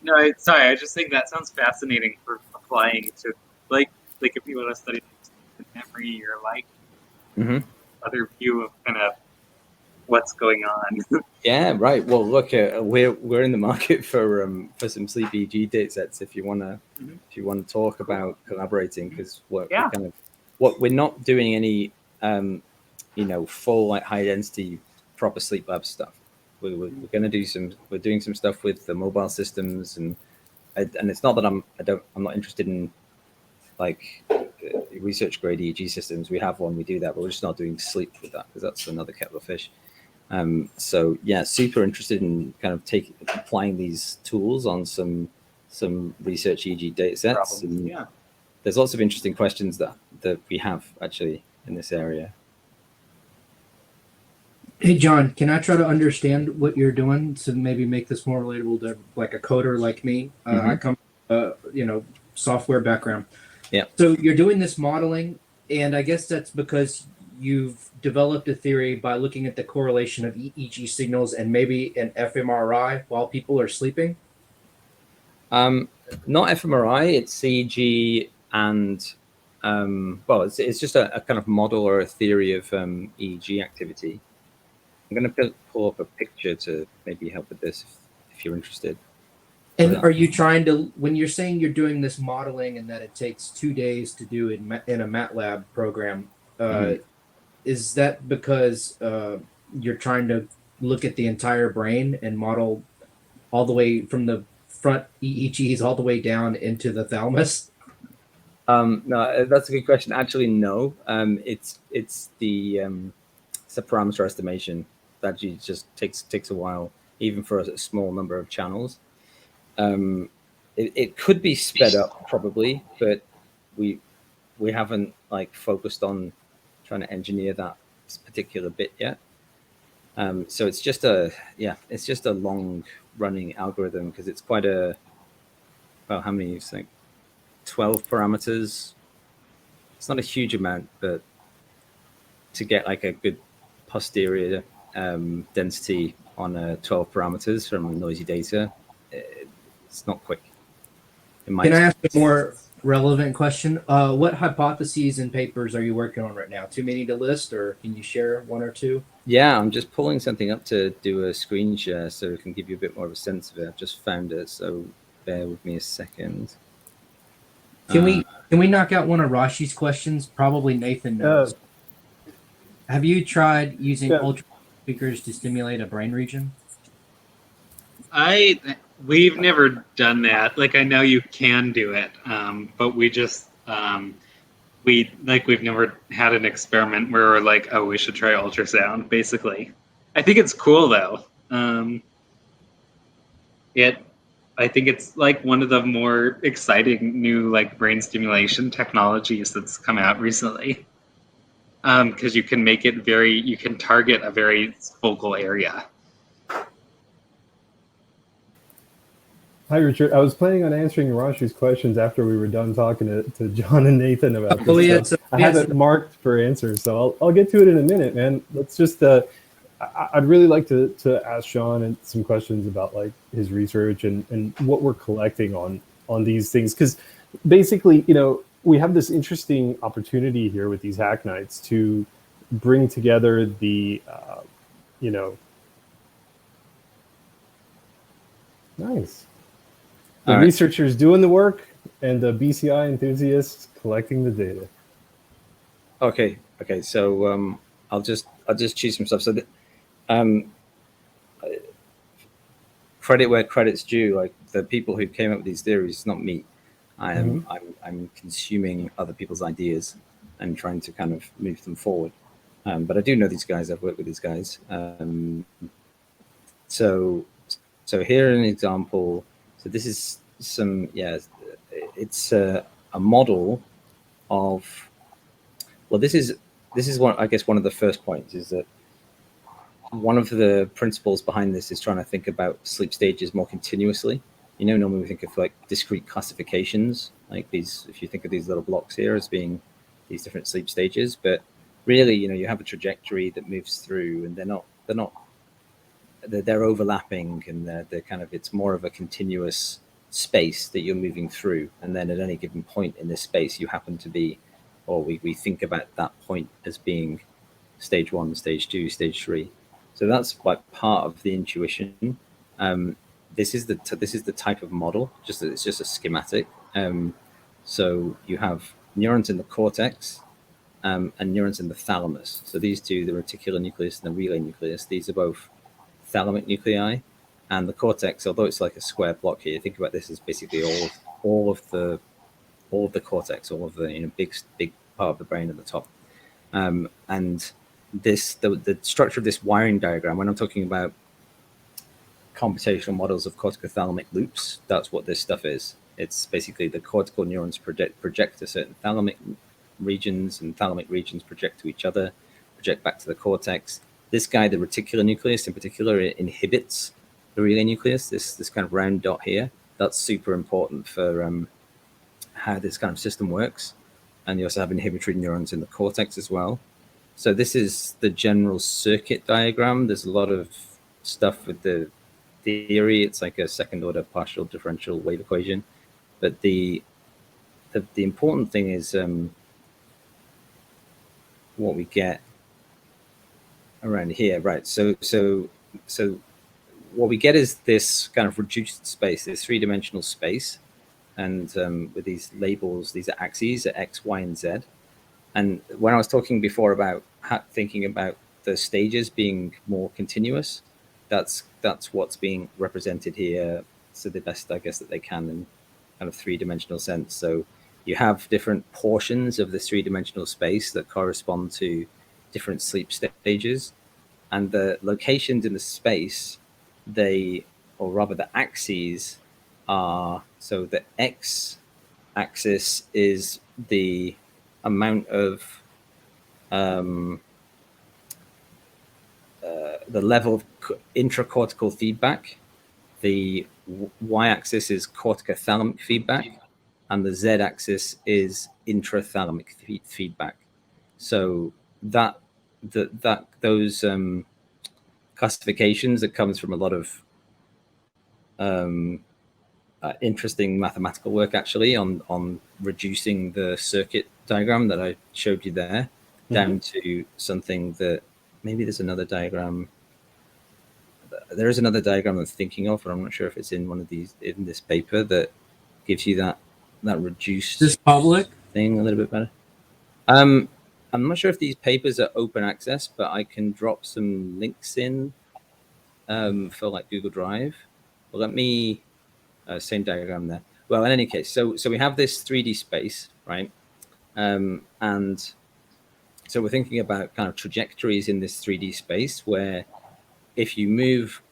No, sorry. I just think that sounds fascinating for applying to like if you want to study memory or like other view of kind of what's going on. Yeah, right. Well, look, we're in the market for some sleep EEG data sets. If you want to talk about collaborating, because we're not doing any full like high density proper sleep lab stuff. We're going to do we're doing some stuff with the mobile systems, and it's not that I'm not interested in like research grade EEG systems. We have one, we do that, but we're just not doing sleep with that because that's another kettle of fish. So yeah, super interested in kind of applying these tools on some research EEG data sets. And there's lots of interesting questions that we have actually in this area. Hey John, can I try to understand what you're doing to maybe make this more relatable to like a coder like me? I come software background. Yeah. So you're doing this modeling, and I guess that's because you've developed a theory by looking at the correlation of EEG signals and maybe an fMRI while people are sleeping? Not fMRI, it's CEG and it's just a kind of model or a theory of EEG activity. I'm going to pull up a picture to maybe help with this if you're interested. And are you trying to, when you're saying you're doing this modeling and that it takes 2 days to do it in a MATLAB program, is that because you're trying to look at the entire brain and model all the way from the front EEGs all the way down into the thalamus? No, that's a good question. Actually, no. It's a parameter estimation that actually just takes a while, even for a small number of channels. It could be sped up probably, but we haven't like focused on trying to engineer that particular bit yet. So it's just a long running algorithm because it's quite how many you think? 12 parameters. It's not a huge amount, but to get like a good posterior density on 12 parameters from noisy data, it's not quick. Can I ask a more relevant question? What hypotheses and papers are you working on right now? Too many to list, or can you share one or two? Yeah, I'm just pulling something up to do a screen share so it can give you a bit more of a sense of it. I've just found it, so bear with me a second. Can we knock out one of Rashi's questions? Probably Nathan knows. Have you tried using ultra speakers to stimulate a brain region? We've never done that. Like, I know you can do it, but we just we've never had an experiment where we're like, oh, we should try ultrasound. Basically, I think it's cool though. I think it's like one of the more exciting new like brain stimulation technologies that's come out recently. Because you can make it you can target a very focal area. Hi, Richard. I was planning on answering Rashi's questions after we were done talking to John and Nathan about this stuff. I have it marked for answers, so I'll get to it in a minute, man. Let's just, I'd really like to ask John and some questions about like his research and what we're collecting on these things. Because basically, you know, we have this interesting opportunity here with these hack nights to bring together the, you know, nice. The researchers doing the work and the BCI enthusiasts collecting the data. Okay. So I'll just choose some stuff. So credit where credit's due. Like the people who came up with these theories, not me. I'm consuming other people's ideas and trying to kind of move them forward. But I do know these guys. I've worked with these guys. So here an example. So this is it's a model of, well, this is one, I guess one of the first points is that one of the principles behind this is trying to think about sleep stages more continuously. You know, normally we think of like discrete classifications, like these, if you think of these little blocks here as being these different sleep stages, but really, you know, you have a trajectory that moves through and they're overlapping and they're kind of, it's more of a continuous space that you're moving through. And then at any given point in this space, you happen to be, or we think about that point as being stage 1, stage 2, stage 3. So that's like part of the intuition. This is the type of model, it's just a schematic. So you have neurons in the cortex and neurons in the thalamus. So these two, the reticular nucleus and the relay nucleus, these are both thalamic nuclei. And the cortex, although it's like a square block here, think about this as basically all of the cortex, all of the, you know, big part of the brain at the top. And this the structure of this wiring diagram, when I'm talking about computational models of corticothalamic loops, that's what this stuff is. It's basically the cortical neurons project to certain thalamic regions, and thalamic regions project to each other, project back to the cortex. This guy, the reticular nucleus in particular, inhibits the relay nucleus, this kind of round dot here. That's super important for how this kind of system works. And you also have inhibitory neurons in the cortex as well. So this is the general circuit diagram. There's a lot of stuff with the theory. It's like a second order partial differential wave equation. But the important thing is what we get around here, right? So what we get is this kind of reduced space, this 3-dimensional space, and with these labels, these are axes, are X, Y, and Z. And when I was talking before about thinking about the stages being more continuous, that's what's being represented here to the best, I guess, that they can in kind of 3-dimensional sense. So you have different portions of this 3-dimensional space that correspond to different sleep stages, and the locations in the space, or rather the axes are, so the X axis is the amount of the level of intracortical feedback. The y-axis is corticothalamic feedback, and the z-axis is intrathalamic feedback. So those classifications, that comes from a lot of interesting mathematical work actually on reducing the circuit diagram that I showed you there down to something that maybe there's another diagram. There is another diagram I'm thinking of, but I'm not sure if it's in one of these, in this paper, that gives you that reduced this public thing a little bit better. I'm not sure if these papers are open access, but I can drop some links in for like Google Drive. Well, let me same diagram there. Well, in any case, so we have this 3D space, right? And so we're thinking about kind of trajectories in this 3D space where if you move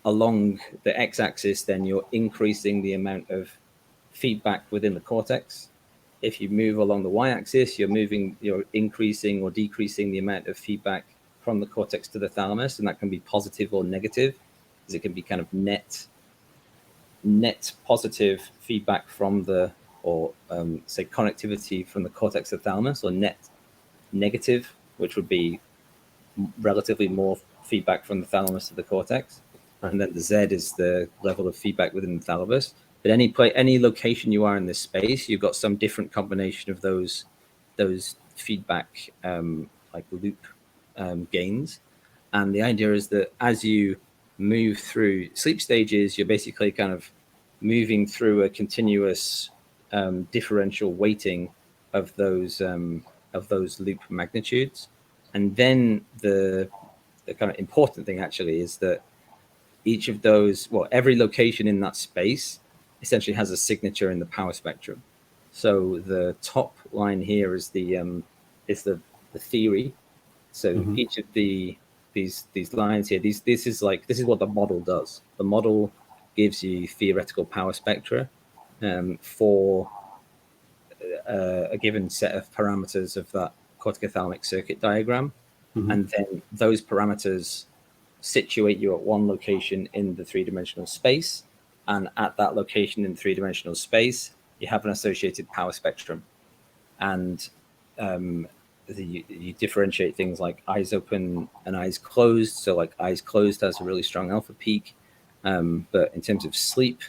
along the x-axis, then you're increasing the amount of feedback within the cortex. If you move along the y-axis, you're increasing or decreasing the amount of feedback from the cortex to the thalamus, and that can be positive or negative, because it can be kind of net positive feedback from the, or say connectivity from the cortex to the thalamus, or net negative, which would be relatively more feedback from the thalamus to the cortex. And then the Z is the level of feedback within the thalamus. But any location you are in this space, you've got some different combination of those feedback like loop gains. And the idea is that as you move through sleep stages, you're basically kind of moving through a continuous differential weighting of those loop magnitudes. And then the kind of important thing actually is that each of those, well, every location in that space essentially has a signature in the power spectrum. So the top line here is the theory. So each of these lines here, this is what the model does. The model gives you theoretical power spectra for a given set of parameters of that corticothalamic circuit diagram, and then those parameters situate you at one location in the three-dimensional space, and at that location in three-dimensional space you have an associated power spectrum. And you differentiate things like eyes open and eyes closed. So like eyes closed has a really strong alpha peak, but in terms of sleep,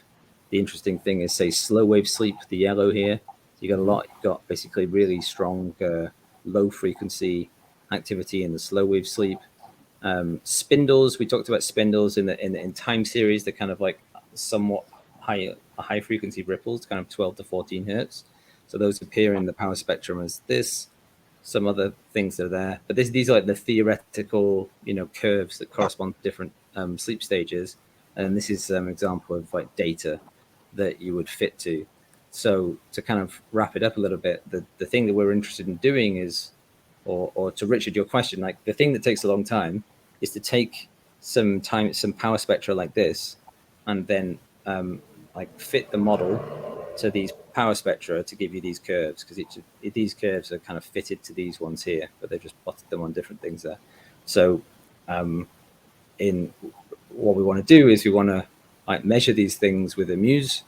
the interesting thing is, say, slow wave sleep, the yellow here, you've got basically really strong low frequency activity in the slow wave sleep. Spindles, we talked about spindles in time series. They're kind of like somewhat high frequency ripples, kind of 12 to 14 hertz. So those appear in the power spectrum as this. Some other things are there, but these are like the theoretical, curves that correspond to different sleep stages. And this is an example of like data that you would fit to. So to kind of wrap it up a little bit, the thing that we're interested in doing is, or to Richard, your question, like the thing that takes a long time is to take some power spectra like this, and then like fit the model to these power spectra to give you these curves, because these curves are kind of fitted to these ones here, but they've just plotted them on different things there. So in what we want to do is we want to like measure these things with a muse,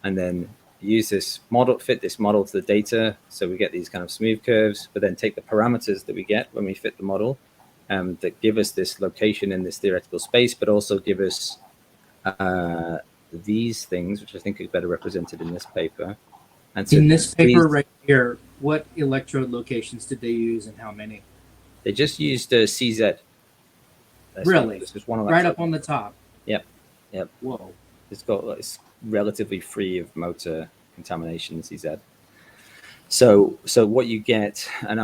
and then use this model, fit this model to the data, so we get these kind of smooth curves, but then take the parameters that we get when we fit the model that give us this location in this theoretical space, but also give us these things, which I think is better represented in this paper. And so in this paper right here, what electrode locations did they use and how many? They just used CZ. Really? This was one of right up on the top. Yep. Whoa. It's relatively free of motor contamination, CZ. So what you get, and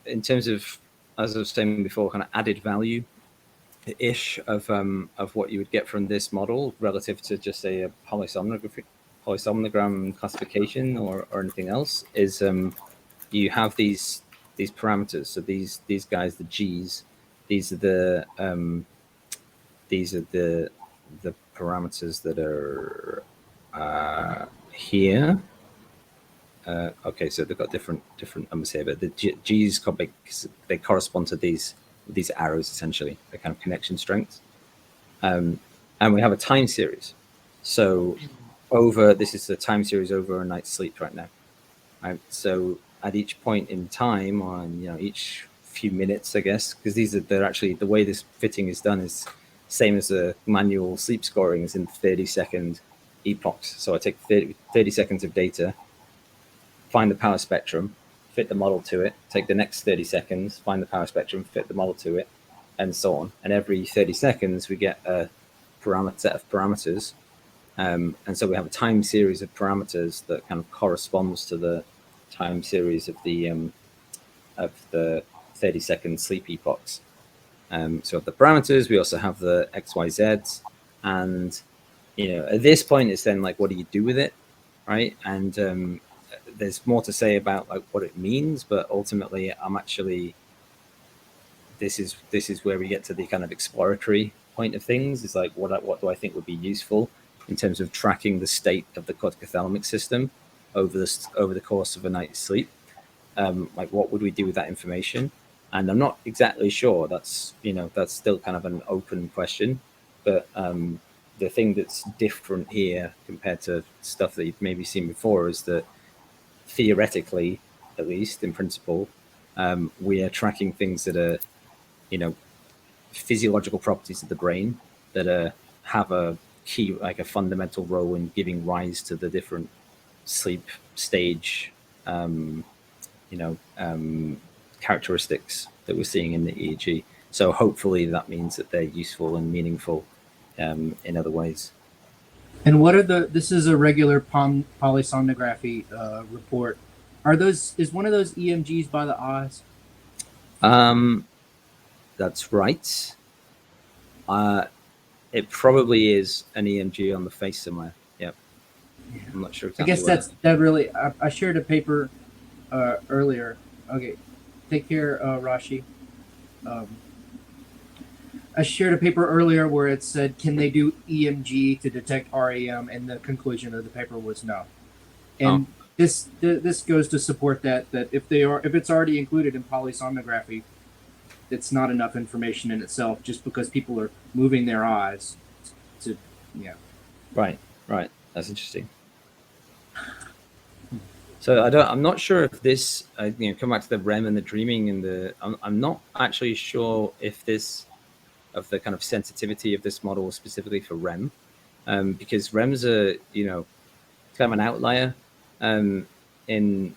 in terms of, as I was saying before, kind of added value ish of what you would get from this model relative to just say a polysomnogram classification or anything else is you have these parameters. So these guys, the G's, these are the parameters that are here. Okay, so they've got different numbers here, but the G's they correspond to these arrows essentially, the kind of connection strengths. And we have a time series. So this is the time series over a night's sleep right now. Right? So at each point in time, on each few minutes, I guess, because they're actually, the way this fitting is done is same as a manual sleep scoring, is in 30-second epochs. So I take 30 seconds of data, find the power spectrum, fit the model to it, take the next 30 seconds, find the power spectrum, fit the model to it, and so on. And every 30 seconds, we get a set of parameters. And so we have a time series of parameters that kind of corresponds to the time series of the 30-second sleep epochs. So of the parameters, we also have the X, Y, Zs. And, at this point, it's then like, what do you do with it, right? And there's more to say about like what it means, but ultimately I'm actually, this is where we get to the kind of exploratory point of things. Is like what do I think would be useful in terms of tracking the state of the corticothalamic system over the course of a night's sleep. Like what would we do with that information? And I'm not exactly sure. That's still kind of an open question. But the thing that's different here compared to stuff that you've maybe seen before is that theoretically, at least in principle, we are tracking things that are, physiological properties of the brain that have a key, like a fundamental role in giving rise to the different sleep stage, characteristics that we're seeing in the EEG. So hopefully that means that they're useful and meaningful in other ways. And what are this is a regular polysomnography report. Is one of those EMGs by the eyes? That's right. It probably is an EMG on the face somewhere. Yep. Yeah. I'm not sure exactly. I guess that really. I shared a paper earlier. Okay, take care, Rashi. I shared a paper earlier where it said, "Can they do EMG to detect REM?" And the conclusion of the paper was no. And this goes to support that if it's already included in polysomnography, it's not enough information in itself just because people are moving their eyes to, yeah. Right. That's interesting. So I'm not sure if this, come back to the REM and the dreaming and I'm not actually sure if of the kind of sensitivity of this model specifically for REM, because REM's kind of an outlier in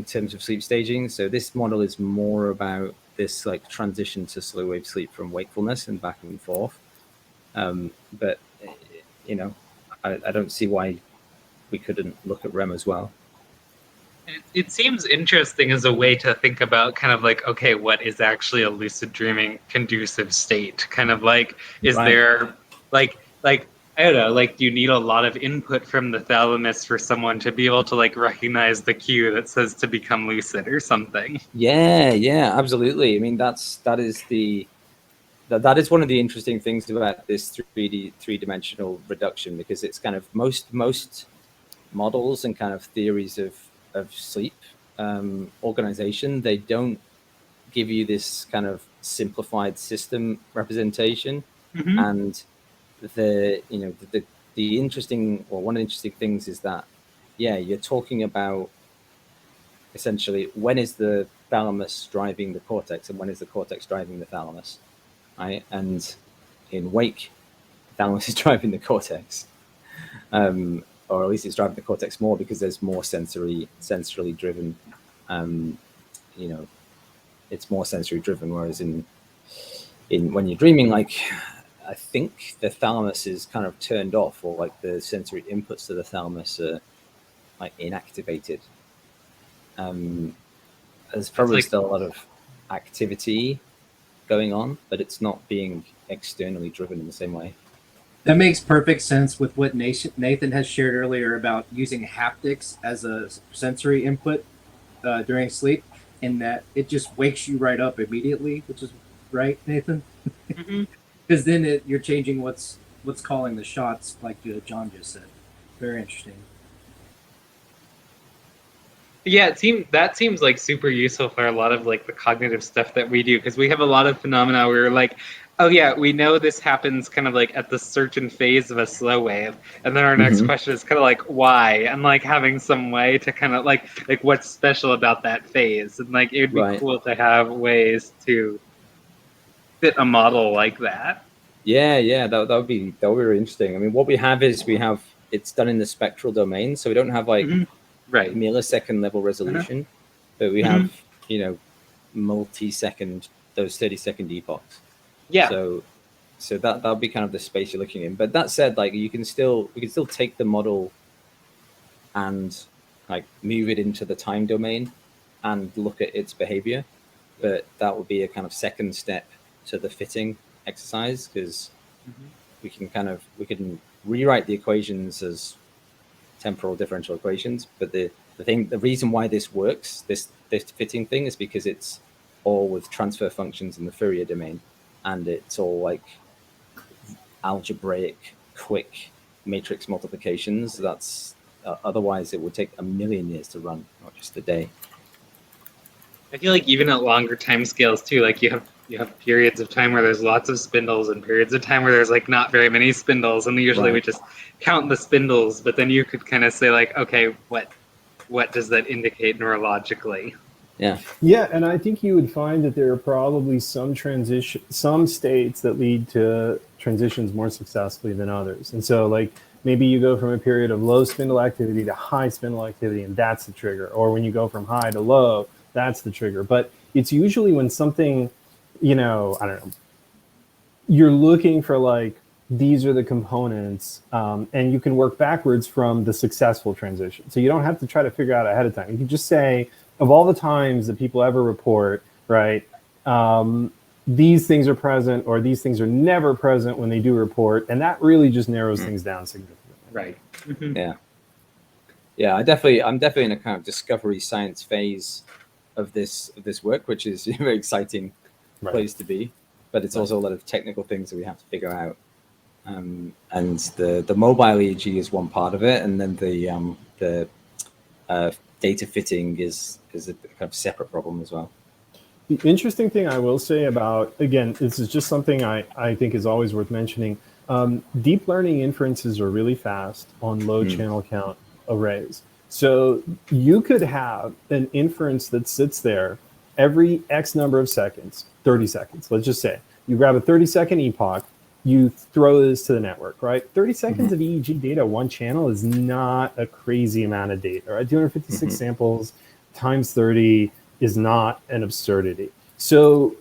terms of sleep staging. So this model is more about this like transition to slow wave sleep from wakefulness and back and forth. But I don't see why we couldn't look at REM as well. It seems interesting as a way to think about kind of like, okay, what is actually a lucid dreaming conducive state? Kind of like, is there like I don't know, like, do you need a lot of input from the thalamus for someone to be able to like recognize the cue that says to become lucid or something? Yeah, absolutely. I mean, that is one of the interesting things about this three-dimensional reduction, because it's kind of most models and kind of theories of sleep organization, they don't give you this kind of simplified system representation. Mm-hmm. And the interesting, or one of the interesting things is that, you're talking about essentially when is the thalamus driving the cortex and when is the cortex driving the thalamus, right? And in wake, the thalamus is driving the cortex, or at least it's driving the cortex more because there's more sensorily driven. It's more sensory driven, whereas in when you're dreaming, like, I think the thalamus is kind of turned off, or like the sensory inputs to the thalamus are like inactivated. There's probably still a lot of activity going on, but it's not being externally driven in the same way. That makes perfect sense with what Nathan has shared earlier about using haptics as a sensory input during sleep, and that it just wakes you right up immediately, which is right, Nathan? Mm-hmm. Because then you're changing what's calling the shots, like John just said. Very interesting. Yeah, that seems like super useful for a lot of like the cognitive stuff that we do, because we have a lot of phenomena where we're like, oh yeah, we know this happens kind of like at the certain phase of a slow wave, and then our next question is kind of like why, and like having some way to kind of like what's special about that phase, and like it would be cool to have ways to fit a model like that. Yeah, that would be really interesting. I mean, what we have is it's done in the spectral domain, so we don't have like millisecond level resolution, but we have multi-second, those 30-second epochs. Yeah. So that'll be kind of the space you're looking in. But that said, like we can still take the model and like move it into the time domain and look at its behavior. But that would be a kind of second step to the fitting exercise, because we can rewrite the equations as temporal differential equations, but the the reason why this works, this fitting thing, is because it's all with transfer functions in the Fourier domain, and it's all like algebraic, quick matrix multiplications. That's otherwise it would take a million years to run, not just a day. I feel like even at longer time scales too, like you have periods of time where there's lots of spindles and periods of time where there's like not very many spindles, and usually we just count the spindles, but then you could kind of say like, okay, what does that indicate neurologically? Yeah, and I think you would find that there are probably some states that lead to transitions more successfully than others. And so like maybe you go from a period of low spindle activity to high spindle activity, and that's the trigger. Or when you go from high to low, that's the trigger. But it's usually when something, I don't know, you're looking for like, these are the components, and you can work backwards from the successful transition. So you don't have to try to figure out ahead of time. You can just say, of all the times that people ever report, right, these things are present or these things are never present when they do report, and that really just narrows things down significantly. Right. Yeah. I'm definitely in a kind of discovery science phase of this work, which is a very exciting place to be. But it's also a lot of technical things that we have to figure out. And the mobile EEG is one part of it, and then the data fitting is a kind of separate problem as well. The interesting thing I will say about, again, this is just something I think is always worth mentioning. Deep learning inferences are really fast on low channel count arrays. So you could have an inference that sits there every X number of seconds, 30 seconds, let's just say. You grab a 30-second epoch, you throw this to the network, right? 30 seconds of EEG data, one channel, is not a crazy amount of data, right? 256 samples times 30 is not an absurdity. So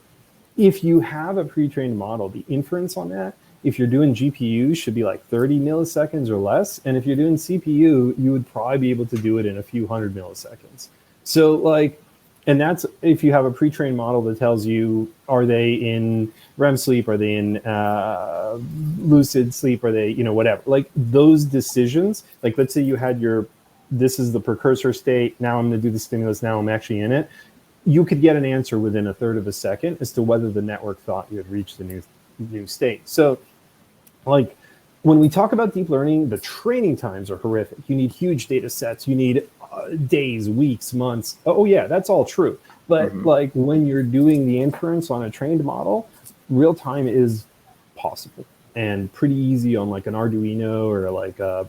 if you have a pre-trained model, the inference on that, if you're doing GPU, should be like 30 milliseconds or less. And if you're doing CPU, you would probably be able to do it in a few hundred milliseconds. So like, and that's if you have a pre-trained model that tells you, are they in REM sleep? Are they in lucid sleep? Are they, whatever. Like those decisions, like let's say you had this is the precursor state. Now I'm going to do the stimulus. Now I'm actually in it. You could get an answer within a third of a second as to whether the network thought you had reached the new state. So like when we talk about deep learning, the training times are horrific. You need huge data sets. You need days, weeks, months. Oh yeah, that's all true. But like when you're doing the inference on a trained model, real time is possible and pretty easy on like an Arduino or like a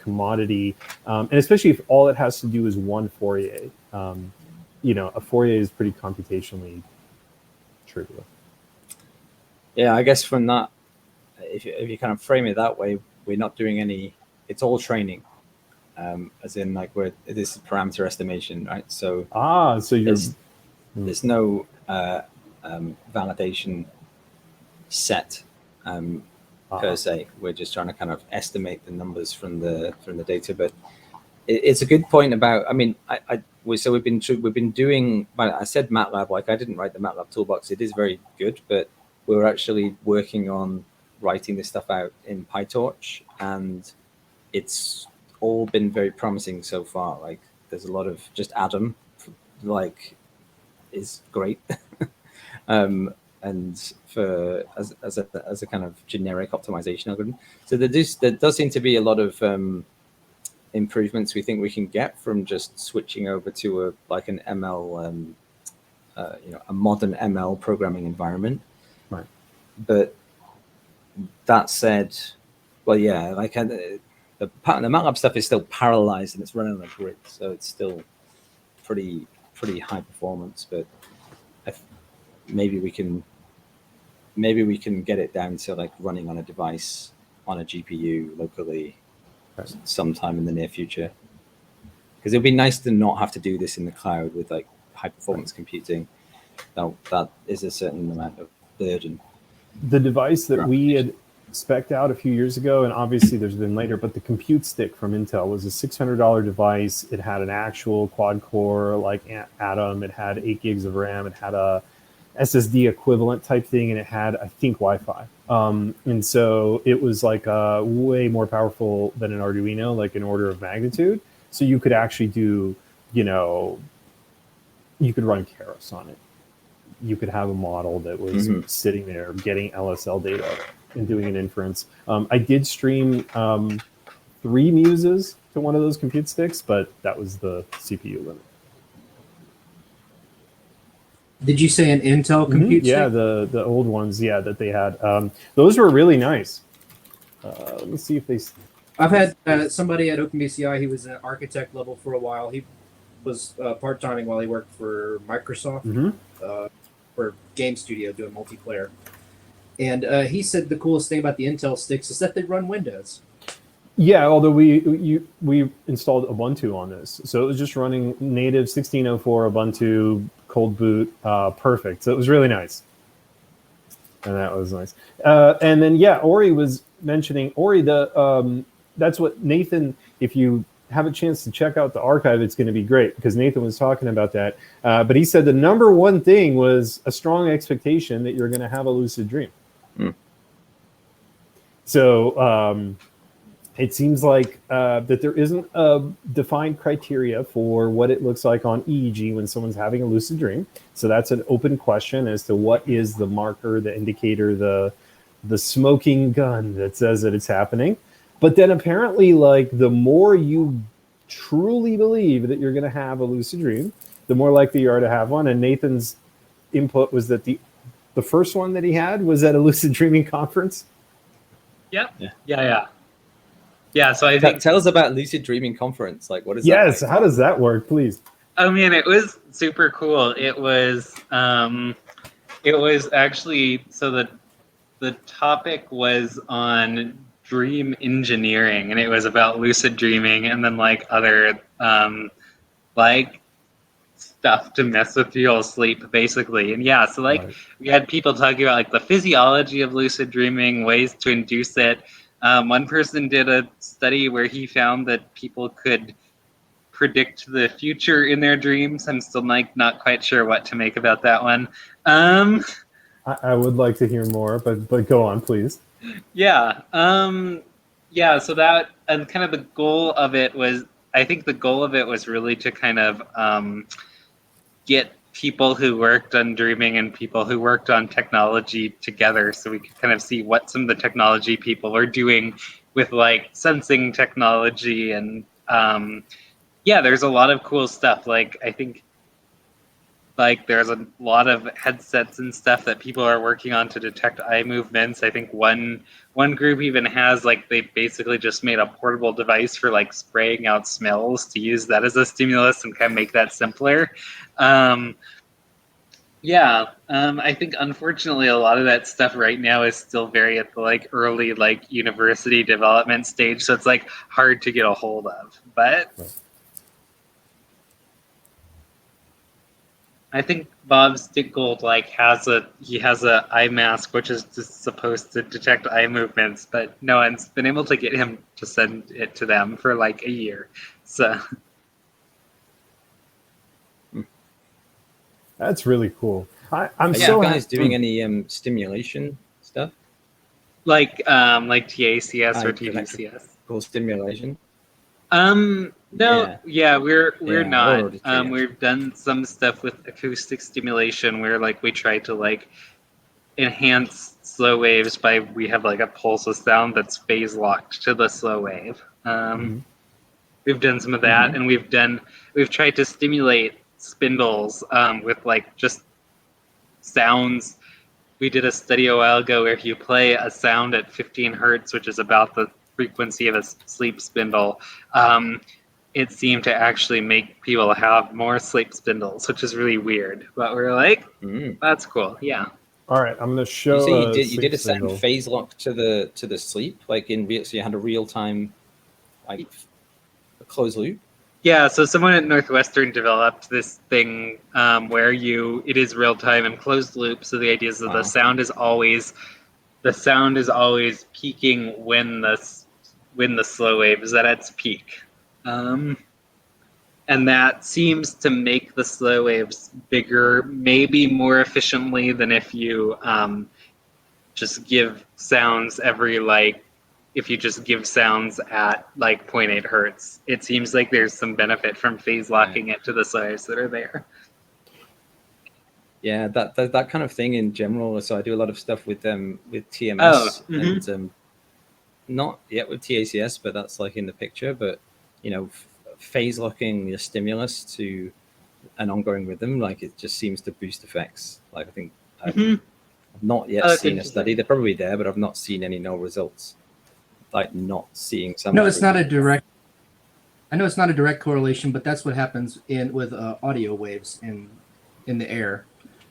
commodity, and especially if all it has to do is one Fourier. A Fourier is pretty computationally trivial. Yeah, I guess from that, if you kind of frame it that way, we're not doing any. It's all training. As in like this is parameter estimation, right? So there's no validation set per se. We're just trying to kind of estimate the numbers from the data. But it's a good point about. I mean, we've been doing. I said MATLAB. Like I didn't write the MATLAB toolbox. It is very good, but we're actually working on writing this stuff out in PyTorch, and it's all been very promising so far. Like there's a lot of just Atom like is great. And for as a kind of generic optimization algorithm. So there does seem to be a lot of improvements we think we can get from just switching over to an ML a modern ML programming environment. Right. But that said, well yeah, like the MATLAB stuff is still parallelized and it's running on a grid, so it's still pretty high performance. But maybe we can get it down to like running on a device on a GPU locally sometime in the near future. Because it'd be nice to not have to do this in the cloud with like high performance computing. That is a certain amount of burden. The device that we had spec'd out a few years ago, and obviously there's been later, but the compute stick from Intel was a $600 device. It had an actual quad core like Atom. It had 8 gigs of RAM. It had a SSD equivalent type thing, and it had, I think, Wi-Fi. And so it was like way more powerful than an Arduino, like an order of magnitude. So you could actually do, you know, you could run Keras on it. You could have a model that was sitting there getting LSL data and doing an inference. I did stream 3 muses to one of those compute sticks, but that was the CPU limit. Did you say an Intel compute Yeah, stick? the old ones, yeah, that they had. Those were really nice. Let me see if they... I've had somebody at OpenBCI, he was an architect level for a while. He was part-timing while he worked for Microsoft for Game Studio doing multiplayer. And he said the coolest thing about the Intel sticks is that they run Windows. Yeah, although we installed Ubuntu on this. So it was just running native 1604 Ubuntu, cold boot, perfect. So it was really nice. And that was nice. And then, yeah, Ori was mentioning, that's what Nathan, if you have a chance to check out the archive, it's going to be great, because Nathan was talking about that. But he said the number one thing was a strong expectation that you're going to have a lucid dream. So it seems like that there isn't a defined criteria for what it looks like on EEG when someone's having a lucid dream. So that's an open question as to what is the marker, the indicator, the smoking gun that says that it's happening. But then apparently, like, the more you truly believe that you're going to have a lucid dream, the more likely you are to have one. And Nathan's input was that the first one that he had was at a lucid dreaming conference. Yeah. So I think... Tell us about lucid dreaming conference. Like, what is that? Yes, like? how does that work, please? I mean, it was super cool. It was actually, so the topic was on dream engineering, and it was about lucid dreaming, and then like other like stuff to mess with your sleep, basically. And yeah, so like we had people talking about like the physiology of lucid dreaming, ways to induce it. One person did a study where he found that people could predict the future in their dreams. I'm still like not quite sure what to make about that one. I would like to hear more, but go on, please. Yeah. So that, and kind of the goal of it was, I think the goal of it was really to kind of get people who worked on dreaming and people who worked on technology together, so we could kind of see what some of the technology people are doing with like sensing technology. And there's a lot of cool stuff. Like, I think like there's a lot of headsets and stuff that people are working on to detect eye movements. I think one group even has, like, they basically just made a portable device for like spraying out smells to use that as a stimulus and kind of make that simpler. I think unfortunately a lot of that stuff right now is still very at the like early like university development stage, so it's like hard to get a hold of. But I think Bob Stickgold like has a eye mask which is just supposed to detect eye movements, but no one's been able to get him to send it to them for like a year. So that's really cool. I'm Are so you guys doing any stimulation stuff? like TACS or TDCS? Electrical stimulation. No, we're not. Or We've done some stuff with acoustic stimulation where like we try to like enhance slow waves by, we have like a pulse of sound that's phase locked to the slow wave. We've done some of that, and we've tried to stimulate spindles with like just sounds. We did a study a while ago where if you play a sound at 15 hertz, which is about the frequency of a sleep spindle, it seemed to actually make people have more sleep spindles, which is really weird. But we're like, that's cool. Yeah. All right, I'm going to show. You did a certain phase lock to the sleep, like in real, so you had a real time, like a closed loop. Yeah, so someone at Northwestern developed this thing where it is real time and closed loop. So the idea is that the sound is always peaking when the slow wave is at its peak, and that seems to make the slow waves bigger, maybe more efficiently than if you just give sounds every like if you just give sounds at like 0.8 hertz, it seems like there's some benefit from phase locking it to the size that are there. Yeah, that kind of thing in general. So I do a lot of stuff with TMS and not yet with TACS, but that's like in the picture. But phase locking your stimulus to an ongoing rhythm, like it just seems to boost effects. Like I think I've not yet seen a study. They're probably there, but I've not seen any results. Like not seeing some. No, it's not a direct. I know it's not a direct correlation, but that's what happens with audio waves in the air.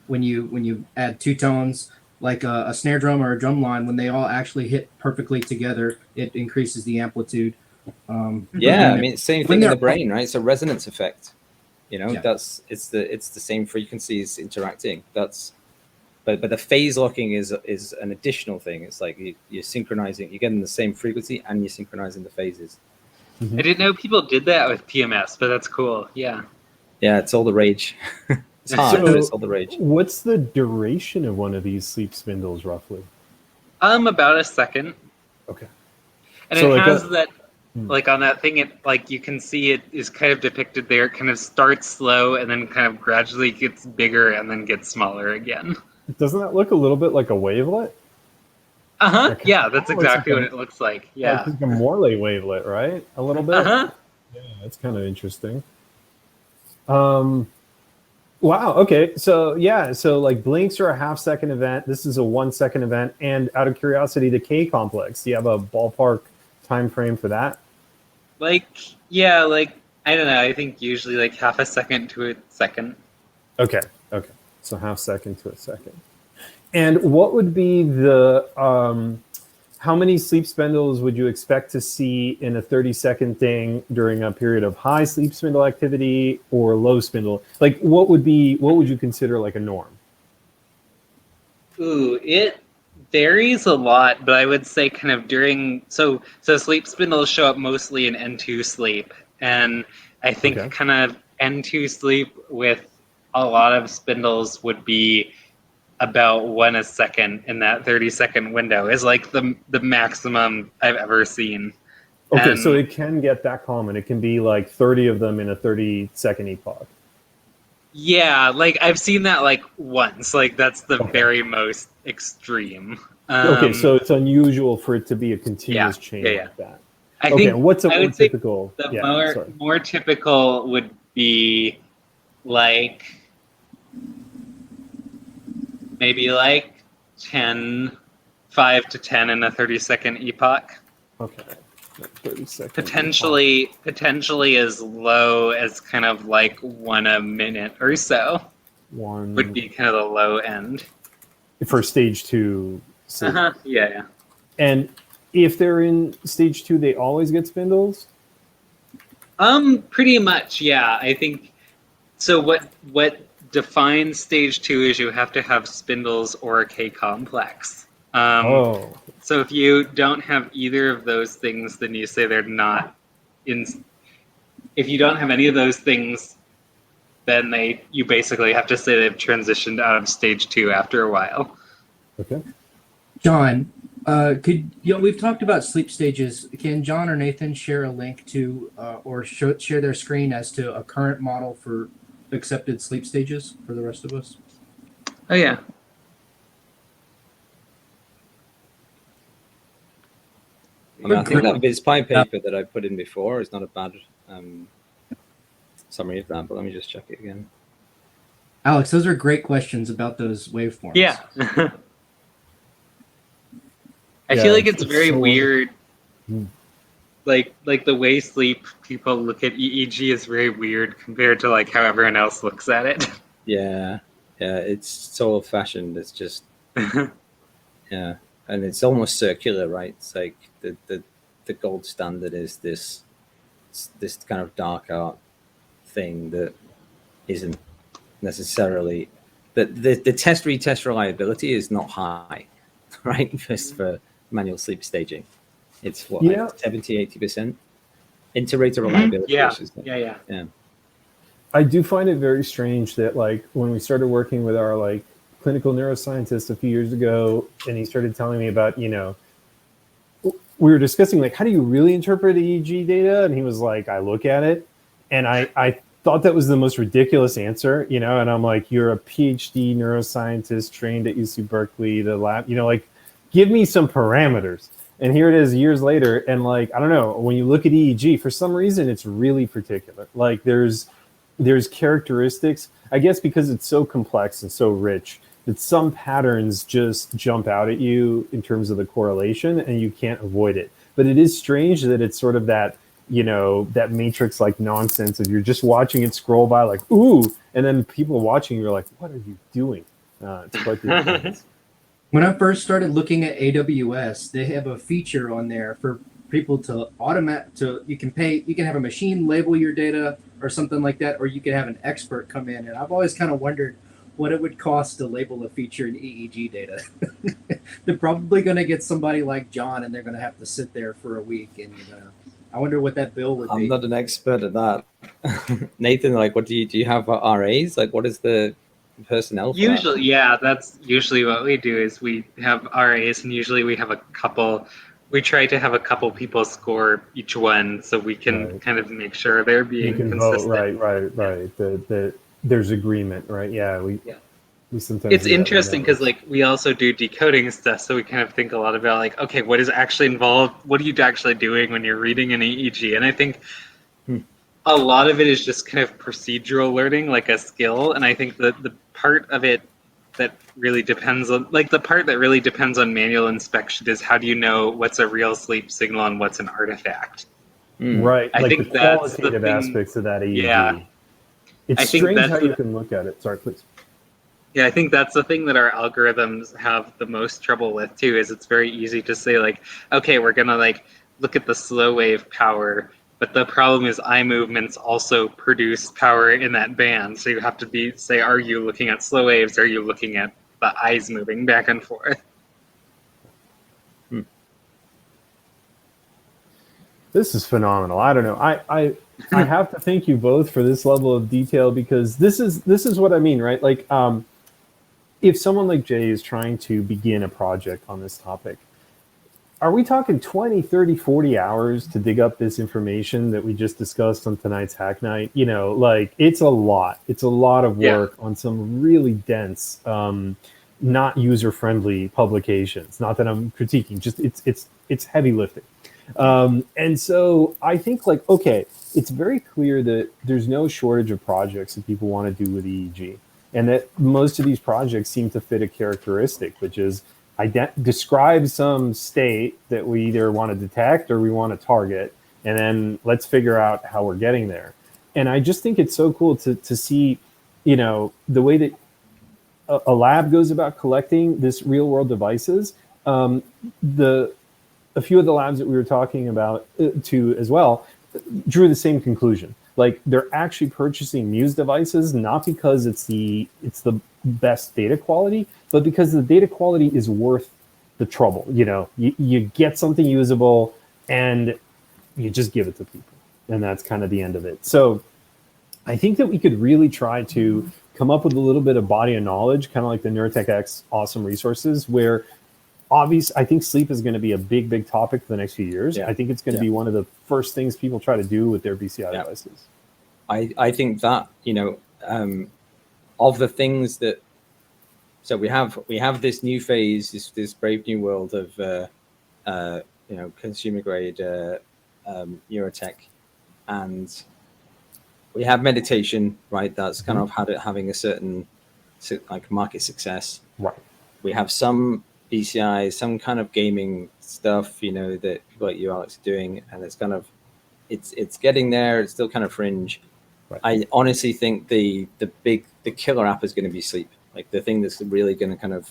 When you add two tones, like a snare drum or a drum line, when they all actually hit perfectly together, it increases the amplitude. Yeah, I mean, same thing in the brain, right? It's a resonance effect. It's the same frequencies interacting. But the phase locking is an additional thing. It's like you're synchronizing, you're getting the same frequency and you're synchronizing the phases. Mm-hmm. I didn't know people did that with TMS, but that's cool. Yeah. Yeah, it's all the rage. It's hard, but it's all the rage. What's the duration of one of these sleep spindles, roughly? About a second. Okay. And so it like has that, like on that thing, it like you can see it is kind of depicted there. It kind of starts slow and then kind of gradually gets bigger and then gets smaller again. Doesn't that look a little bit like a wavelet? Yeah, that's exactly what it looks like. Yeah. Like a Morley wavelet, right? A little bit. Yeah, that's kind of interesting. Wow. Okay. So like blinks are a half-second event. This is a 1 second event. And out of curiosity, the K complex. Do you have a ballpark time frame for that? I don't know. I think usually like half a second to a second. Okay. So half second to a second. And what would be the how many sleep spindles would you expect to see in a 30-second thing during a period of high sleep spindle activity or low spindle? Like what would you consider like a norm? Ooh, it varies a lot, but I would say kind of during so sleep spindles show up mostly in N2 sleep, and I think kind of N2 sleep with a lot of spindles would be about 1 a second in that 30-second window is like the maximum I've ever seen. Okay, so it can get that common. It can be like 30 of them in a 30-second epoch. Yeah, like I've seen that like once. Like that's the very most extreme. Okay, so it's unusual for it to be a continuous chain like that. I think what's a more typical? The more typical would be like maybe like 5 to 10 in a 30-second epoch. Okay. 30 seconds. Potentially as low as kind of like 1 a minute or so. One would be kind of the low end. For stage 2. Yeah. And if they're in stage 2, they always get spindles? Pretty much, yeah. I think so. What defines stage 2 is you have to have spindles or a K complex. So if you don't have either of those things, then you say they're not in. If you don't have any of those things, then you basically have to say they've transitioned out of stage 2 after a while. Okay. John, we've talked about sleep stages. Can John or Nathan share a link to or share their screen as to a current model for accepted sleep stages for the rest of us? Oh yeah. I think that VizPy paper that I put in before is not a bad summary of that, but let me just check it again. Alex, those are great questions about those waveforms. Yeah. I feel like it's very weird. Like the way sleep people look at EEG is very weird compared to like how everyone else looks at it. Yeah, it's so old-fashioned. It's just yeah, and it's almost circular, right? It's like the gold standard is this kind of dark art thing that isn't necessarily the test retest reliability is not high, right? Just for manual sleep staging, it's what, like 70-80% inter-rater reliability. Yeah. I do find it very strange that like when we started working with our like clinical neuroscientist a few years ago, and he started telling me about we were discussing like, how do you really interpret EEG data? And he was like, I look at it, and I thought that was the most ridiculous answer, you know. And I'm like, you're a PhD neuroscientist trained at UC Berkeley, the lab, you know, like, give me some parameters. And here it is years later, and like, I don't know, when you look at EEG, for some reason, it's really particular. Like there's characteristics, I guess, because it's so complex and so rich, that some patterns just jump out at you in terms of the correlation, and you can't avoid it. But it is strange that it's sort of that, you know, that matrix like nonsense of you're just watching it scroll by like, ooh, and then people watching you're like, what are you doing? It's quite the experience. When I first started looking at AWS, they have a feature on there for people to you can have a machine label your data or something like that, or you can have an expert come in. And I've always kind of wondered what it would cost to label a feature in EEG data. They're probably going to get somebody like John, and they're going to have to sit there for a week. And I wonder what that bill would be. I'm not an expert at that. Nathan, like, what do you have RAs? Like, what is the personnel for Usually, that? yeah, that's usually what we do is we have RAs, and usually we have we try to have a couple people score each one so we can kind of make sure they're being you can consistent. vote, right. There's agreement, right? Yeah, we sometimes. It's interesting because like we also do decoding stuff, so we kind of think a lot about like, okay, what is actually involved? What are you actually doing when you're reading an EEG? And I think a lot of it is just kind of procedural learning, like a skill. And I think that the part of it that really depends on, like the part that really depends on manual inspection is how do you know what's a real sleep signal and what's an artifact? Right, I like think the that's the qualitative thing, aspects of that EEG. Yeah. It's I think strange that's how you can look at it. Sorry, please. Yeah, I think that's the thing that our algorithms have the most trouble with too, is it's very easy to say like, okay, we're gonna like look at the slow wave power, but the problem is eye movements also produce power in that band. So you have to say, are you looking at slow waves? Or are you looking at the eyes moving back and forth? This is phenomenal. I don't know. I have to thank you both for this level of detail, because this is what I mean, right? Like, if someone like Jay is trying to begin a project on this topic, are we talking 20, 30, 40 hours to dig up this information that we just discussed on tonight's Hack Night? You know, like it's a lot. It's a lot of work on some really dense, not user-friendly publications. Not that I'm critiquing, just it's heavy lifting. And so I think like, okay, it's very clear that there's no shortage of projects that people want to do with EEG, and that most of these projects seem to fit a characteristic, which is describe some state that we either want to detect or we want to target, and then let's figure out how we're getting there. And I just think it's so cool to see, you know, the way that a lab goes about collecting this real world devices. A few of the labs that we were talking about to as well drew the same conclusion. Like they're actually purchasing Muse devices not because it's the best data quality, but because the data quality is worth the trouble. You know, you get something usable and you just give it to people, and that's kind of the end of it. So I think that we could really try to come up with a little bit of body of knowledge, kind of like the NeurotechX awesome resources, where obviously, I think sleep is going to be a big topic for the next few years. I think it's going to be one of the first things people try to do with their BCI devices. I think that, you know, of the things that, so we have this new phase, this brave new world of, you know, consumer grade neurotech, and we have meditation, right? That's kind of having a certain like market success. Right. We have some BCI, some kind of gaming stuff, you know, that like you, Alex, are doing, and it's kind of it's getting there. It's still kind of fringe. Right. I honestly think the killer app is going to be sleep. Like the thing that's really going to kind of,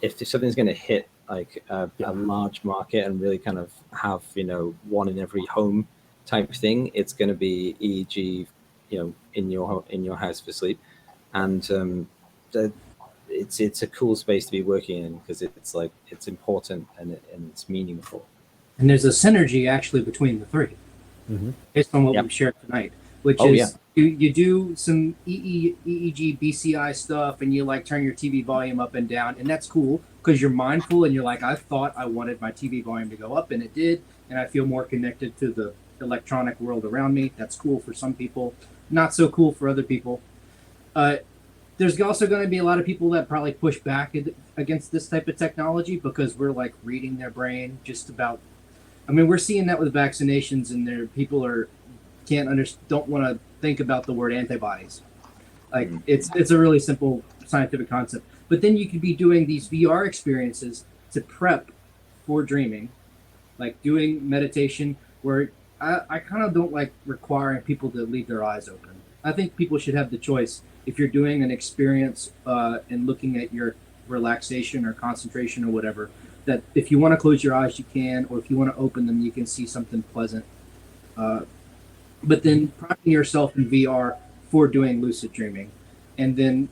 if something's going to hit like a large market and really kind of have, you know, one in every home type thing, it's going to be EEG, you know, in your house for sleep, and it's a cool space to be working in because it's like it's important and it's meaningful. And there's a synergy actually between the three, based on what we've shared tonight, which is You do some EEG, BCI stuff, and you like turn your TV volume up and down, and that's cool because you're mindful and you're like, I thought I wanted my TV volume to go up, and it did, and I feel more connected to the electronic world around me. That's cool for some people, not so cool for other people. There's also going to be a lot of people that probably push back against this type of technology because we're like reading their brain just about. I mean, we're seeing that with vaccinations, and people don't want to think about the word antibodies. Like it's a really simple scientific concept. But then you could be doing these VR experiences to prep for dreaming, like doing meditation where I kind of don't like requiring people to leave their eyes open. I think people should have the choice. If you're doing an experience and looking at your relaxation or concentration or whatever, that if you want to close your eyes, you can, or if you want to open them, you can see something pleasant. But then prepping yourself in VR for doing lucid dreaming. And then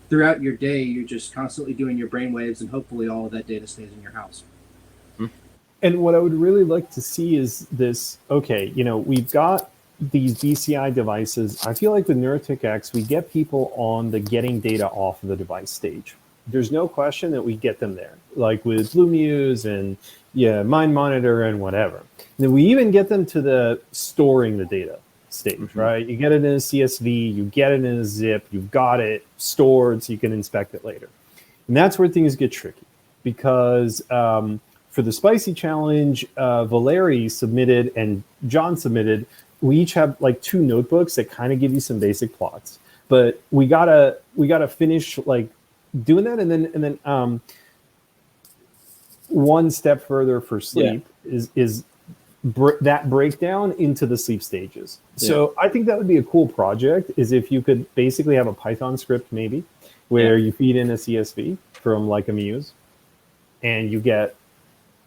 throughout your day, you're just constantly doing your brain waves, and hopefully all of that data stays in your house. And what I would really like to see is this, okay, we've got these BCI devices. I feel like with NeurotechX, we get people on the getting data off of the device stage. There's no question that we get them there, like with Blue Muse and Mind Monitor and whatever. And then we even get them to the storing the data stage, right? You get it in a CSV, you get it in a zip, you've got it stored so you can inspect it later. And that's where things get tricky because for the Spicy Challenge, Valeri submitted and John submitted. We each have like 2 notebooks that kind of give you some basic plots, but we gotta finish like doing that, and then one step further for sleep is that breakdown into the sleep stages. So I think that would be a cool project. Is if you could basically have a Python script maybe where you feed in a CSV from like a Muse, and you get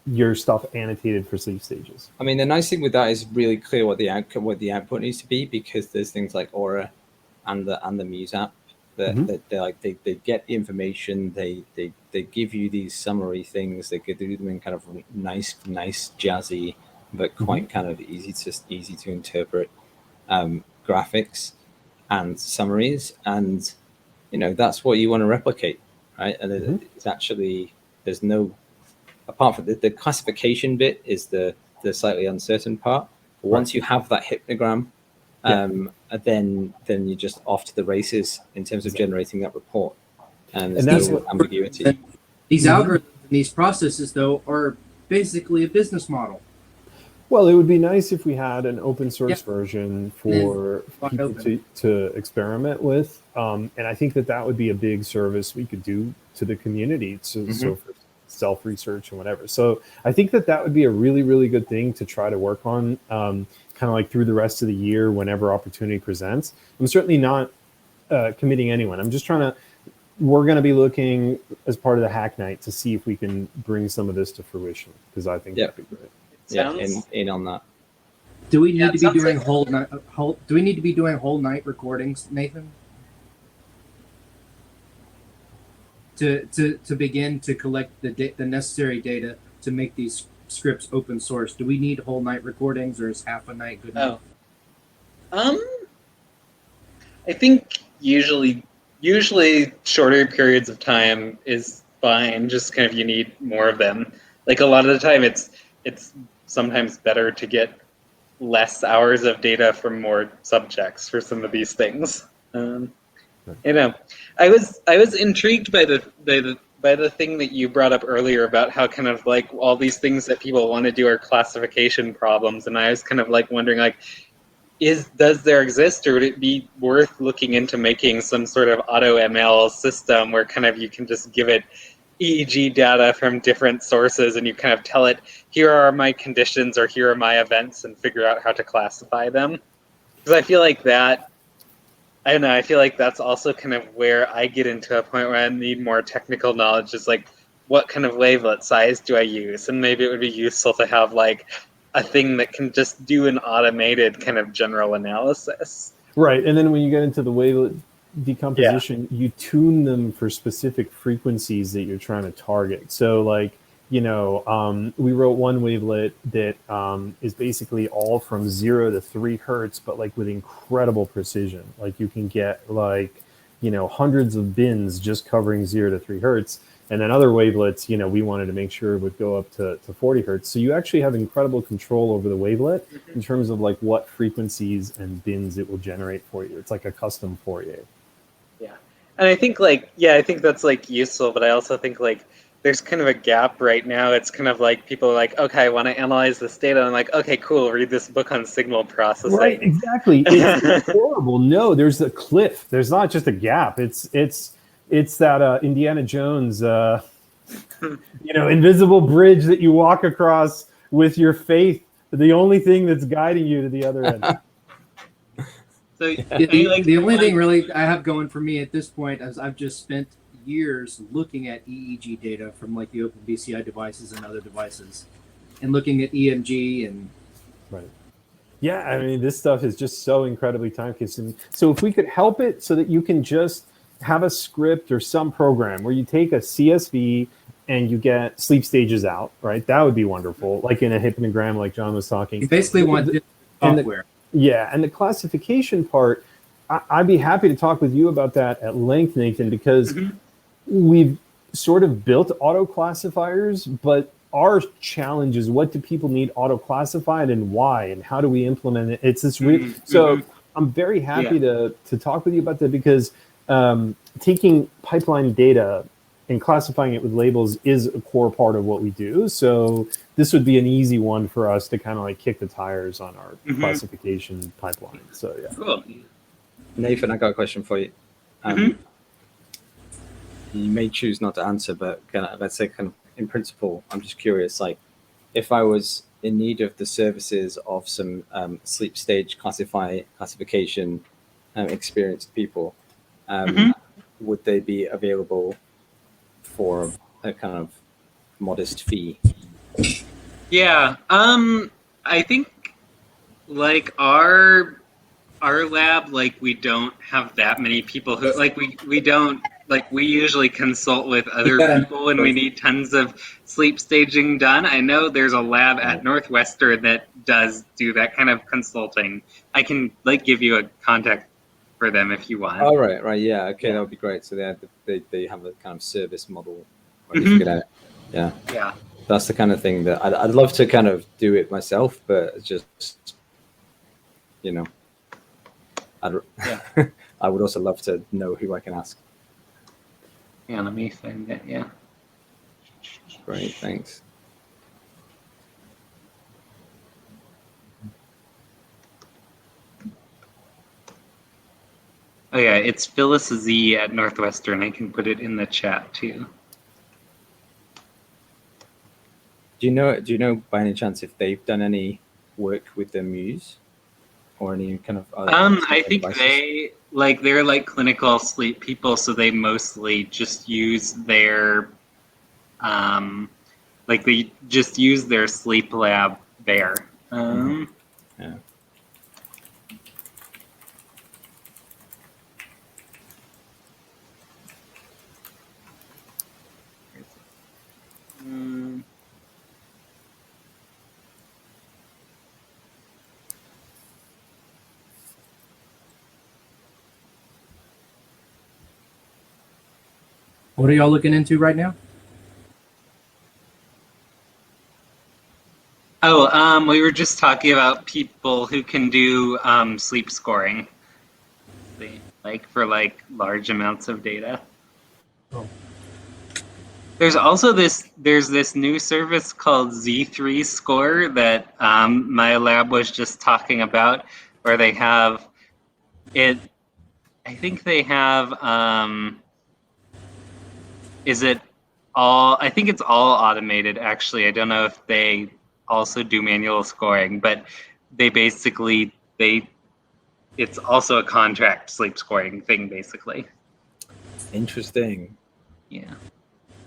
your stuff annotated for sleep stages. I mean, the nice thing with that is really clear what the output needs to be, because there's things like Aura and the Muse app that they get the information, they give you these summary things, they could do them in kind of nice jazzy but quite kind of easy to interpret graphics and summaries, and that's what you want to replicate, right? And it's actually, there's no, apart from the classification bit is the slightly uncertain part. But once you have that hypnogram, then you're just off to the races in terms of generating that report. And there's no ambiguity. These algorithms and these processes, though, are basically a business model. Well, it would be nice if we had an open source version for people to experiment with. And I think that would be a big service we could do to the community. So for self-research and whatever. So I think that would be a really, really good thing to try to work on kind of like through the rest of the year whenever opportunity presents. I'm certainly not committing anyone. I'm just we're going to be looking as part of the Hack Night to see if we can bring some of this to fruition, because I think that'd be great. In on that. Do we need to be doing do we need to be doing whole night recordings, Nathan? To begin to collect the necessary data to make these scripts open source, do we need whole night recordings, or is half a night good enough? I think usually shorter periods of time is fine. Just kind of, you need more of them. Like a lot of the time, it's sometimes better to get less hours of data from more subjects for some of these things. I was intrigued by the thing that you brought up earlier about how kind of like all these things that people want to do are classification problems, and I was kind of like wondering, like, does there exist, or would it be worth looking into making some sort of auto ML system where kind of you can just give it EEG data from different sources and you kind of tell it, here are my conditions or here are my events, and figure out how to classify them? Because I feel like I feel like that's also kind of where I get into a point where I need more technical knowledge, is like, what kind of wavelet size do I use? And maybe it would be useful to have like a thing that can just do an automated kind of general analysis. Right, and then when you get into the wavelet decomposition, you tune them for specific frequencies that you're trying to target. So like we wrote one wavelet that is basically all from 0 to 3 hertz, but like with incredible precision. Like you can get like, hundreds of bins just covering 0 to 3 hertz. And then other wavelets, we wanted to make sure would go up to 40 hertz. So you actually have incredible control over the wavelet in terms of like what frequencies and bins it will generate for you. It's like a custom Fourier. Yeah. And I think I think that's like useful, but I also think like there's kind of a gap right now. It's kind of like people are like, okay, I want to analyze this data. I'm like, okay, cool, read this book on signal processing. Right, exactly. It's horrible. No, there's a cliff. There's not just a gap. It's that Indiana Jones, invisible bridge that you walk across with your faith. The only thing that's guiding you to the other end. So the only thing really I have going for me at this point is I've just spent years looking at EEG data from like the OpenBCI devices and other devices, and looking at EMG and. Right. Yeah, I mean, this stuff is just so incredibly time-consuming. So if we could help it so that you can just have a script or some program where you take a CSV and you get sleep stages out, right? That would be wonderful. Like in a hypnogram, like John was talking. You basically want this software. And the classification part, I'd be happy to talk with you about that at length, Nathan, because we've sort of built auto classifiers, but our challenge is what do people need auto classified and why, and how do we implement it? It's this weird. So I'm very happy to talk with you about that, because taking pipeline data and classifying it with labels is a core part of what we do. So this would be an easy one for us to kind of like kick the tires on our classification pipeline. So yeah. Cool. Nathan, I got a question for you. You may choose not to answer, but let's say kind of in principle, I'm just curious, like if I was in need of the services of some sleep stage classification experienced people, would they be available for a kind of modest fee? Yeah, I think like our lab, like we don't have that many people who like we don't like we usually consult with other people when we need tons of sleep staging done. I know there's a lab at Northwestern that does do that kind of consulting. I can like give you a contact for them if you want. Oh, right, yeah, okay, that would be great. So they have a kind of service model. Yeah. That's the kind of thing that I'd love to kind of do it myself, but it's just, I would also love to know who I can ask. Yeah, let me find it. Yeah. Great, thanks. Oh yeah, it's Phyllis Z at Northwestern. I can put it in the chat too. Do you know by any chance if they've done any work with the Muse or any kind of other I think devices? they're like clinical sleep people, so they mostly just use their they just use their sleep lab there. Yeah. What are y'all looking into right now? Oh, we were just talking about people who can do sleep scoring, like for like large amounts of data. Oh. There's also this new service called Z3 Score that my lab was just talking about, where they have it. I think they have. Is it all? I think it's all automated. Actually, I don't know if they also do manual scoring, but they basically it's also a contract sleep scoring thing, basically. Interesting. Yeah.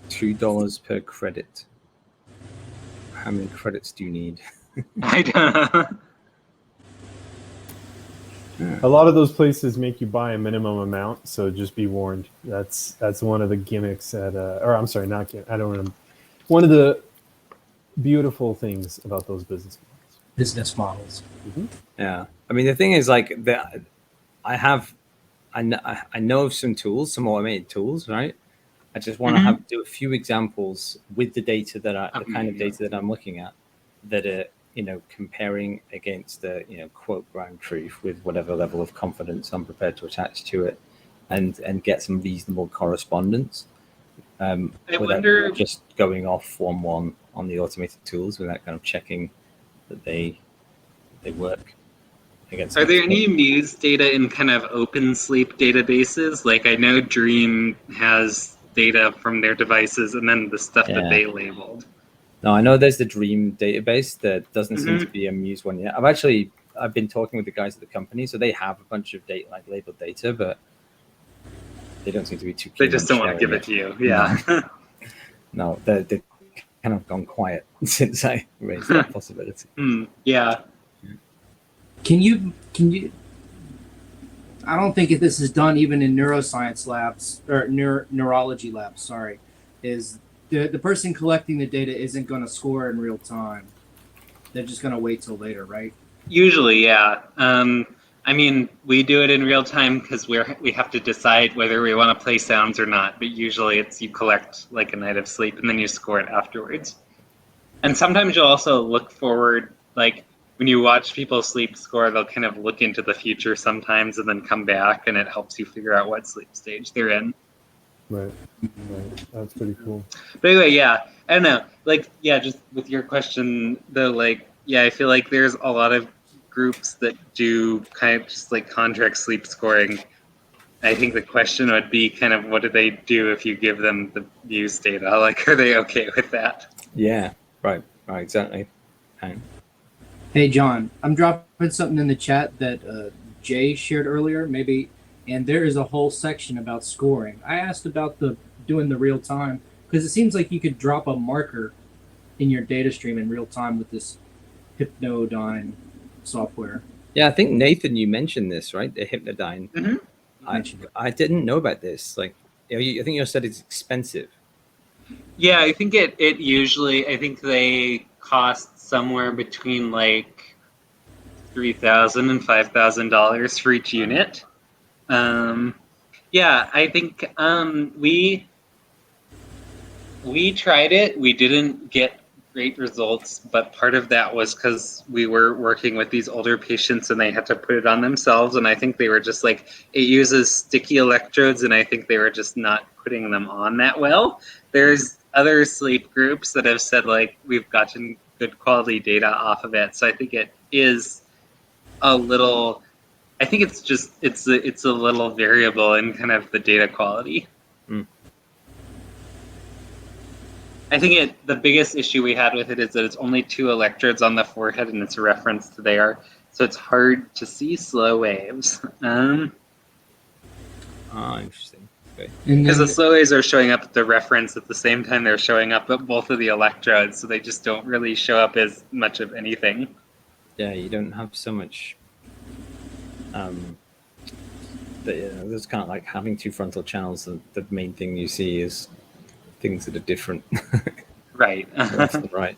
$2 per credit. How many credits do you need? I don't know. A lot of those places make you buy a minimum amount, so just be warned. That's one of the gimmicks at, or I'm sorry, not gimmick. I don't know. One of the beautiful things about those Business models. Yeah, I mean the thing is like that. I know of some tools, some automated tools, right? I just want to do a few examples with the data the kind of data that I'm looking at, that are comparing against the quote ground truth with whatever level of confidence I'm prepared to attach to it, and get some reasonable correspondence. I without wonder just going off on the automated tools, without kind of checking that they work against. Are there any Muse data in kind of open sleep databases? Like I know Dream has data from their devices and then the stuff that they labeled. No, I know there's the Dream database. There doesn't seem to be a Muse one yet. I've been talking with the guys at the company, so they have a bunch of data, like labeled data, but they don't seem to be too keen. They just don't want to give it to you. Yeah. No, they've kind of gone quiet since I raised that possibility. Yeah. Can you? I don't think if this is done even in neuroscience labs or neurology labs. Sorry, is the person collecting the data isn't going to score in real time. They're just going to wait till later, right? Usually, yeah. I mean, we do it in real time because we have to decide whether we want to play sounds or not. But usually, it's you collect like a night of sleep and then you score it afterwards. And sometimes you'll also look forward, like when you watch people sleep score, they'll kind of look into the future sometimes and then come back, and it helps you figure out what sleep stage they're in. Right. That's pretty cool. But anyway, yeah, I don't know. Like, yeah, just with your question though, like, yeah, I feel like there's a lot of groups that do kind of just like contract sleep scoring. I think the question would be kind of what do they do if you give them the Muse data? Like, are they okay with that? Yeah, right, exactly. Hey, John, I'm dropping something in the chat that Jay shared earlier, maybe, and there is a whole section about scoring. I asked about doing the real time because it seems like you could drop a marker in your data stream in real time with this Hypnodyne software. Yeah, I think Nathan, you mentioned this, right? The Hypnodyne. I didn't know about this. Like, I think you said it's expensive. Yeah, I think it usually, I think they cost somewhere between like $3,000 and $5,000 for each unit. Yeah, I think we tried it. We didn't get great results, but part of that was because we were working with these older patients and they had to put it on themselves. And I think they were just like, it uses sticky electrodes, and I think they were just not putting them on that well. There's other sleep groups that have said like we've gotten good quality data off of it. So I think it is a little, I think it's just, it's a little variable in kind of the data quality. I think the biggest issue we had with it is that it's only 2 electrodes on the forehead and it's a reference to there. So it's hard to see slow waves. Interesting. Okay. Because the slow waves are showing up at the reference at the same time they're showing up at both of the electrodes, so they just don't really show up as much of anything. Yeah, you don't have so much. There's kind of like having 2 frontal channels. The main thing you see is things that are different. Right. Right.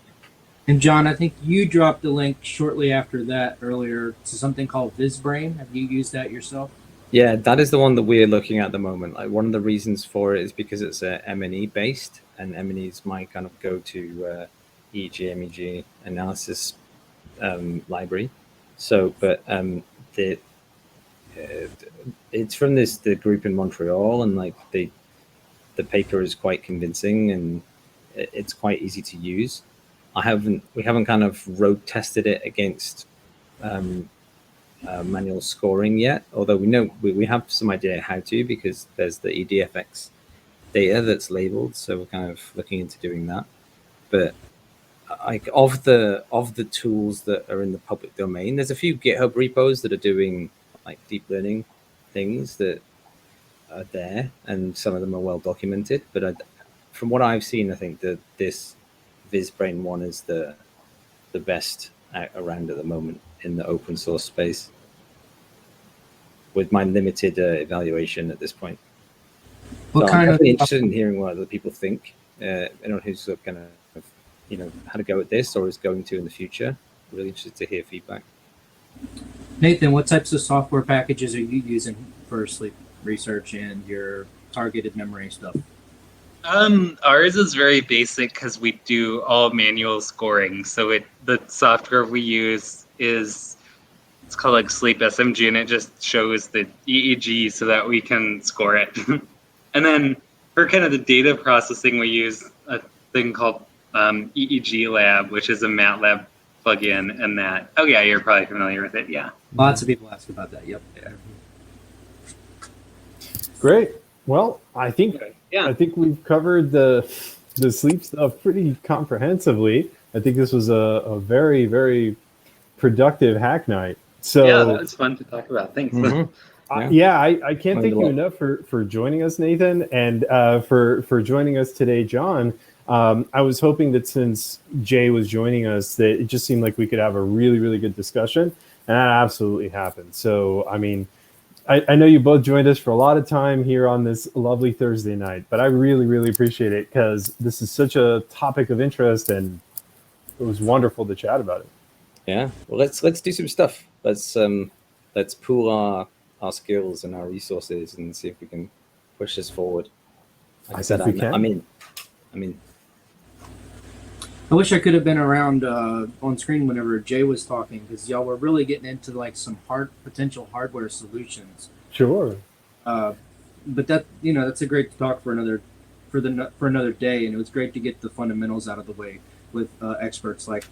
And John, I think you dropped a link shortly after that earlier to something called VizBrain. Have you used that yourself? Yeah, that is the one that we're looking at the moment. Like, one of the reasons for it is because it's a M&E based, and M&E is my kind of go-to EEG, MEG analysis library. So, but it's from the group in Montreal, and like the paper is quite convincing and it's quite easy to use. We haven't kind of road tested it against manual scoring yet, although we know we have some idea how to, because there's the EDFX data that's labeled, so we're kind of looking into doing that. But like of the tools that are in the public domain, there's a few GitHub repos that are doing like deep learning things that are there, and some of them are well documented. But from what I've seen, I think that this VizBrain one is the best around at the moment in the open source space, with my limited evaluation at this point. What so kind I'm of interested in hearing what other people think. Anyone who's kind of had a go at this or is going to in the future. Really interested to hear feedback. Nathan, what types of software packages are you using for sleep research and your targeted memory stuff? Ours is very basic because we do all manual scoring. So the software we use it's called like Sleep SMG, and it just shows the EEG so that we can score it. And then for kind of the data processing, we use a thing called EEG Lab, which is a MATLAB plugin, and that. Oh yeah, you're probably familiar with it. Yeah. Lots of people ask about that. Yep. Yeah. Great. Well, I think we've covered the sleep stuff pretty comprehensively. I think this was a very, very productive hack night. So yeah, that was fun to talk about. Thanks. Mm-hmm. I can't thank you enough for joining us, Nathan, and for joining us today, John. I was hoping that since Jay was joining us, that it just seemed like we could have a really, really good discussion, and that absolutely happened. So, I mean, I know you both joined us for a lot of time here on this lovely Thursday night, but I really, really appreciate it because this is such a topic of interest, and it was wonderful to chat about it. Yeah, well, let's do some stuff. Let's pool our skills and our resources and see if we can push this forward. Like I said, I'm in. I wish I could have been around on screen whenever Jay was talking, because y'all were really getting into like some potential hardware solutions. Sure. But that's a great talk for another day, and it was great to get the fundamentals out of the way with experts like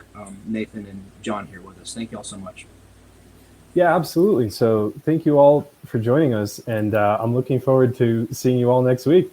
Nathan and John here with us. Thank you all so much. Yeah, absolutely. So thank you all for joining us, and I'm looking forward to seeing you all next week.